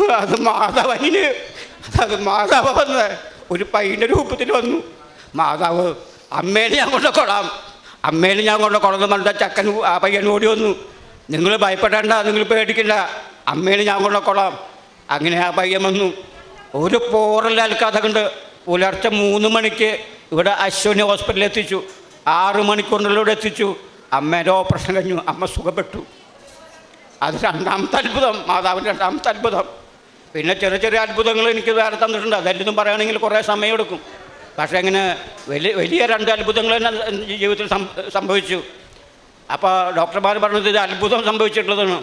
മാതാവ് വന്ന് ഒരു പയ്യൻ്റെ രൂപത്തിൽ വന്നു. മാതാവ്, അമ്മേനെ ഞാൻ കൊണ്ടുകൊള്ളാം എന്ന് പറഞ്ഞാൽ ചക്കൻ ആ പയ്യൻ ഓടി വന്നു. നിങ്ങൾ ഭയപ്പെടേണ്ട, നിങ്ങൾ പേടിക്കണ്ട, അമ്മേനെ ഞാൻ കൊണ്ടുകൊള്ളാം. അങ്ങനെ ആ പയ്യൻ വന്നു. ഒരു പോറലൽക്കാതെ കണ്ട് പുലർച്ചെ 3 മണിക്ക് ഇവിടെ അശ്വനി ഹോസ്പിറ്റലിൽ എത്തിച്ചു. 6 മണിക്കൂറിനുള്ളിലൂടെ എത്തിച്ചു. അമ്മേൻ്റെ ഓപ്പറേഷൻ കഴിഞ്ഞു, അമ്മ സുഖപ്പെട്ടു. അത് 2ാമത്തെ അത്ഭുതം, മാതാവിൻ്റെ 2ാമത്തെ അത്ഭുതം. പിന്നെ ചെറിയ അത്ഭുതങ്ങൾ എനിക്ക് വേറെ തന്നിട്ടുണ്ട്. അതെല്ലാം പറയുകയാണെങ്കിൽ കുറേ സമയമെടുക്കും. പക്ഷേ അങ്ങനെ വലിയ 2 അത്ഭുതങ്ങൾ തന്നെ ജീവിതത്തിൽ സംഭവിച്ചു. അപ്പോൾ ഡോക്ടർമാർ പറഞ്ഞത് ഇത് അത്ഭുതം സംഭവിച്ചിട്ടുള്ളതാണ്.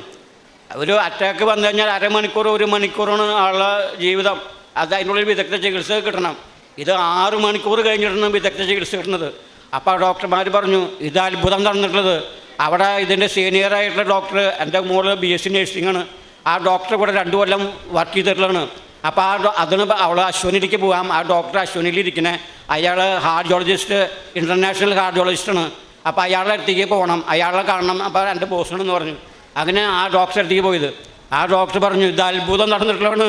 ഒരു അറ്റാക്ക് വന്നു കഴിഞ്ഞാൽ 1/2 മണിക്കൂർ 1 മണിക്കൂറാണ് ആളുടെ ജീവിതം. അത് അതിനുള്ളിൽ വിദഗ്ധ ചികിത്സ കിട്ടണം. ഇത് 6 മണിക്കൂർ കഴിഞ്ഞിട്ടാണ് വിദഗ്ധ ചികിത്സ കിട്ടുന്നത്. അപ്പോൾ ഡോക്ടർമാർ പറഞ്ഞു, ഇത് അത്ഭുതം നടന്നിട്ടുള്ളത്. അവിടെ ഇതിൻ്റെ സീനിയറായിട്ടുള്ള ഡോക്ടർ, എൻ്റെ മോള് BSc നഴ്സിംഗാണ്, ആ ഡോക്ടർ കൂടെ 2 കൊല്ലം വർക്ക് ചെയ്തിട്ടുള്ളതാണ്. അപ്പോൾ അതിന് അവൾ അശ്വനിലേക്ക് പോകാം. ആ ഡോക്ടർ അശ്വനിയിലിരിക്കണേ, അയാൾ ഹാർഡിയോളജിസ്റ്റ്, ഇൻ്റർനാഷണൽ ഹാർഡിയോളജിസ്റ്റാണ്. അപ്പോൾ അയാളുടെ അടുത്തേക്ക് പോകണം, അയാളെ കാണണം. അപ്പോൾ 2 പോസ്റ്റുണ്ടെന്ന് പറഞ്ഞു. അങ്ങനെ ആ ഡോക്ടറെ അടുത്തേക്ക് പോയത്. ആ ഡോക്ടർ പറഞ്ഞു, ഇത് അത്ഭുതം നടന്നിട്ടുള്ളതാണ്,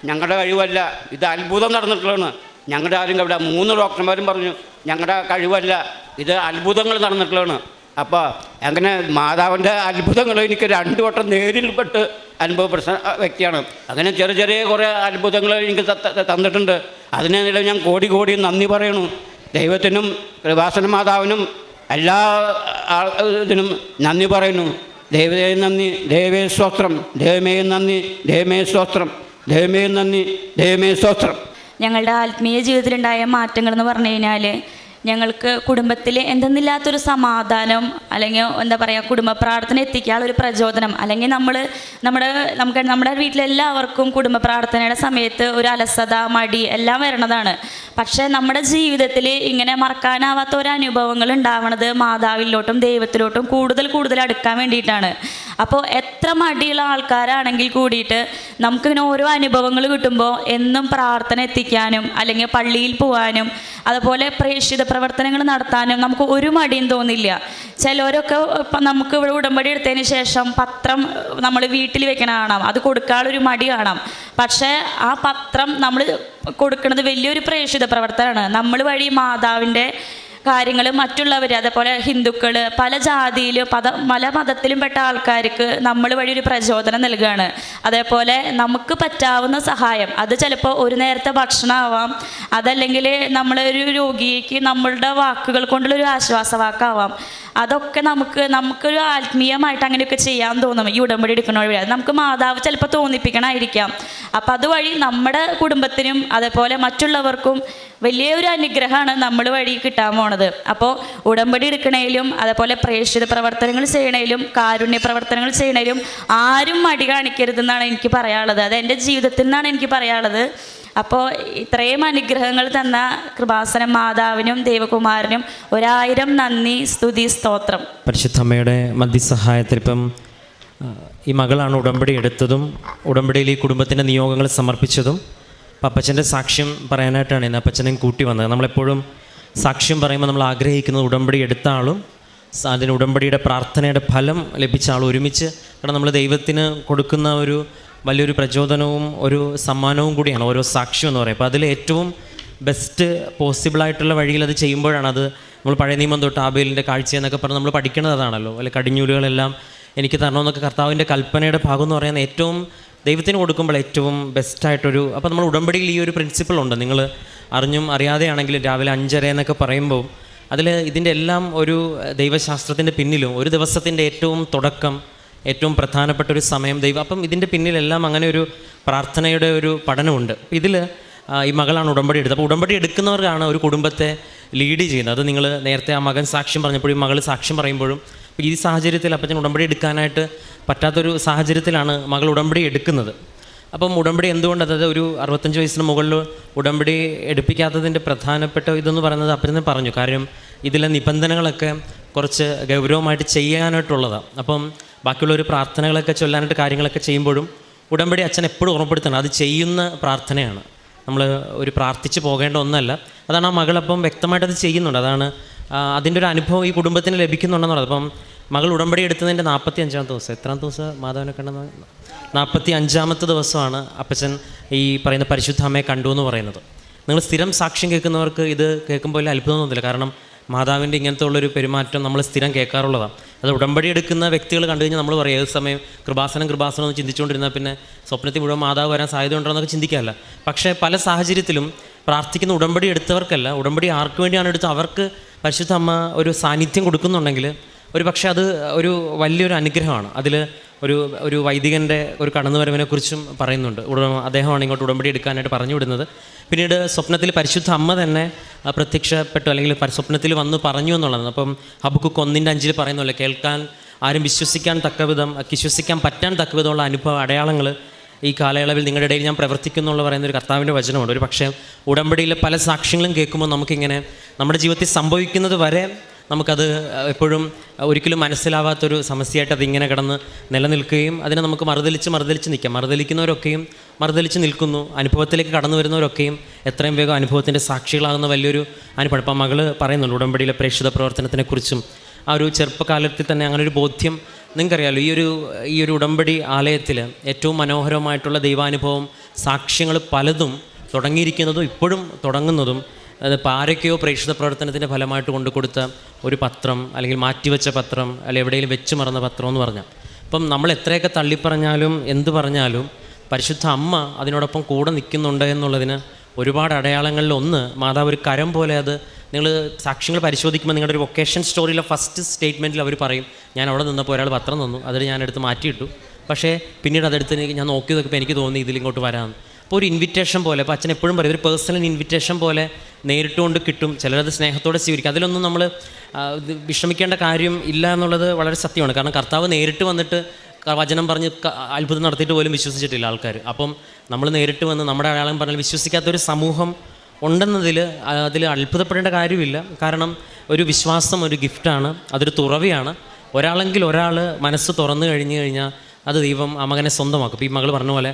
ഞങ്ങളുടെ കഴിവല്ല, ഇത് അത്ഭുതം നടന്നിട്ടുള്ളതാണ്. ഞങ്ങളുടെ ആരും കഴിവില്ല. 3 ഡോക്ടർമാരും പറഞ്ഞു, ഞങ്ങളുടെ കഴിവല്ല, ഇത് അത്ഭുതങ്ങൾ നടന്നിട്ടുള്ളതാണ്. അപ്പോൾ അങ്ങനെ മാതാവിൻ്റെ അത്ഭുതങ്ങൾ എനിക്ക് 2 വട്ടം നേരിൽപ്പെട്ട് അനുഭവപ്പെട്ട വ്യക്തിയാണ്. അങ്ങനെ ചെറിയ കുറേ അത്ഭുതങ്ങൾ എനിക്ക് തന്നിട്ടുണ്ട്. അതിനെല്ലാം ഞാൻ കോടി നന്ദി പറയണു. ദൈവത്തിനും കൃപാസന മാതാവിനും എല്ലാ ഇതിനും നന്ദി പറയുന്നു. ദൈവമേ നന്ദി, ദൈവമേ സ്തോത്രം, ദൈവമേ നന്ദി, ദൈവമേ സ്തോത്രം, ദൈവമേ നന്ദി, ദൈവമേ സ്തോത്രം. ഞങ്ങളുടെ ആത്മീയ ജീവിതത്തിലുണ്ടായ മാറ്റങ്ങൾ എന്ന് പറഞ്ഞു കഴിഞ്ഞാൽ, ഞങ്ങൾക്ക് കുടുംബത്തിൽ എന്തെന്നില്ലാത്തൊരു സമാധാനം, അല്ലെങ്കിൽ എന്താ പറയുക, കുടുംബ പ്രാർത്ഥന എത്തിക്കാനുള്ളൊരു പ്രചോദനം, അല്ലെങ്കിൽ നമ്മുടെ വീട്ടിലെല്ലാവർക്കും കുടുംബ പ്രാർത്ഥനയുടെ സമയത്ത് ഒരു അലസത, മടി എല്ലാം വരണതാണ്. പക്ഷേ നമ്മുടെ ജീവിതത്തിൽ ഇങ്ങനെ മറക്കാനാവാത്ത ഒരു അനുഭവങ്ങൾ ഉണ്ടാവണത് മാതാവിലോട്ടും ദൈവത്തിലോട്ടും കൂടുതൽ അടുക്കാൻ വേണ്ടിയിട്ടാണ്. അപ്പോൾ എത്ര മടിയുള്ള ആൾക്കാരാണെങ്കിൽ കൂടിയിട്ട് നമുക്കിങ്ങനെ ഓരോ അനുഭവങ്ങൾ കിട്ടുമ്പോൾ എന്നും പ്രാർത്ഥന എത്തിക്കാനും, അല്ലെങ്കിൽ പള്ളിയിൽ പോകാനും, അതുപോലെ പ്രേക്ഷിത പ്രവർത്തനങ്ങൾ നടത്താനും നമുക്ക് ഒരു മടിയും തോന്നില്ല. ചിലരൊക്കെ ഇപ്പം നമുക്ക് ഇവിടെ ഉടമ്പടി എടുത്തതിന് ശേഷം പത്രം നമ്മൾ വീട്ടിൽ വെക്കണ കാണാം, അത് കൊടുക്കാനുള്ളൊരു മടി കാണാം. പക്ഷേ ആ പത്രം നമ്മൾ കൊടുക്കുന്നത് വലിയൊരു പ്രേക്ഷിത പ്രവർത്തനമാണ്. നമ്മൾ വഴി മാതാവിൻ്റെ കാര്യങ്ങൾ മറ്റുള്ളവർ, അതേപോലെ ഹിന്ദുക്കൾ, പല ജാതിയിലും പല മതത്തിലും പെട്ട ആൾക്കാർക്ക് നമ്മൾ വഴി ഒരു പ്രചോദനം നൽകുകയാണ്. അതേപോലെ നമുക്ക് പറ്റാവുന്ന സഹായം, അത് ചിലപ്പോൾ ഒരു നേരത്തെ ഭക്ഷണമാവാം, അതല്ലെങ്കിൽ നമ്മളൊരു രോഗിക്ക് നമ്മളുടെ വാക്കുകൾ കൊണ്ടുള്ളൊരു ആശ്വാസവാക്കാവാം. അതൊക്കെ നമുക്കൊരു ആത്മീയമായിട്ട് അങ്ങനെയൊക്കെ ചെയ്യാൻ തോന്നും ഈ ഉടമ്പടി എടുക്കുന്ന വഴി. നമുക്ക് മാതാവ് ചിലപ്പോൾ തോന്നിപ്പിക്കണമായിരിക്കാം. അപ്പം അതുവഴി നമ്മുടെ കുടുംബത്തിനും അതേപോലെ മറ്റുള്ളവർക്കും വലിയൊരു അനുഗ്രഹമാണ് നമ്മൾ വഴി കിട്ടാൻ പോണത്. അപ്പോൾ ഉടമ്പടി എടുക്കണേലും അതേപോലെ പ്രേക്ഷിത പ്രവർത്തനങ്ങൾ ചെയ്യണേലും കാരുണ്യ പ്രവർത്തനങ്ങൾ ചെയ്യണേലും ആരും മടി കാണിക്കരുതെന്നാണ് എനിക്ക് പറയാനുള്ളത്. അത് എൻ്റെ ജീവിതത്തിൽ നിന്നാണ് എനിക്ക് പറയാനുള്ളത്. അപ്പോൾ ഇത്രയും അനുഗ്രഹങ്ങൾ തന്ന കൃപാസനം മാതാവിനും ദേവകുമാരനും 1000 നന്ദി, സ്തുതി, സ്തോത്രം. പരിശുദ്ധമ്മയുടെ മധ്യസഹായത്തിൽ ഇപ്പം ഈ മകളാണ് ഉടമ്പടി എടുത്തതും ഉടമ്പടിയിൽ ഈ കുടുംബത്തിൻ്റെ നിയോഗങ്ങൾ സമർപ്പിച്ചതും. അപ്പം അപ്പച്ചൻ്റെ സാക്ഷ്യം പറയാനായിട്ടാണ് ഇന്ന് അപ്പച്ചനെയും കൂട്ടി വന്നത്. നമ്മളെപ്പോഴും സാക്ഷ്യം പറയുമ്പോൾ നമ്മൾ ആഗ്രഹിക്കുന്നത് ഉടമ്പടി എടുത്ത ആളും അതിന് ഉടമ്പടിയുടെ പ്രാർത്ഥനയുടെ ഫലം ലഭിച്ച ആളും ഒരുമിച്ച്, കാരണം നമ്മൾ ദൈവത്തിന് കൊടുക്കുന്ന ഒരു വലിയൊരു പ്രചോദനവും ഒരു സമ്മാനവും കൂടിയാണ് ഓരോ സാക്ഷ്യം എന്ന് പറയുന്നത്. അപ്പോൾ അതിൽ ഏറ്റവും ബെസ്റ്റ് പോസിബിളായിട്ടുള്ള വഴിയിൽ അത് ചെയ്യുമ്പോഴാണ് അത് നമ്മൾ പഴയ നിയമം തൊട്ട് ആബേലിൻ്റെ കാഴ്ച എന്നൊക്കെ പറഞ്ഞ് നമ്മൾ പഠിക്കുന്നത് അതാണല്ലോ. അല്ലെ കടിഞ്ഞൂലുകളെല്ലാം എനിക്ക് തരണമെന്നൊക്കെ കർത്താവിൻ്റെ കൽപ്പനയുടെ ഭാഗം എന്ന് പറയുന്നത് ഏറ്റവും ദൈവത്തിന് കൊടുക്കുമ്പോൾ ഏറ്റവും ബെസ്റ്റായിട്ടൊരു. അപ്പോൾ നമ്മൾ ഉടമ്പടിയിൽ ഈ ഒരു പ്രിൻസിപ്പിളുണ്ട്, നിങ്ങൾ അറിഞ്ഞും അറിയാതെയാണെങ്കിലും രാവിലെ 5:30 എന്നൊക്കെ പറയുമ്പോൾ അതിൽ ഇതിൻ്റെ എല്ലാം ഒരു ദൈവശാസ്ത്രത്തിൻ്റെ പിന്നിലും ഒരു ദിവസത്തിൻ്റെ ഏറ്റവും തുടക്കം, ഏറ്റവും പ്രധാനപ്പെട്ട ഒരു സമയം ദൈവം. അപ്പം ഇതിൻ്റെ പിന്നിലെല്ലാം അങ്ങനെ ഒരു പ്രാർത്ഥനയുടെ ഒരു പഠനമുണ്ട്. ഇതിൽ ഈ മകളാണ് ഉടമ്പടി എടുത്തത്. അപ്പോൾ ഉടമ്പടി എടുക്കുന്നവർക്കാണ് ഒരു കുടുംബത്തെ ലീഡ് ചെയ്യുന്നത്. അത് നിങ്ങൾ നേരത്തെ ആ മകൻ സാക്ഷ്യം പറഞ്ഞപ്പോഴും മകൾ സാക്ഷ്യം പറയുമ്പോഴും ഈ സാഹചര്യത്തിൽ അപ്പച്ചൻ ഉടമ്പടി എടുക്കാനായിട്ട് പറ്റാത്തൊരു സാഹചര്യത്തിലാണ് മകൾ ഉടമ്പടി എടുക്കുന്നത്. അപ്പം ഉടമ്പടി എന്തുകൊണ്ട്, അതായത് ഒരു 65 വയസ്സിന് മുകളിൽ ഉടമ്പടി എടുപ്പിക്കാത്തതിൻ്റെ പ്രധാനപ്പെട്ട ഇതെന്ന് പറയുന്നത് അപ്പച്ചനെ പറഞ്ഞു. കാര്യം ഇതിലെ നിബന്ധനകളൊക്കെ കുറച്ച് ഗൗരവമായിട്ട് ചെയ്യാനായിട്ടുള്ളതാണ്. അപ്പം ബാക്കിയുള്ള ഒരു പ്രാർത്ഥനകളൊക്കെ ചൊല്ലാനായിട്ട് കാര്യങ്ങളൊക്കെ ചെയ്യുമ്പോഴും ഉടമ്പടി അച്ഛൻ എപ്പോഴും ഓർമ്മപ്പെടുത്തണം, അത് ചെയ്യുന്ന പ്രാർത്ഥനയാണ്, നമ്മൾ ഒരു പ്രാർത്ഥിച്ച് പോകേണ്ട ഒന്നല്ല. അതാണ് ആ മകളപ്പം വ്യക്തമായിട്ട് അത് ചെയ്യുന്നുണ്ട്. അതാണ് അതിൻ്റെ ഒരു അനുഭവം ഈ കുടുംബത്തിന് ലഭിക്കുന്നുണ്ടെന്നുള്ളത്. അപ്പം മകൾ ഉടമ്പടി എടുത്തതിൻ്റെ 45-ാമത്തെ ദിവസം, എത്രാം ദിവസം മാതാവിനെ കണ്ടെന്ന് 45-ാമത്തെ ദിവസമാണ് അപ്പച്ചൻ ഈ പറയുന്ന പരിശുദ്ധ അമ്മയെ കണ്ടു എന്ന് പറയുന്നത്. നിങ്ങൾ സ്ഥിരം സാക്ഷ്യം കേൾക്കുന്നവർക്ക് ഇത് കേൾക്കുമ്പോൾ വലിയ അത്ഭുതമൊന്നുമില്ല. കാരണം മാതാവിൻ്റെ ഇങ്ങനത്തെ ഉള്ളൊരു പെരുമാറ്റം നമ്മൾ സ്ഥിരം കേൾക്കാറുള്ളതാണ്. അത് ഉടമ്പടി എടുക്കുന്ന വ്യക്തികൾ കണ്ടു കഴിഞ്ഞാൽ നമ്മൾ പറയും ഏത് സമയം കൃപാസനം എന്ന് ചിന്തിച്ചുകൊണ്ടിരുന്നാൽ പിന്നെ സ്വപ്നത്തിൽ മുഴുവൻ മാതാവ് വരാൻ സാധ്യത ഉണ്ടോ എന്നൊക്കെ ചിന്തിക്കാമല്ല. പക്ഷേ പല സാഹചര്യത്തിലും പ്രാർത്ഥിക്കുന്ന ഉടമ്പടി എടുത്തവർക്കല്ല, ഉടമ്പടി ആർക്ക് വേണ്ടിയാണ് എടുത്തത് അവർക്ക് പരിശുദ്ധ അമ്മ ഒരു സാന്നിധ്യം കൊടുക്കുന്നുണ്ടെങ്കിൽ ഒരു പക്ഷേ അത് ഒരു വലിയൊരു അനുഗ്രഹമാണ്. അതിൽ ഒരു വൈദികൻ്റെ ഒരു കടന്നുവരവിനെക്കുറിച്ചും പറയുന്നുണ്ട്. അദ്ദേഹമാണ് ഇങ്ങോട്ട് ഉടമ്പടി എടുക്കാനായിട്ട് പറഞ്ഞു വിടുന്നത്. പിന്നീട് സ്വപ്നത്തിൽ പരിശുദ്ധ അമ്മ തന്നെ പ്രത്യക്ഷപ്പെട്ടു, അല്ലെങ്കിൽ സ്വപ്നത്തിൽ വന്ന് പറഞ്ഞു എന്നുള്ളതാണ്. അപ്പം ഹബക്കുക്ക് 1:5 പറയുന്നല്ലോ, കേൾക്കാൻ ആരും വിശ്വസിക്കാൻ പറ്റാൻ തക്കവിധമുള്ള അനുഭവ അടയാളങ്ങൾ ഈ കാലയളവിൽ നിങ്ങളുടെ ഇടയിൽ ഞാൻ പ്രവർത്തിക്കുന്നുള്ള പറയുന്നൊരു കർത്താവിൻ്റെ വചനമുണ്ട്. ഒരു പക്ഷേ ഉടമ്പടിയിലെ പല സാക്ഷ്യങ്ങളും കേൾക്കുമ്പോൾ നമുക്കിങ്ങനെ നമ്മുടെ ജീവിതത്തിൽ സംഭവിക്കുന്നത് വരെ നമുക്കത് എപ്പോഴും ഒരിക്കലും മനസ്സിലാവാത്തൊരു സമസ്യയായിട്ട് അതിങ്ങനെ കിടന്ന് നിലനിൽക്കുകയും അതിനെ നമുക്ക് മറുതലിച്ച് നിൽക്കാം. മറുതലിക്കുന്നവരൊക്കെയും മറുതലിച്ച് നിൽക്കുന്നു, അനുഭവത്തിലേക്ക് കടന്നു വരുന്നവരൊക്കെയും എത്രയും വേഗം അനുഭവത്തിൻ്റെ സാക്ഷികളാകുന്ന വലിയൊരു അനുഭവം. അപ്പം മകൾ പറയുന്നുണ്ട് ഉടമ്പടിയിലെ പ്രേക്ഷിത പ്രവർത്തനത്തിനെക്കുറിച്ചും. ആ ഒരു ചെറുപ്പകാലത്തിൽ തന്നെ അങ്ങനെ ഒരു ബോധ്യം നിങ്ങൾക്കറിയാമല്ലോ. ഈ ഒരു ഉടമ്പടി ആലയത്തിൽ ഏറ്റവും മനോഹരമായിട്ടുള്ള ദൈവാനുഭവം സാക്ഷ്യങ്ങൾ പലതും തുടങ്ങിയിരിക്കുന്നതും ഇപ്പോഴും തുടങ്ങുന്നതും അതിപ്പോൾ ആരൊക്കെയോ പ്രേക്ഷിത പ്രവർത്തനത്തിൻ്റെ ഫലമായിട്ട് കൊണ്ടു കൊടുത്ത ഒരു പത്രം, അല്ലെങ്കിൽ മാറ്റിവെച്ച പത്രം, അല്ലെങ്കിൽ എവിടെയെങ്കിലും വെച്ച് മറന്ന പത്രം എന്ന് പറഞ്ഞാൽ. അപ്പം നമ്മൾ എത്രയൊക്കെ തള്ളിപ്പറഞ്ഞാലും എന്ത് പറഞ്ഞാലും പരിശുദ്ധ അമ്മ അതിനോടൊപ്പം കൂടെ നിൽക്കുന്നുണ്ട് എന്നുള്ളതിന് ഒരുപാട് അടയാളങ്ങളിൽ ഒന്ന് മാതാവ് ഒരു കരം പോലെ. അത് നിങ്ങൾ സാക്ഷ്യങ്ങൾ പരിശോധിക്കുമ്പോൾ നിങ്ങളുടെ ഒരു വൊക്കേഷൻ സ്റ്റോറിയിലെ ഫസ്റ്റ് സ്റ്റേറ്റ്മെൻറ്റിൽ അവർ പറയും, ഞാൻ അവിടെ നിന്നപ്പോൾ ഒരാൾ പത്രം തന്നു, അതിൽ ഞാനെടുത്ത് മാറ്റിയിട്ടു, പക്ഷേ പിന്നീട് അതെടുത്ത് ഞാൻ നോക്കി നോക്കിയപ്പോൾ എനിക്ക് തോന്നി ഇതിലിങ്ങോട്ട് വരാമെന്ന്. അപ്പോൾ ഒരു ഇൻവിറ്റേഷൻ പോലെ, അപ്പോൾ അച്ഛൻ എപ്പോഴും പറയും ഒരു പേഴ്സണൽ ഇൻവിറ്റേഷൻ പോലെ നേരിട്ടുകൊണ്ട് കിട്ടും. ചിലരത് സ്നേഹത്തോടെ സ്വീകരിക്കും. അതിലൊന്നും നമ്മൾ വിഷമിക്കേണ്ട കാര്യം ഇല്ല എന്നുള്ളത് വളരെ സത്യമാണ്. കാരണം കർത്താവ് നേരിട്ട് വന്നിട്ട് വചനം പറഞ്ഞ് അത്ഭുതം നടത്തിയിട്ട് പോലും വിശ്വസിച്ചിട്ടില്ല ആൾക്കാർ. അപ്പം നമ്മൾ നേരിട്ട് വന്ന് നമ്മുടെ അടയാളം പറഞ്ഞാൽ വിശ്വസിക്കാത്തൊരു സമൂഹം ഉണ്ടെന്നതിൽ അത്ഭുതപ്പെടേണ്ട കാര്യമില്ല. കാരണം ഒരു വിശ്വാസം ഒരു ഗിഫ്റ്റാണ്, അതൊരു തുറവിയാണ്. ഒരാൾ മനസ്സ് തുറന്നു കഴിഞ്ഞാൽ അത് ദൈവം ആ മകനെ സ്വന്തമാക്കും. ഇപ്പോൾ ഈ മകൾ പറഞ്ഞ പോലെ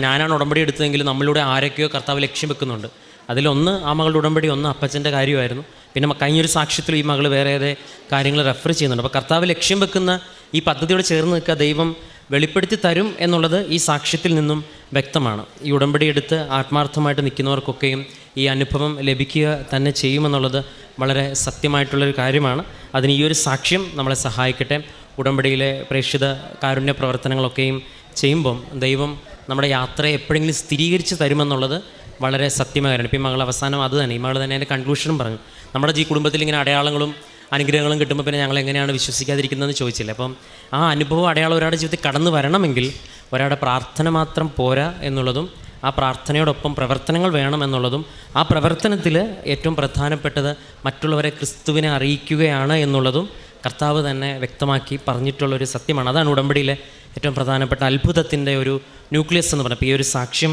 ഞാനാണ് ഉടമ്പടി എടുത്തതെങ്കിൽ നമ്മളിലൂടെ ആരൊക്കെയോ കർത്താവ് ലക്ഷ്യം വെക്കുന്നുണ്ട്. അതിലൊന്ന് ആ മകളുടെ ഉടമ്പടി, ഒന്ന് അപ്പച്ചൻ്റെ കാര്യമായിരുന്നു. പിന്നെ കഴിഞ്ഞൊരു സാക്ഷ്യത്തിൽ ഈ മകൾ വേറെ ഏറെ കാര്യങ്ങൾ റെഫർ ചെയ്യുന്നുണ്ട്. അപ്പോൾ കർത്താവ് ലക്ഷ്യം വെക്കുന്ന ഈ പദ്ധതിയോട് ചേർന്ന് നിൽക്കുക ദൈവം വെളിപ്പെടുത്തി തരും എന്നുള്ളത് ഈ സാക്ഷ്യത്തിൽ നിന്നും വ്യക്തമാണ്. ഈ ഉടമ്പടി എടുത്ത് ആത്മാർത്ഥമായിട്ട് നിൽക്കുന്നവർക്കൊക്കെയും ഈ അനുഭവം ലഭിക്കുക തന്നെ ചെയ്യുമെന്നുള്ളത് വളരെ സത്യമായിട്ടുള്ളൊരു കാര്യമാണ്. അതിന് ഈ ഒരു സാക്ഷ്യം നമ്മളെ സഹായിക്കട്ടെ. ഉടമ്പടിയിലെ പ്രേക്ഷിത കാരുണ്യ പ്രവർത്തനങ്ങളൊക്കെയും ചെയ്യുമ്പം ദൈവം നമ്മുടെ യാത്രയെ എപ്പോഴെങ്കിലും സ്ഥിരീകരിച്ച് തരുമെന്നുള്ളത് വളരെ സത്യമായിരുന്നു. ഇപ്പം ഈ മകൾ അവസാനം അത് തന്നെ, ഈ മകൾ തന്നെ എൻ്റെ കൺക്ലൂഷനും പറഞ്ഞു. നമ്മുടെ ഈ കുടുംബത്തിൽ ഇങ്ങനെ അടയാളങ്ങളും അനുഗ്രഹങ്ങളും കിട്ടുമ്പോൾ പിന്നെ ഞങ്ങൾ എങ്ങനെയാണ് വിശ്വസിക്കാതിരിക്കുന്നതെന്ന് ചോദിച്ചില്ല. അപ്പം ആ അനുഭവം അടയാളം ഒരാളുടെ ജീവിതത്തിൽ കടന്നു വരണമെങ്കിൽ ഒരാളുടെ പ്രാർത്ഥന മാത്രം പോരാ എന്നുള്ളതും ആ പ്രാർത്ഥനയോടൊപ്പം പ്രവർത്തനങ്ങൾ വേണം എന്നുള്ളതും ആ പ്രവർത്തനത്തിൽ ഏറ്റവും പ്രധാനപ്പെട്ടത് മറ്റുള്ളവരെ ക്രിസ്തുവിനെ അറിയിക്കുകയാണ് എന്നുള്ളതും കർത്താവ് തന്നെ വ്യക്തമാക്കി പറഞ്ഞിട്ടുള്ളൊരു സത്യമാണ്. അതാണ് ഉടമ്പടിയിലെ ഏറ്റവും പ്രധാനപ്പെട്ട അത്ഭുതത്തിൻ്റെ ഒരു ന്യൂക്ലിയസ് എന്ന് പറഞ്ഞപ്പോൾ ഈ ഒരു സാക്ഷ്യം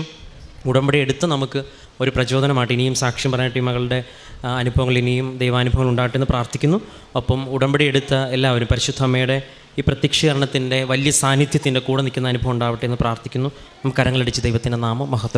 ഉടമ്പടി എടുത്ത് നമുക്ക് ഒരു പ്രചോദനമായിട്ട് ഇനിയും സാക്ഷ്യം പറയാനായിട്ട് ഈ മകളുടെ അനുഭവങ്ങൾ ഇനിയും ദൈവാനുഭവങ്ങൾ ഉണ്ടാകട്ടെ എന്ന് പ്രാർത്ഥിക്കുന്നു. ഒപ്പം ഉടമ്പടി എടുത്ത എല്ലാവരും പരിശുദ്ധ അമ്മയുടെ ഈ പ്രത്യക്ഷീകരണത്തിൻ്റെ വലിയ സാന്നിധ്യത്തിൻ്റെ കൂടെ നിൽക്കുന്ന അനുഭവം ഉണ്ടാവട്ടെ എന്ന് പ്രാർത്ഥിക്കുന്നു. നമുക്ക് കരങ്ങളടിച്ച് ദൈവത്തിൻ്റെ നാമം മഹത്വം